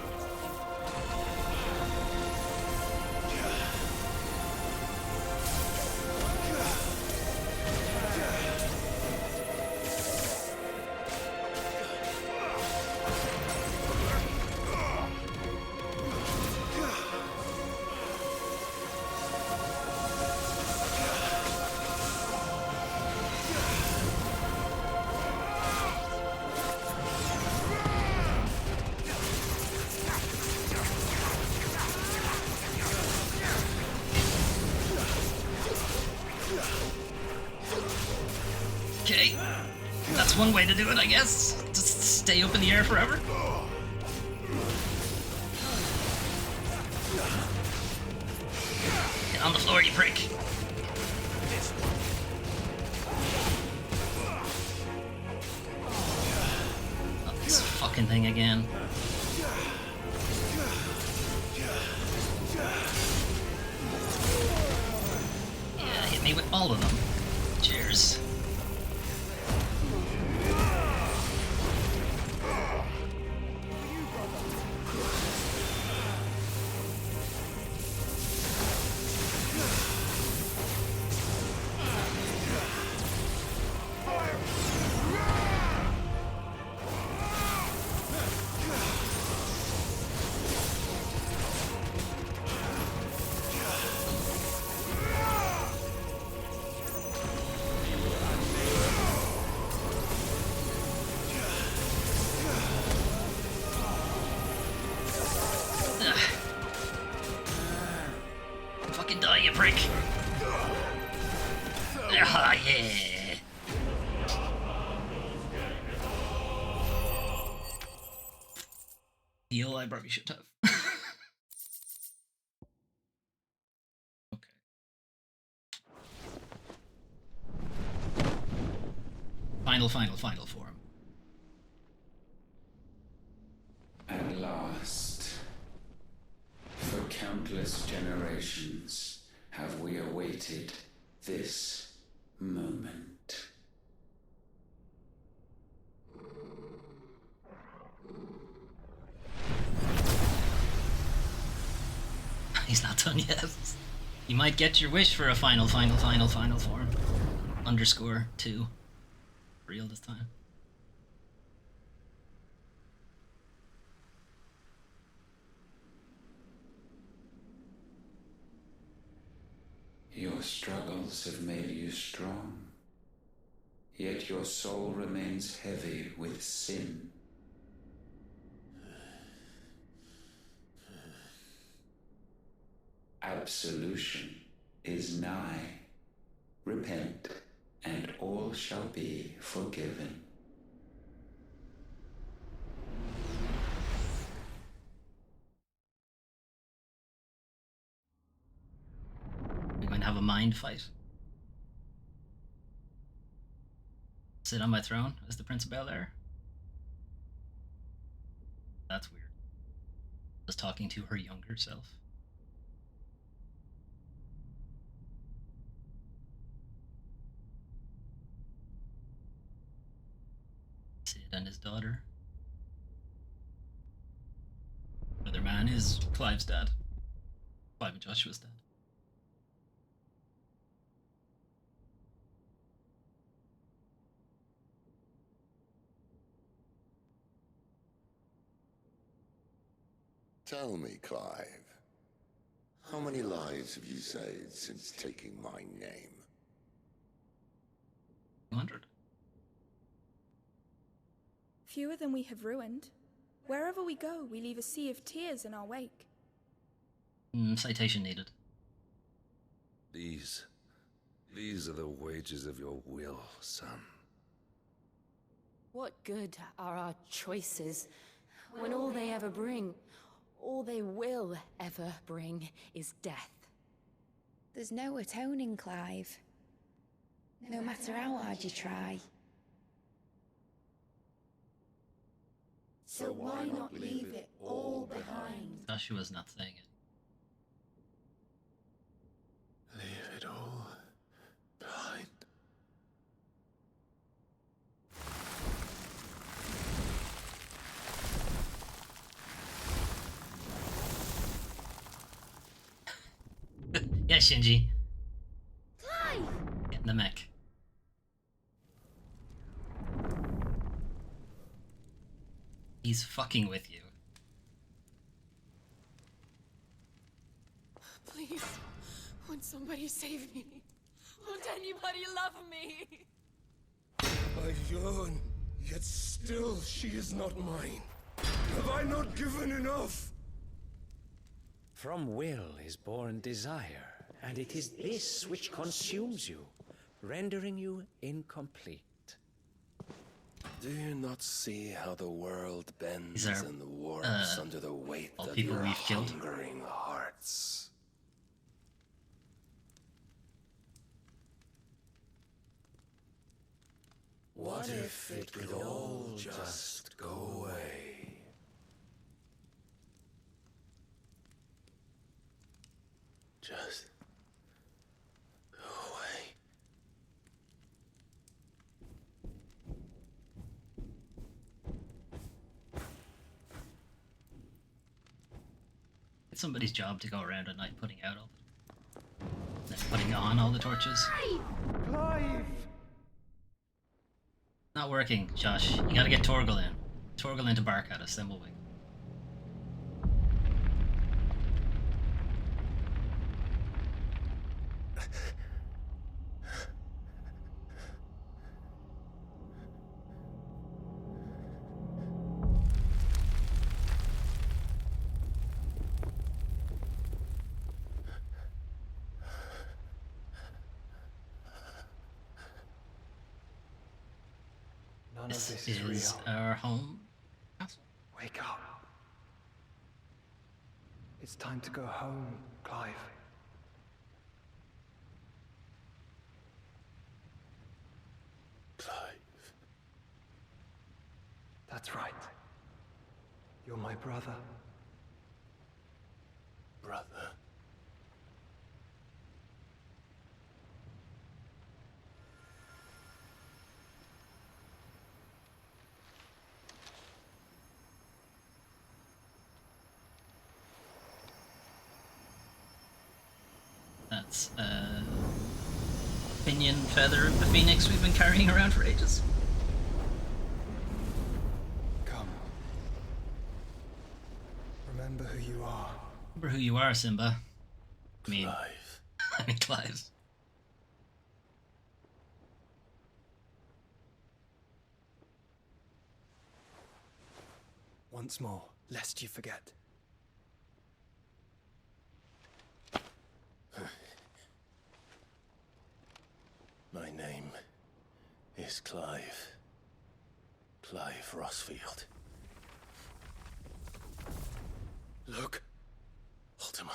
Okay, that's one way to do it, I guess. Just stay up in the air forever. Get on the floor, you prick. Oh, this fucking thing again. Yeah, hit me with all of them. Cheers. Fucking die, you prick. Ah, yeah. Heal, I probably should have. Okay. Final form.
At last, for countless generations, have we awaited this moment.
He's not done yet. You might get your wish for a final form. _2. Real this time.
Your struggles have made you strong, yet your soul remains heavy with sin. Absolution is nigh. Repent, and all shall be forgiven.
We're going to have a mind fight. Sit on my throne as the Prince of Bel-Air. That's weird. Just talking to her younger self. daughter. Other man is Clive's dad. Clive and Joshua's dad.
Tell me, Clive, how many lives have you saved since taking my name?
200.
Fewer than we have ruined. Wherever we go, we leave a sea of tears in our wake.
Citation needed.
These are the wages of your will, son.
What good are our choices when all they ever bring, all they will ever bring, is death?
There's no atoning, Clive. No matter how hard you try. So why not leave it all behind?
Joshua's not saying it.
Leave it all behind.
Yeah, Shinji.
Clive!
Get in the mech. He's fucking with you.
Please, won't somebody save me? Won't anybody love me?
I yearn, yet still she is not mine. Have I not given enough?
From will is born desire, and it is this which consumes you, rendering you incomplete.
Do you not see how the world bends
These are,
and warps under the weight
all
of
people
your
we've killed.
hungering hearts? What if it could all just go away?
Just go away.
It's somebody's job to go around at night putting out all the, then putting on all the torches.
Clive!
Not working, Josh. You gotta get Torgal in. Torgal in to bark at us, then we'll win.
None
This
of this is
is
real.
our home castle.
Wake up. It's time to go home, Clive.
Clive.
That's right. You're my brother.
Brother.
That's pinion feather of the phoenix we've been carrying around for ages.
Come. Remember who you are.
Remember who you are, Simba. I mean,
Clive.
I mean Clive.
Once more, lest you forget.
My name is Clive. Clive Rossfield. Look. Ultima.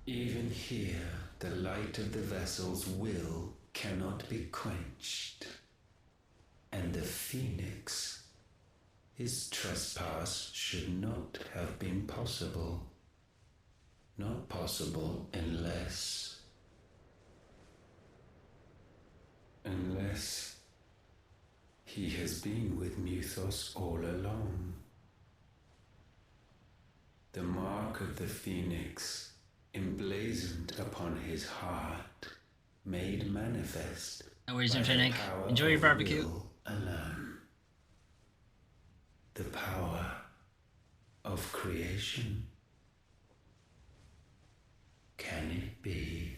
Even here, the light of the vessel's will cannot be quenched. And the Phoenix, his trespass should not have been possible. Not possible unless he has been with Muthos all along. The mark of the Phoenix, emblazoned upon his heart, made manifest.
No worries,
by the
Infinite.
power
Enjoy your
of
barbecue.
will alone. The power of creation. Can it be?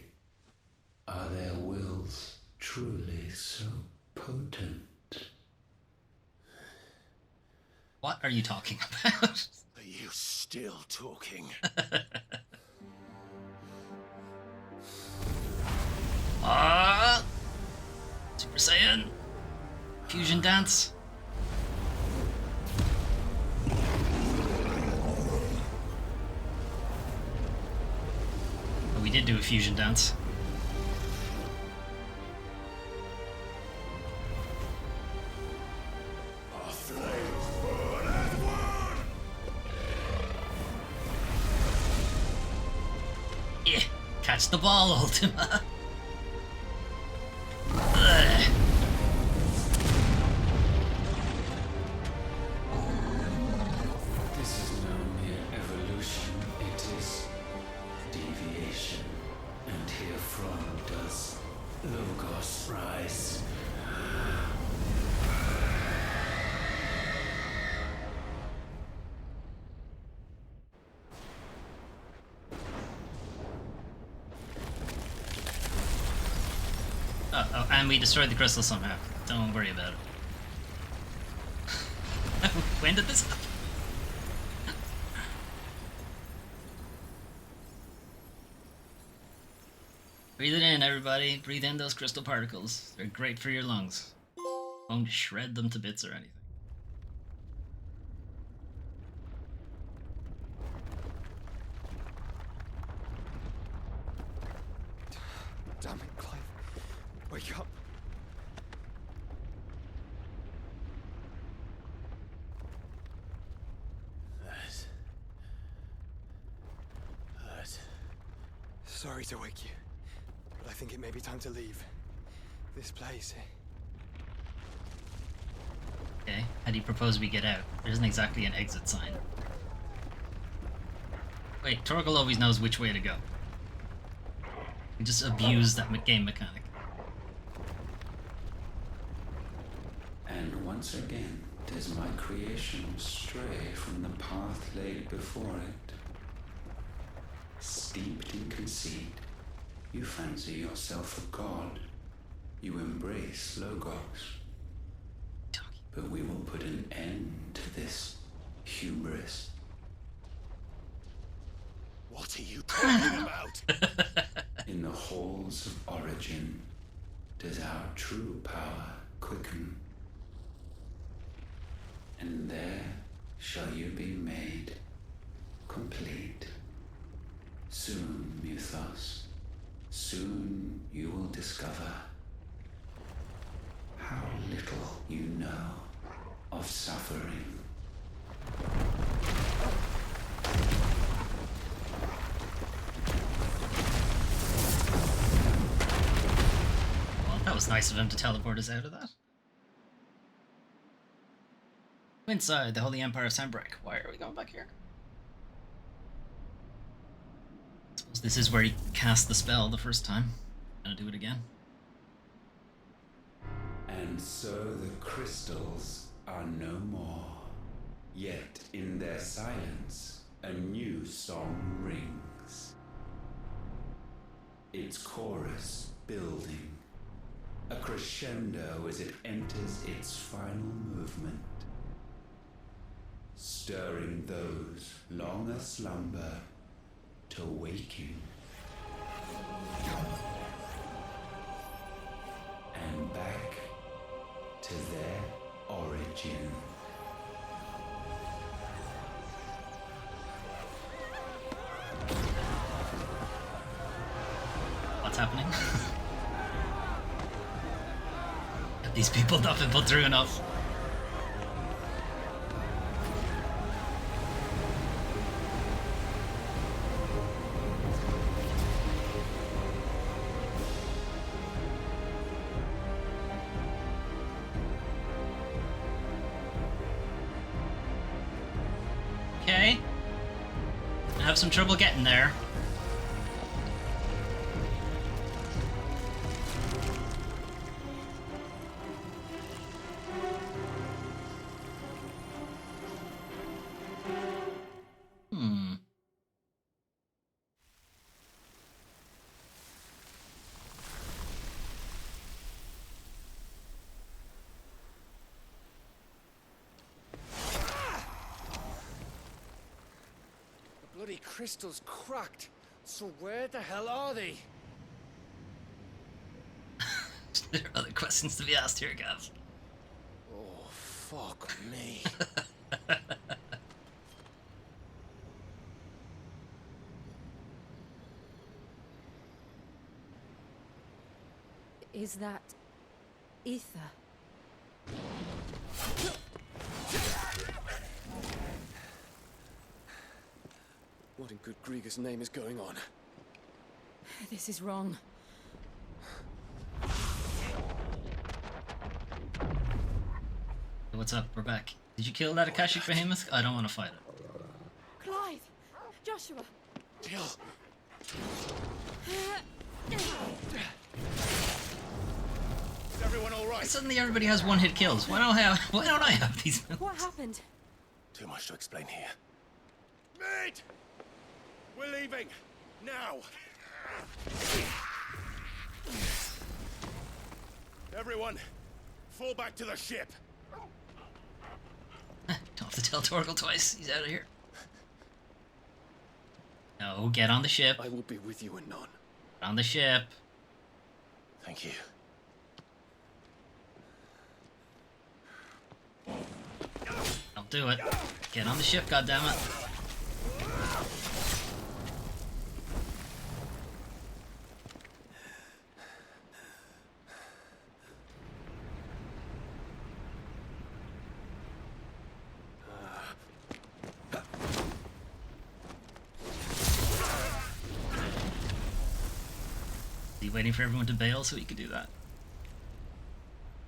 Are their wills truly so potent?
What are you talking about?
Are you still talking?
Super Saiyan. Fusion dance. Oh, we did do a fusion dance.
Our flames burn as one!
Yeah, catch the ball, Ultima.
This is no mere evolution, it is deviation. And herefrom does Logos rise.
Oh, and we destroyed the crystal somehow. Don't worry about it. When did this happen? Breathe it in, everybody. Breathe in those crystal particles. They're great for your lungs. Won't shred them to bits or anything.
Damn it, Clive. Wake up.
That.
Sorry to wake you, but I think it may be time to leave. This place.
Okay, how do you propose we get out? There isn't exactly an exit sign. Wait, Torgal always knows which way to go. We just abuse that game mechanic.
And once again does my creation stray from the path laid before it. Steeped in conceit, you fancy yourself a god. You embrace Logos. But we will put an end to this hubris.
What are you talking about?
In the halls of origin does our true power quicken. And there shall you be made complete. Soon, Muthos, soon you will discover how little you know of suffering.
Well, that was nice of him to teleport us out of that. Inside the Holy Empire of Sanbreque. Why are we going back here? I suppose this is where he cast the spell the first time. Gonna do it again.
And so the crystals are no more. Yet in their silence, a new song rings. Its chorus building, a crescendo as it enters its final movement, stirring those long aslumber to waking. And back to their origin.
What's happening? These people not been put through enough. have some trouble getting there.
The bloody crystal's cracked. So where the hell are they?
There are other questions to be asked here, Gav.
Oh, fuck me.
Is that ether?
What in good Grieger's name is going on?
This is wrong.
What's up? We're back. Did you kill that Akashic Behemoth? I don't want to fight it.
Clive! Joshua!
Jill! Is everyone alright?
Suddenly everybody has one-hit kills. Why don't I have these?
What happened?
Too much to explain here.
Mate! We're leaving! Now! Everyone, fall back to the ship!
Don't have to tell Torgal twice. He's out of here. No, get on the ship.
I will be with you anon.
Get on the ship.
Thank you.
Don't do it. Get on the ship, goddammit. Is he waiting for everyone to bail so he could do that?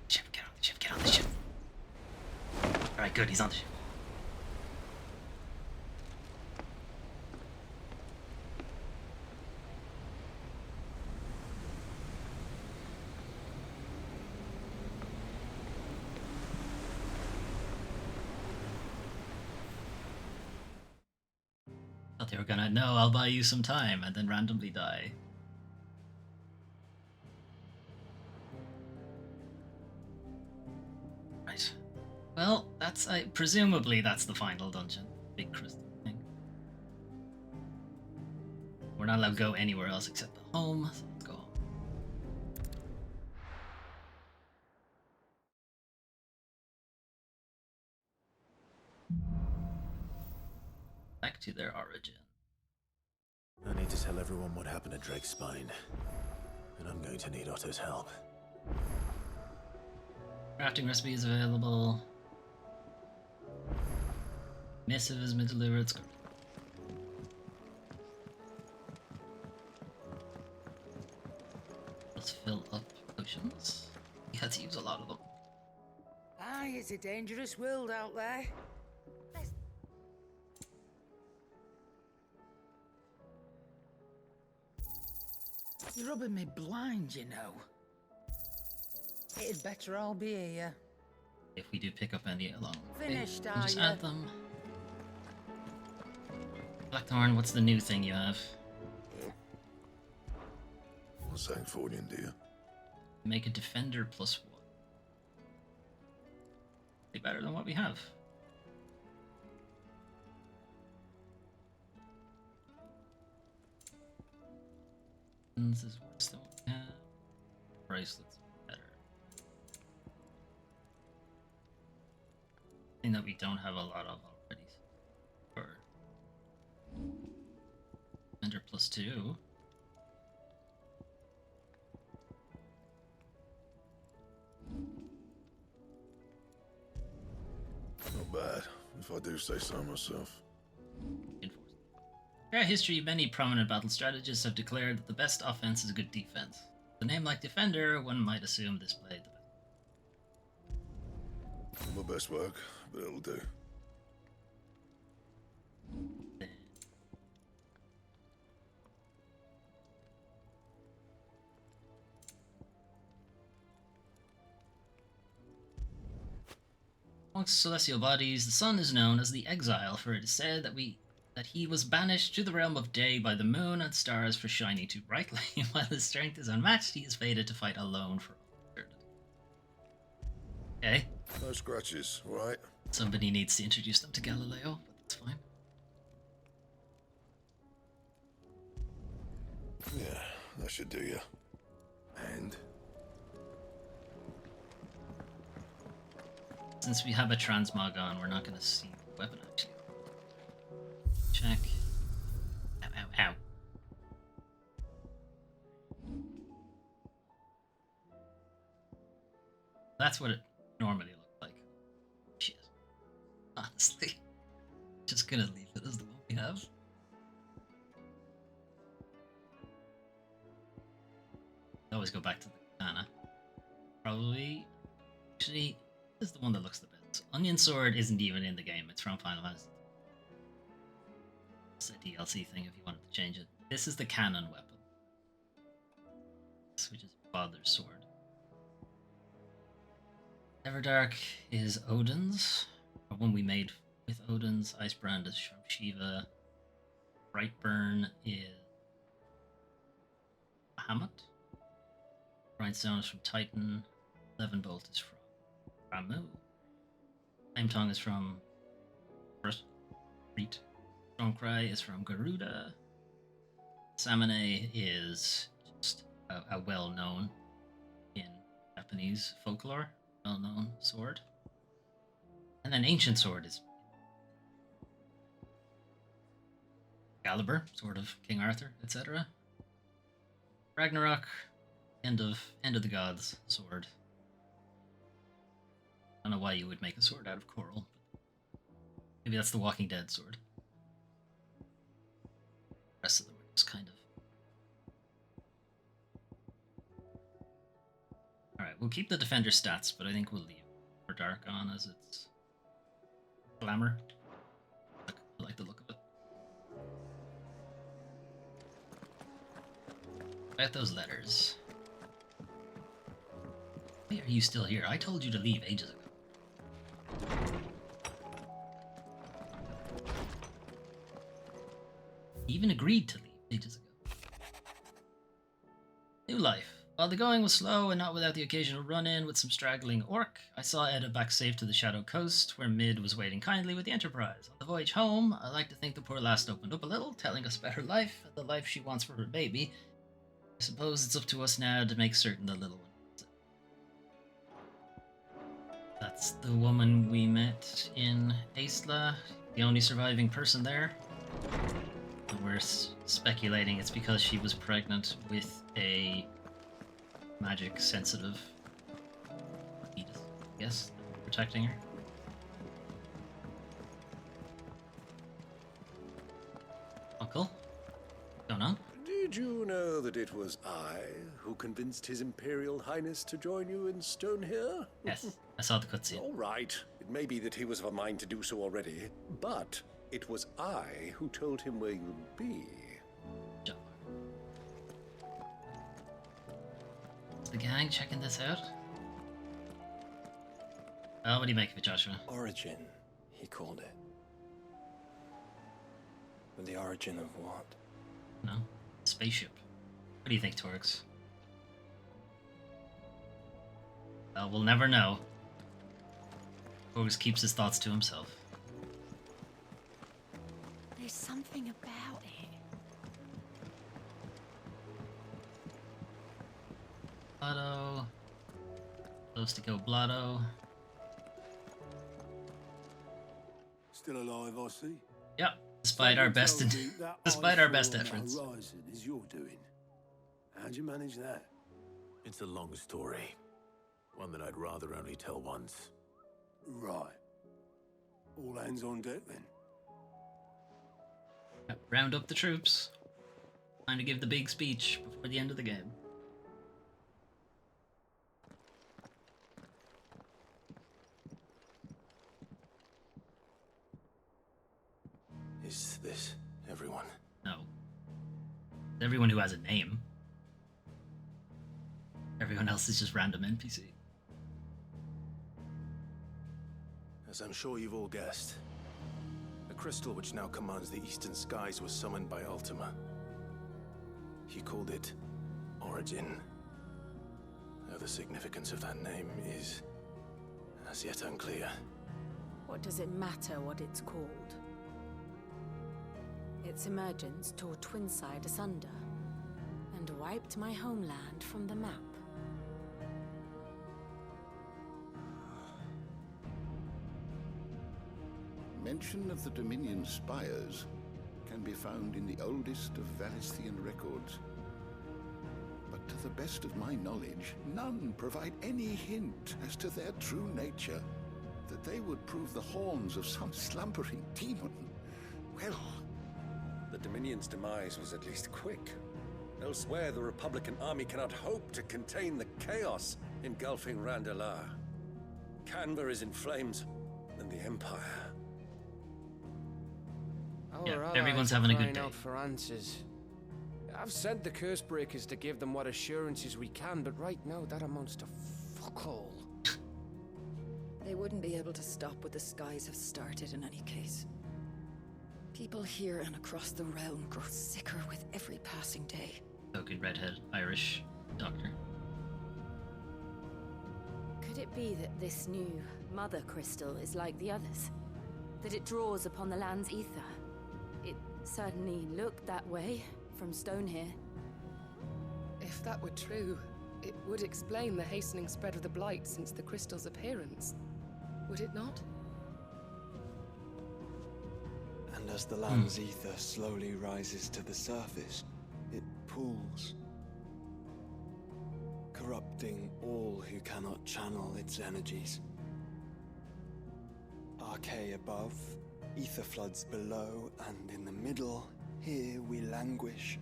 Ship, get on the ship, get on the ship. Alright, good, he's on the ship. Thought they were gonna, no, I'll buy you some time, and then randomly die. Right. Well, that's, presumably that's the final dungeon. Big crystal thing. We're not allowed to go anywhere else except the home, so let's go home. Back to their origin.
I need to tell everyone what happened at Drake's Spine. And I'm going to need Otto's help.
Crafting recipe is available. Missive has been delivered. Let's fill up potions. You had to use a lot of them.
Aye, it's a dangerous world out there. You're rubbing me blind, you know. It'd better all be here.
If we do pick up any along the way,
Finished,
we'll
are
just
ya?
add them. Blackthorn, what's the new thing you have?
What's that for you, dear?
Make a defender +1. Be better than what we have. This is worse than what we have. Bracelets better. Thing that we don't have a lot of already. Or defender +2.
Not bad, if I do say so myself.
Throughout history, many prominent battle strategists have declared that the best offense is a good defense. With a name like Defender, one might assume this played the best.
Not my best work, but it'll do.
Amongst celestial bodies, the sun is known as the Exile, for it is said that he was banished to the realm of day by the moon and stars for shining too brightly. While his strength is unmatched, he is fated to fight alone for all eternity. Okay.
No scratches, all right?
Somebody needs to introduce them to Galileo, but that's fine.
Yeah, that should do you. And?
Since we have a transmog on, we're not going to see the weapon actually. Check. Ow, ow, ow. That's what it normally looked like. Shit. Honestly. Just gonna leave it as the one we have. Always go back to the katana. Probably. Actually, this is the one that looks the best. Onion Sword isn't even in the game, it's from Final Fantasy. It's a DLC thing if you wanted to change it. This is the canon weapon. Which is Father's Sword. Everdark is Odin's. The one we made with Odin's. Icebrand is from Shiva. Brightburn is Bahamut. Grindstone is from Titan. Leavenbolt is from Ramu. Flametongue is from Reet. Stormcry is from Garuda. Samane is just a well-known in Japanese folklore, well-known sword. And then Ancient Sword is Excalibur, sword of King Arthur, etc. Ragnarok, end of the gods sword. I don't know why you would make a sword out of coral. Maybe that's the Walking Dead sword. The rest of them are just kind of. Alright, we'll keep the defender stats, but I think we'll leave for Dark on as its glamour. I like the look of it. About those letters. Why are you still here? I told you to leave ages ago. He even agreed to leave ages ago. New life. While the going was slow and not without the occasional run-in with some straggling orc, I saw Edda back safe to the Shadow Coast, where Mid was waiting kindly with the Enterprise. On the voyage home, I like to think the poor lass opened up a little, telling us about her life and the life she wants for her baby. I suppose it's up to us now to make certain the little one gets it. That's the woman we met in Aisla, the only surviving person there. And we're speculating it's because she was pregnant with a magic sensitive fetus, I guess, protecting her. Uncle, what's going on?
Did you know that it was I who convinced His Imperial Highness to join you in Stone here?
Yes, I saw the cutscene.
All right. It may be that he was of a mind to do so already, but it was I who told him where you'd be.
Is the gang checking this out? Oh, what do you make of it, Joshua?
Origin, he called it. But the origin of what?
No. Spaceship. What do you think, Torx? Well, we'll never know. Torx keeps his thoughts to himself.
There's something about it.
Blotto. Close to go, Blotto.
Still alive, I see.
Yep. Despite our best efforts.
Horizon is your doing. How'd you manage that?
It's a long story. One that I'd rather only tell once.
Right. All hands on deck then.
Yep, round up the troops. Time to give the big speech before the end of the game.
Is this everyone?
No. Everyone who has a name. Everyone else is just random NPC.
As I'm sure you've all guessed, the crystal which now commands the eastern skies was summoned by Ultima. He called it Origin. Though the significance of that name is as yet unclear.
What does it matter what it's called? Its emergence tore Twinside asunder and wiped my homeland from the map.
Mention of the Dominion spires can be found in the oldest of Valisthian records. But to the best of my knowledge, none provide any hint as to their true nature. That they would prove the horns of some slumbering demon. Well,
the Dominion's demise was at least quick. Elsewhere, the Republican army cannot hope to contain the chaos engulfing Randalar. Canberra is in flames, and the Empire.
Our
everyone's
allies are
having a good
crying
day.
out for answers. I've sent the curse breakers to give them what assurances we can, but right now that amounts to fuck all.
They wouldn't be able to stop what the skies have started in any case. People here and across the realm grow sicker with every passing day.
Token redhead Irish doctor.
Could it be that this new mother crystal is like the others? That it draws upon the land's ether? It certainly looked that way from stone here.
If that were true, it would explain the hastening spread of the Blight since the crystal's appearance. Would it not?
And as the land's ether slowly rises to the surface, it pools, corrupting all who cannot channel its energies. Archay above, ether floods below, and in the middle, here we languish,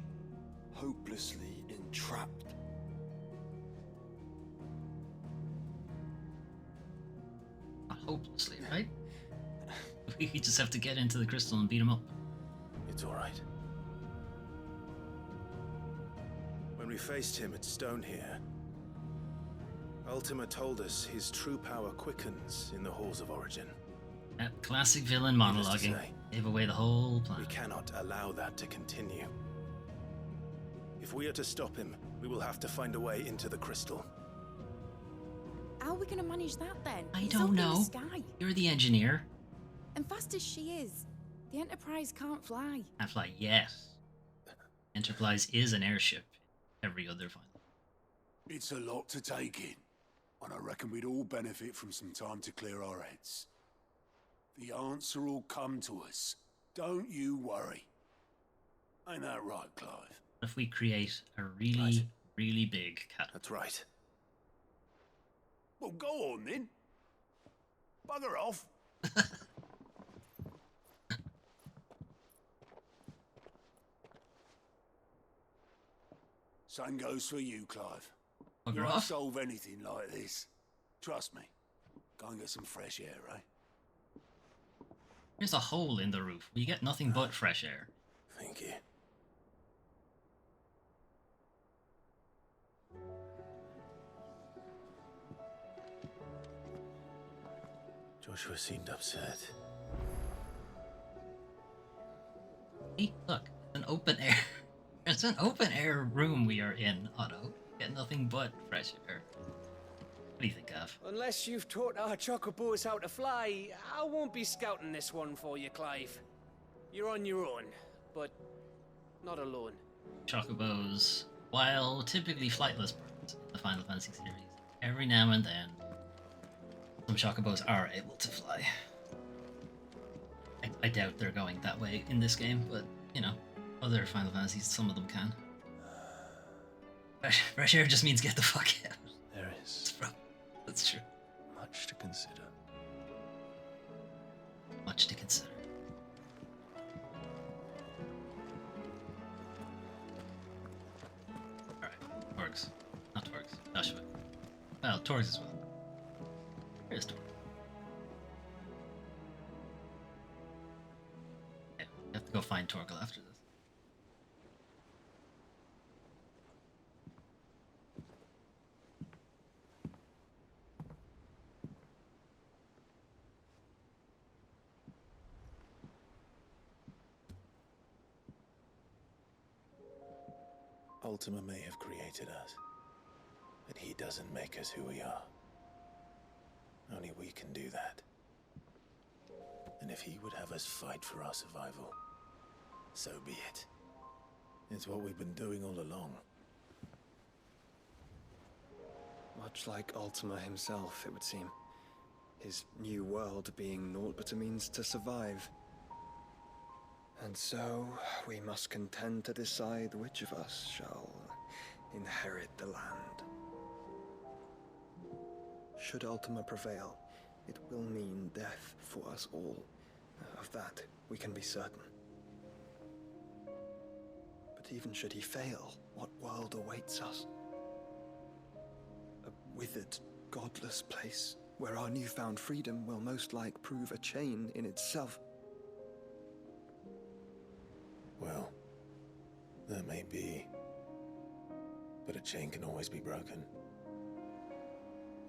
hopelessly entrapped.
Not hopelessly, right? We just have to get into the crystal and beat him up.
It's all right. When we faced him at Stone here, Ultima told us his true power quickens in the halls of Origin.
That classic villain
Needless to
monologuing
say,
gave away the whole plan.
we cannot allow that to continue. If we are to stop him, we will have to find a way into the crystal.
How are we going to manage that then?
I
It's
don't
up in the
know.
sky.
You're the engineer.
And fast as she is, the Enterprise can't fly.
Can't fly yet. Enterprise is an airship. Every other final.
It's a lot to take in, and I reckon we'd all benefit from some time to clear our heads. The answer will come to us. Don't you worry. Ain't that right, Clive?
What if we create a really, really big cat?
That's right.
Well, go on then. Bugger off. Same goes for you, Clive.
Bugger
You won't
off?
solve anything like this. Trust me. Go and get some fresh air, eh?
There's a hole in the roof. We get nothing but fresh air.
Thank you. Joshua seemed upset.
Hey, look, an open air. It's an open air room we are in, Otto. Get nothing but fresh air. What do you think, Gav?
Unless you've taught our chocobos how to fly, I won't be scouting this one for you, Clive. You're on your own, but not alone.
Chocobos, while typically flightless birds in the Final Fantasy series, every now and then, some chocobos are able to fly. I doubt they're going that way in this game, but, you know, other Final Fantasies, some of them can. Fresh air just means get the fuck out.
There is.
That's true.
Much to consider.
Much to consider. Alright, Torgs. Not Torgs. Joshua. Well, Torgs as well. Where's Torgs? Okay, we have to go find Torgal after this.
Ultima may have created us, but he doesn't make us who we are. Only we can do that. And if he would have us fight for our survival, so be it. It's what we've been doing all along.
Much like Ultima himself, it would seem. His new world being naught but a means to survive. And so, we must contend to decide which of us shall inherit the land. Should Ultima prevail, it will mean death for us all. Of that, we can be certain. But even should he fail, what world awaits us? A withered, godless place, where our newfound freedom will most like prove a chain in itself.
Well, that may be. But a chain can always be broken.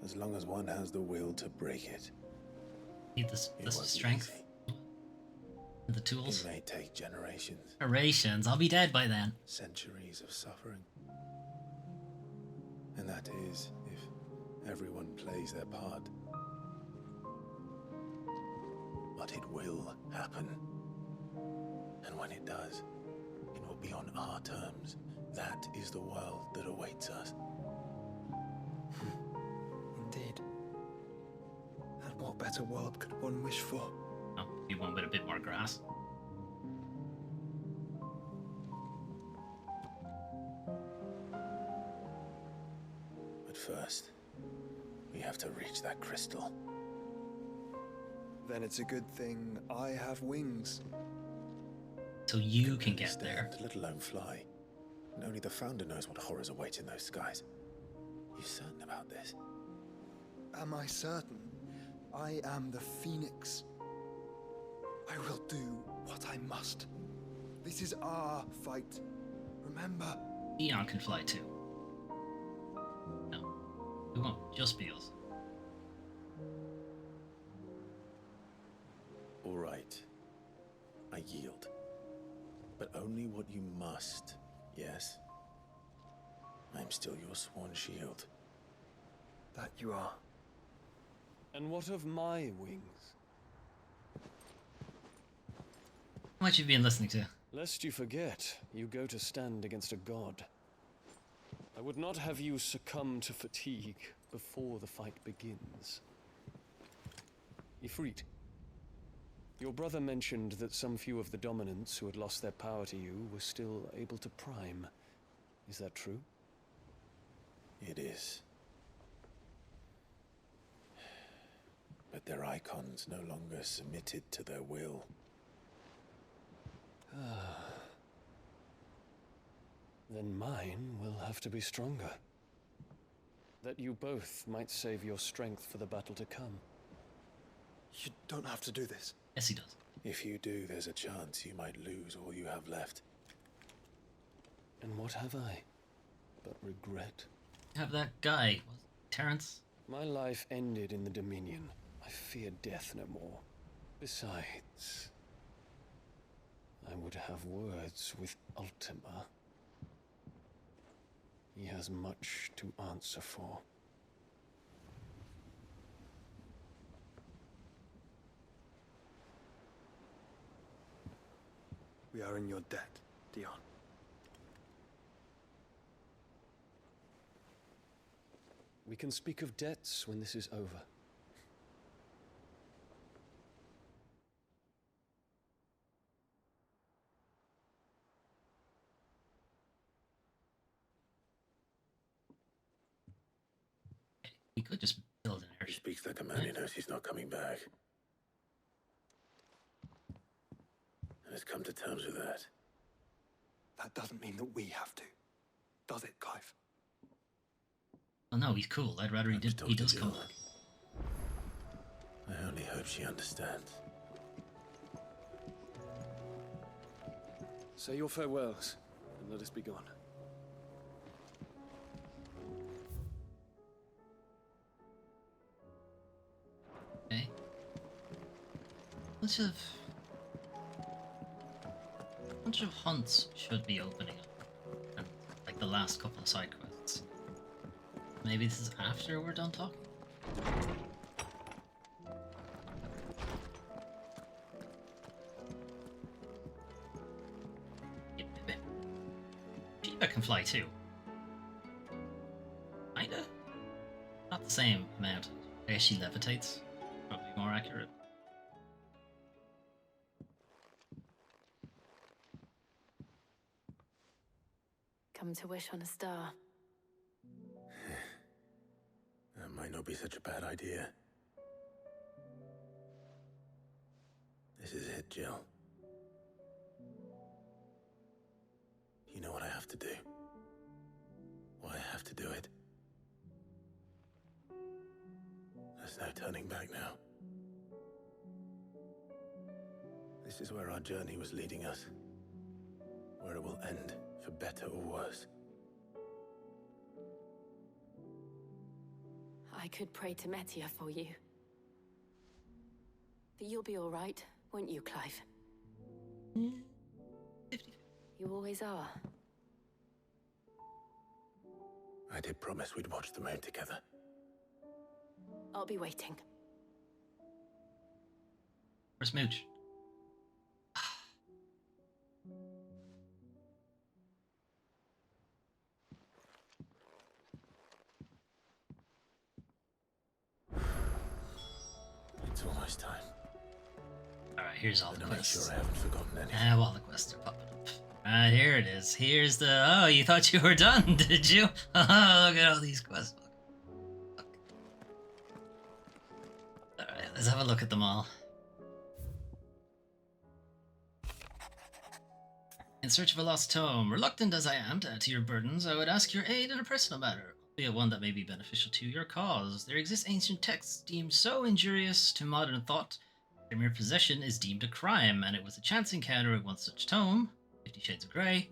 As long as one has the will to break it.
Need the strength. The tools.
It may take generations.
Generations? I'll be dead by then.
Centuries of suffering. And that is if everyone plays their part. But it will happen. And when it does, it will be on our terms. That is the world that awaits us.
Indeed. And what better world could one wish for?
Oh, you one with a bit more grass.
But first, we have to reach that crystal.
Then it's a good thing I have wings.
So you can get there.
Let alone fly. And only the Founder knows what horrors await in those skies. You certain about this?
Am I certain? I am the Phoenix. I will do what I must. This is our fight. Remember?
Eon can fly too. No. We won't. Just Beals.
All right. I yield. But only what you must, yes? I'm still your sworn shield.
That you are.
And what of my wings?
How much have you been listening to?
Lest you forget, you go to stand against a god. I would not have you succumb to fatigue before the fight begins. Ifrit, your brother mentioned that some few of the dominants who had lost their power to you were still able to prime. Is that true?
It is. But their icons no longer submitted to their will.
Then mine will have to be stronger. That you both might save your strength for the battle to come.
You don't have to do this.
Yes, he does.
If you do, there's a chance you might lose all you have left.
And what have I but regret?
Have that guy, Terrence?
My life ended in the Dominion. I fear death no more. Besides, I would have words with Ultima. He has much to answer for.
We are in your debt, Dion.
We can speak of debts when this is over.
We could just build an airship.
He speaks like a man who knows he's not coming back. And has come to terms with that.
That doesn't mean that we have to. Does it, Clive?
Oh no, he's cool. I'd rather he does come back.
I only hope she understands.
Say your farewells, and let us be gone.
Okay. Bunch of hunts should be opening up. And, like, the the last couple of side quests. Maybe this is after we're done talking. Shiva can fly too. Kinda? Not the same amount. I guess she levitates. Probably more accurate.
Come to wish on a star.
That might not be such a bad idea. This is it, Jill. You know what I have to do. Why I have to do it. There's no turning back now. This is where our journey was leading us. Where it will end, for better or worse.
I could pray to Metia for you. But you'll be all right, won't you, Clive? You always are.
I did promise we'd watch the moon together.
I'll be waiting.
Where's Mooch?
It's almost time.
Alright, here's all the quests.
Make sure I haven't forgotten any.
All the quests are popping up. Alright, here it is. Here's the... Oh, you thought you were done, did you? Oh, look at all these quests. Alright, let's have a look at them all. In search of a lost tome, reluctant as I am to add to your burdens, I would ask your aid in a personal matter, albeit one that may be beneficial to your cause. There exist ancient texts deemed so injurious to modern thought, their mere possession is deemed a crime, and it was a chance encounter with one such tome, 50 Shades of Grey,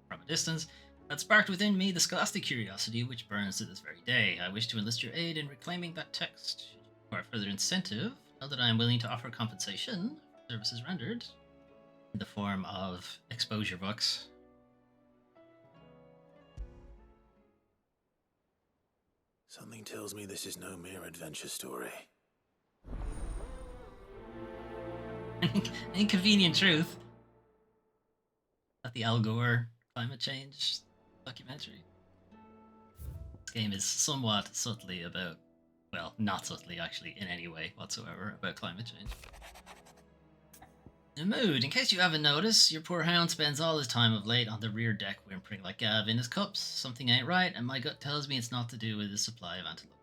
from a distance, that sparked within me the scholastic curiosity which burns to this very day. I wish to enlist your aid in reclaiming that text. Should you require further incentive, know that I am willing to offer compensation for services rendered, in the form of exposure books.
Something tells me this is no mere adventure story.
Inconvenient truth that the Al Gore climate change documentary. This game is somewhat subtly about, well, not subtly actually in any way whatsoever, about climate change. In mood, in case you haven't noticed, your poor hound spends all his time of late on the rear deck whimpering like Gav in his cups. Something ain't right, and my gut tells me it's not to do with his supply of antelope.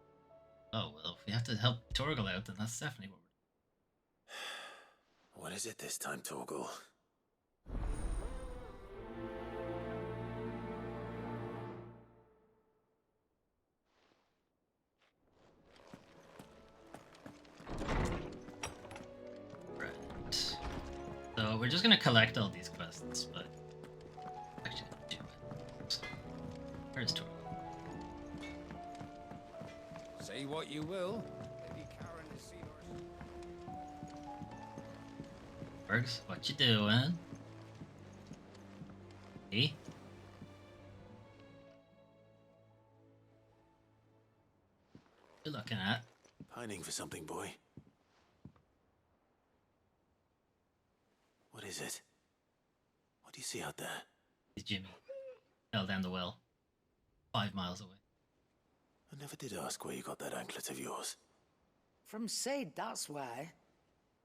Oh, well, if we have to help Torgal out, then that's definitely what we're...
What is it this time, Torgal?
So we're just gonna collect all these quests, but actually do it. Where's Torgal?
Say what you will. Maybe Karen has seen her.
Bergs, what you doing? Hey? What you looking at?
Pining for something, boy. What is it? What do you see out there?
It's Jimmy. Fell down the well. 5 miles away.
I never did ask where you got that anklet of yours.
From Sid, that's why.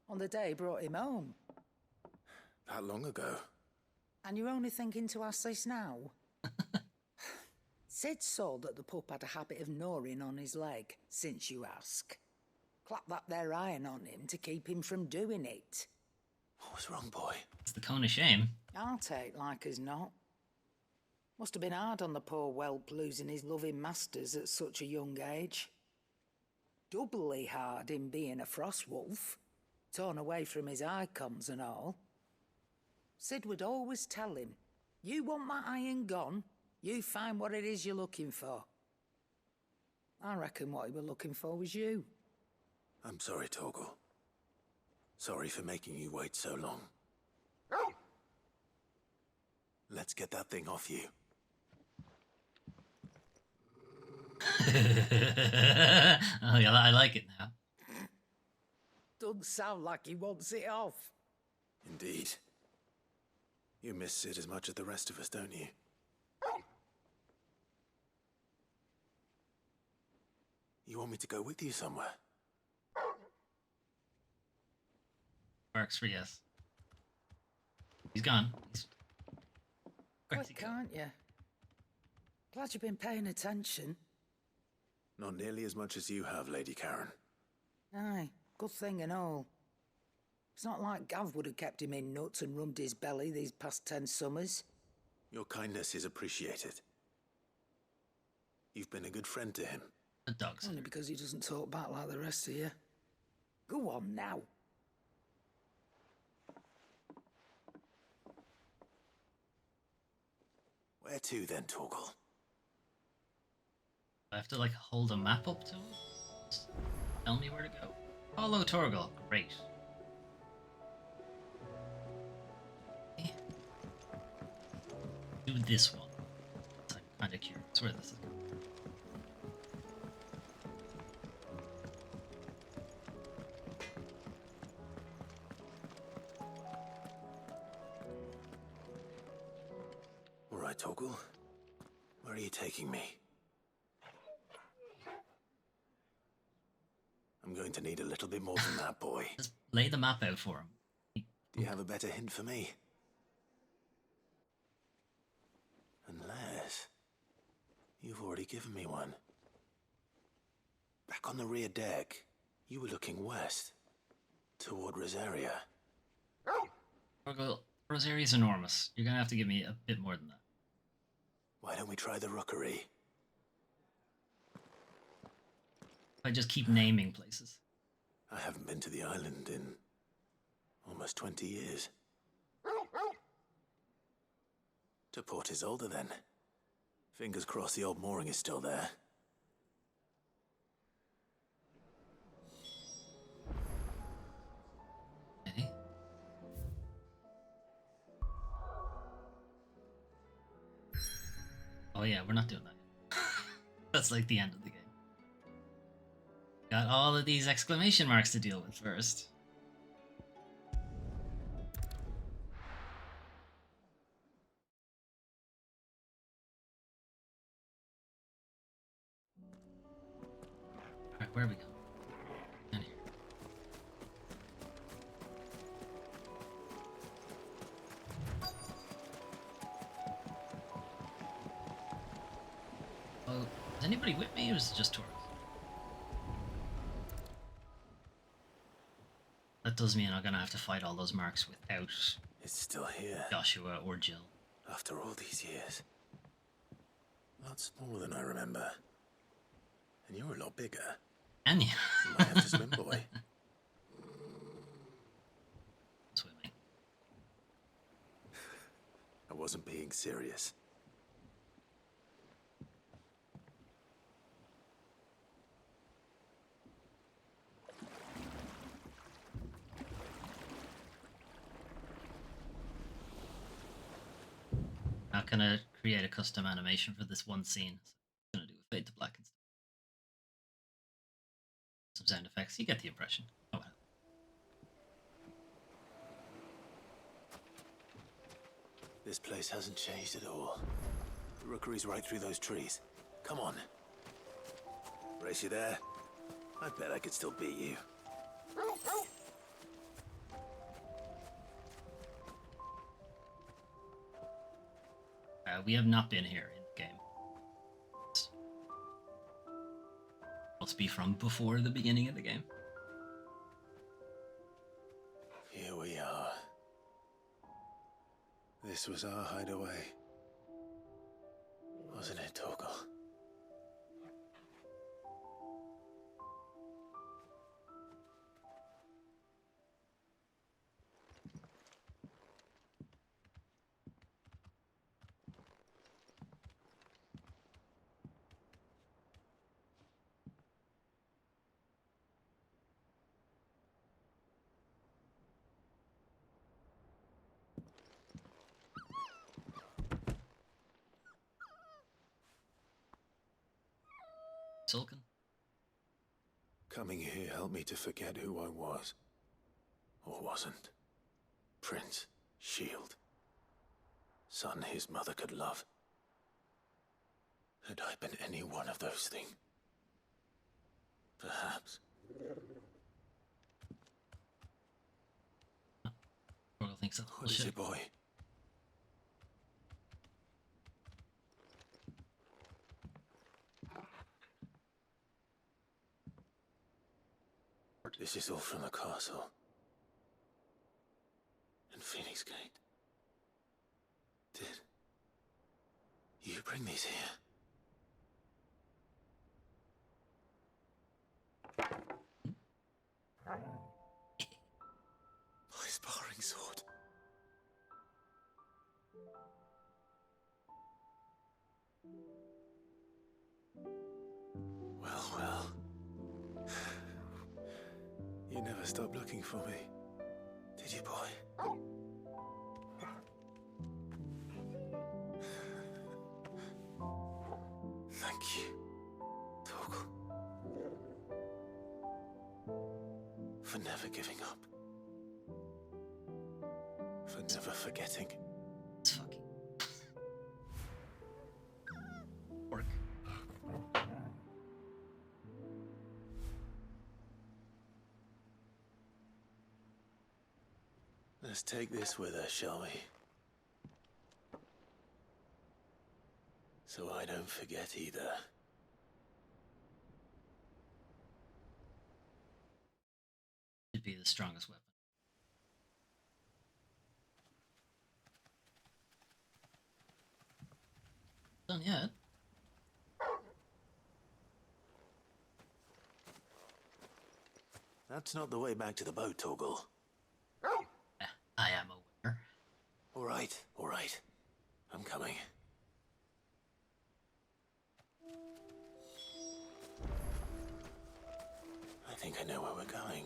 On the day he brought him home.
That long ago?
And you're only thinking to ask this now? Sid saw that the pup had a habit of gnawing on his leg, since you ask. Clap that there iron on him to keep him from doing it.
What was wrong, boy?
It's the cone of shame.
I'll take like as not. Must have been hard on the poor whelp losing his loving masters at such a young age. Doubly hard in being a frost wolf, torn away from his icons and all. Sid would always tell him, you want my iron gone, you find what it is you're looking for. I reckon what he were looking for was you.
I'm sorry, Torgal. Sorry for making you wait so long. Let's get that thing off you.
Oh, yeah, I like it now.
Doesn't sound like he wants it off.
Indeed. You miss Sid as much as the rest of us, don't you? You want me to go with you somewhere?
Works for yes. He's gone.
Quick, can't you? Glad you've been paying attention.
Not nearly as much as you have, Lady Karen.
Aye, good thing and all. It's not like Gav would have kept him in nuts and rubbed his belly these past 10 summers.
Your kindness is appreciated. You've been a good friend to him.
The dog's
only because he doesn't talk back like the rest of you. Go on now.
Where to then, Torgal?
I have to like hold a map up to it? Tell me where to go. Follow Torgal. Great. Okay. Do this one. I'm kind of curious where this is going.
All right, Torgal. Where are you taking me? I'm going to need a little bit more than that, boy.
Just lay the map out for him.
Do you have a better hint for me? Unless... you've already given me one. Back on the rear deck, you were looking west. Toward Rosaria.
Torgal, Rosaria's enormous. You're gonna have to give me a bit more than that.
Why don't we try the rookery?
I just keep naming places.
I haven't been to the island in almost 20 years. To Port Isolde, then. Fingers crossed the old mooring is still there.
Okay. Oh yeah, we're not doing that yet. That's like the end of the game. Got all of these exclamation marks to deal with first. Alright, where are we going? Down here. Oh, is anybody with me or is it just Torgal? That does mean I'm gonna have to fight all those marks without
It's still here.
Joshua or Jill.
After all these years. A lot smaller than I remember. And you're a lot bigger.
And you
might have to swim, boy.
Swimming.
I wasn't being serious.
Not gonna create a custom animation for this one scene. So I'm gonna do a fade to black instead. Some sound effects. You get the impression. Oh well.
This place hasn't changed at all. The rookery's right through those trees. Come on. Brace you there. I bet I could still beat you.
We have not been here in the game. Must be from before the beginning of the game.
Here we are. This was our hideaway. Wasn't it, Torgal?
Sulkin.
Coming here helped me to forget who I was. Or wasn't. Prince, shield. Son his mother could love. Had I been any one of those things? Perhaps.
Torgal thinks that's
What is it, boy? This is all from the castle. And Phoenix Gate. Did you bring these here? My sparring sword. Well. You never stopped looking for me, did you, boy? Thank you, Torgal. For never giving up. For never forgetting.
It's fucking work.
Let's take this with us, shall we? So I don't forget either.
Should be the strongest weapon. Done yet?
That's not the way back to the boat, Torgal.
I am aware.
All right. I'm coming. I think I know where we're going.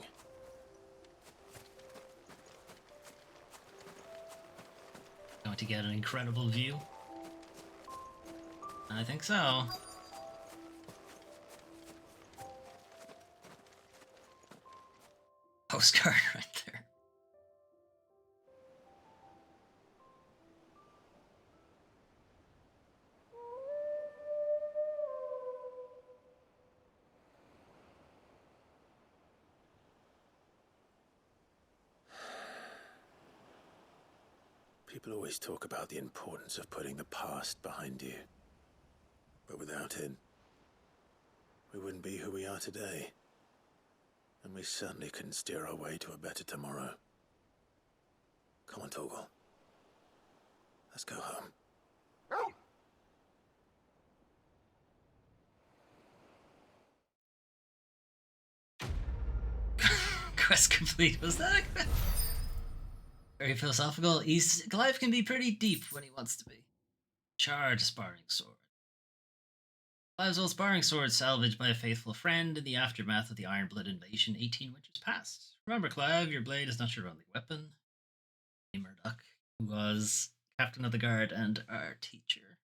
Going to get an incredible view? I think so. Postcard right there.
People always talk about the importance of putting the past behind you. But without it, we wouldn't be who we are today. And we certainly couldn't steer our way to a better tomorrow. Come on, Torgal. Let's go home.
Quest complete. Was that a quest? Very philosophical. Clive can be pretty deep when he wants to be. Charred sparring sword. Clive's old sparring sword salvaged by a faithful friend in the aftermath of the Ironblood invasion 18 winters past. Remember, Clive, your blade is not your only weapon. Murdoch, who was captain of the guard and our teacher.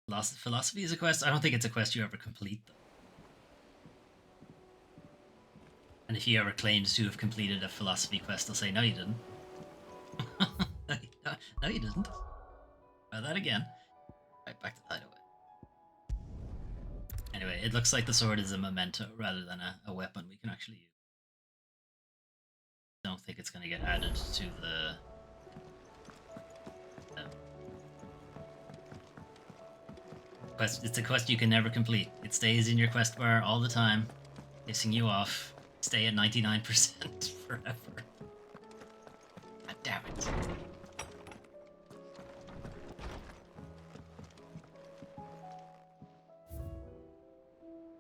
Philosophy is a quest. I don't think it's a quest you ever complete, though. And if you ever claimed to have completed a philosophy quest, they'll say, no, you didn't. No, you didn't. Try that again. Right, back to the hideaway. Anyway, it looks like the sword is a memento rather than a weapon we can actually use. Don't think it's going to get added to the... quest. It's a quest you can never complete. It stays in your quest bar all the time, pissing you off. Stay at 99% forever. God damn it.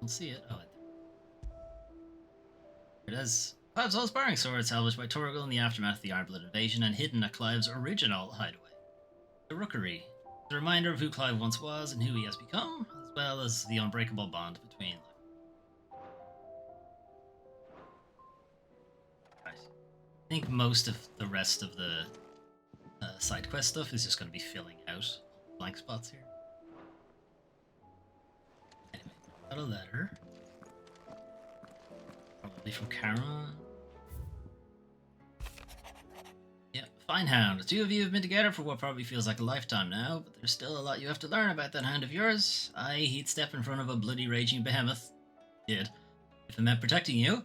Don't see it. Oh, it is. Clive's old sparring sword salvaged by Torgal in the aftermath of the Ironblood invasion and hidden at Clive's original hideaway, the Rookery. It's a reminder of who Clive once was and who he has become, as well as the unbreakable bond between them. Right. I think most of the rest of the side quest stuff is just going to be filling out blank spots here. Anyway, got a letter. Probably from Karen. Yeah, fine hound. The two of you have been together for what probably feels like a lifetime now, but there's still a lot you have to learn about that hound of yours. Aye, he'd step in front of a bloody raging behemoth. Did. If it meant protecting you,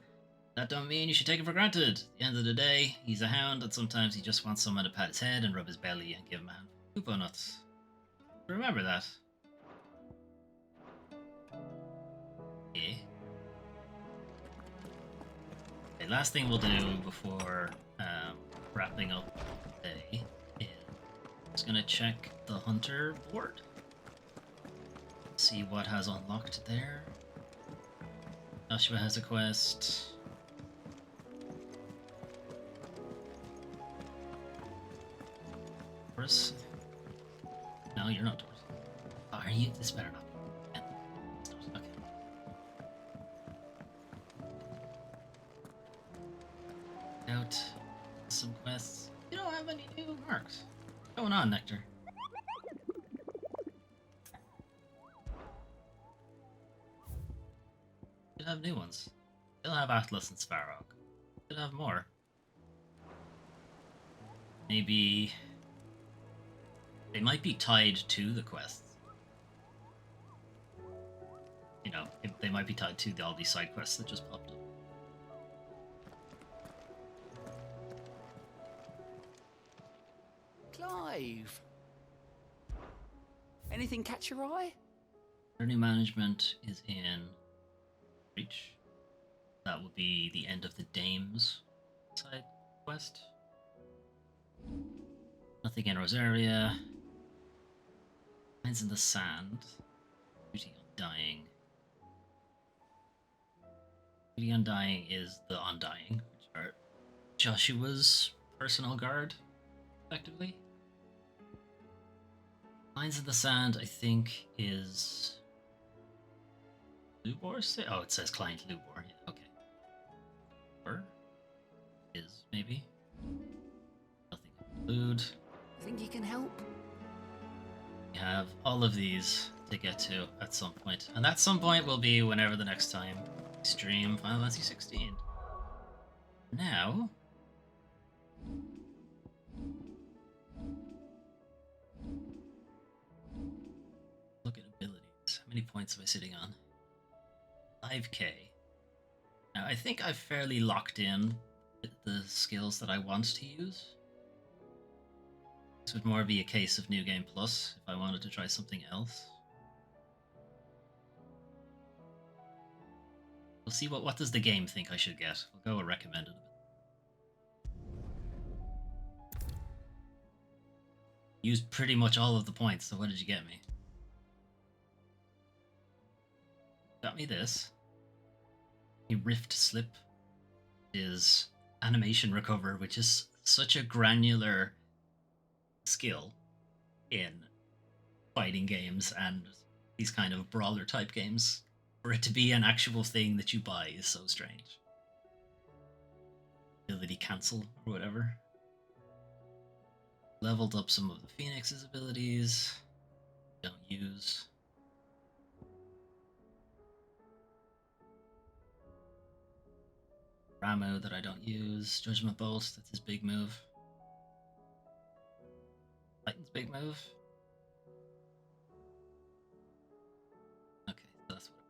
that don't mean you should take it for granted. At the end of the day, he's a hound, and sometimes he just wants someone to pat his head and rub his belly and give him a handful of poopo nuts. Remember that. Yeah. Okay, last thing we'll do before wrapping up the day is just gonna check the hunter board. See what has unlocked there. Joshua has a quest. Doris? No, you're not Doris. Oh, are you? This better not be. Yeah. Okay. Out some quests. You don't have any new marks. What's going on, Nectar? Should have new ones. They'll have Atlas and Sparrow. Should have more. Maybe they might be tied to the quests. You know, they might be tied to all these side quests that just popped up.
Clive! Anything catch your eye?
Revenue management is in Reach. That will be the end of the Dames side quest. Nothing in Rosaria. Lines in the Sand. Beauty Undying. Beauty Undying is the Undying, which are Joshua's personal guard, effectively. Lines in the Sand, I think, is Lubor's? Oh, it says Client Lubor. Yeah, okay. Or is maybe. Nothing include.
Think you can help?
We have all of these to get to at some point, and that some point will be whenever the next time we stream Final Fantasy 16. Now. Look at abilities. How many points am I sitting on? 5k. Now, I think I've fairly locked in the skills that I want to use. This would more be a case of New Game Plus if I wanted to try something else. We'll see what does the game think I should get. We'll go with recommended. Used pretty much all of the points, so what did you get me? Got me this. A Rift Slip is animation recover, which is such a granular skill in fighting games and these kind of brawler type games. For it to be an actual thing that you buy is so strange. Ability cancel or whatever. Leveled up some of the Phoenix's abilities. Don't use. Ramo that I don't use. Judgment Bolt, that's his big move. Titan's big move. Okay, so that's what.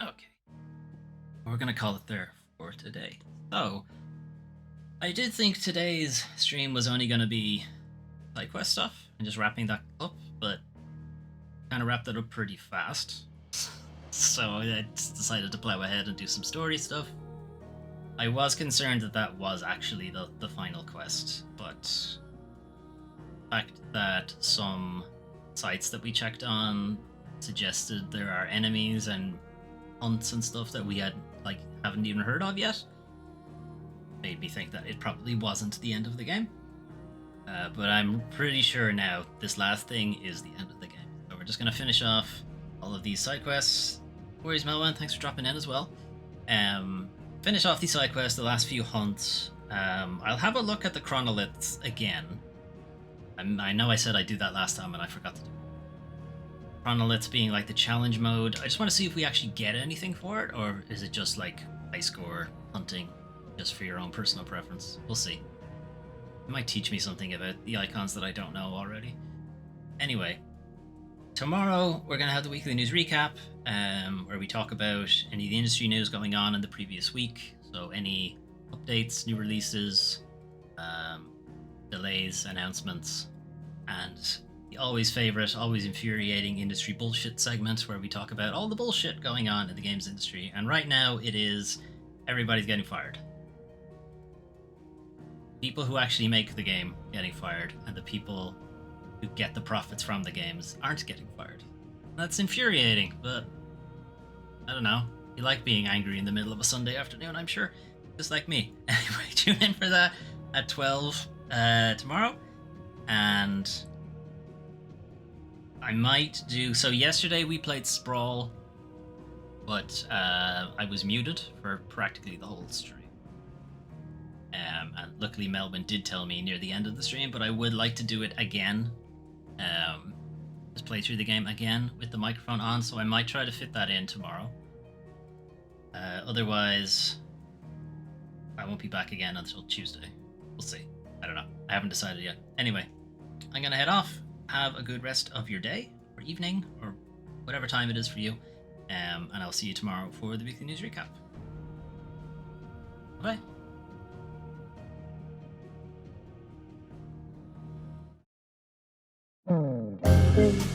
Okay. We're gonna call it there for today. So, I did think today's stream was only gonna be side quest stuff and just wrapping that up, but kind of wrapped that up pretty fast. So I just decided to plow ahead and do some story stuff. I was concerned that that was actually the final quest, but the fact that some sites that we checked on suggested there are enemies and hunts and stuff that we haven't even heard of yet made me think that it probably wasn't the end of the game. But I'm pretty sure now this last thing is the end of the game. So we're just going to finish off all of these side quests. Worries Melvin, thanks for dropping in as well. Finish off these side quests, the last few hunts. I'll have a look at the chronoliths again. I know I said I'd do that last time and I forgot to do it. Chronoliths being like the challenge mode. I just want to see if we actually get anything for it, or is it just like high score hunting just for your own personal preference. We'll see. It might teach me something about the icons that I don't know already. Anyway, tomorrow we're going to have the weekly news recap, where we talk about any of the industry news going on in the previous week. So any updates, new releases, delays, announcements, and the always favorite, always infuriating industry bullshit segment where we talk about all the bullshit going on in the games industry. And right now it is everybody's getting fired. People who actually make the game getting fired, and the people who get the profits from the games aren't getting fired. That's infuriating, but I don't know. You like being angry in the middle of a Sunday afternoon, I'm sure. Just like me. Anyway, tune in for that at 12 tomorrow. And I might do... So yesterday we played Sprawl, but I was muted for practically the whole stream. And luckily Melvin did tell me near the end of the stream, but I would like to do it again. Just play through the game again with the microphone on, so I might try to fit that in tomorrow. Otherwise, I won't be back again until Tuesday. We'll see. I don't know. I haven't decided yet. Anyway, I'm going to head off. Have a good rest of your day, or evening, or whatever time it is for you. And I'll see you tomorrow for the weekly news recap. Bye.
Mm.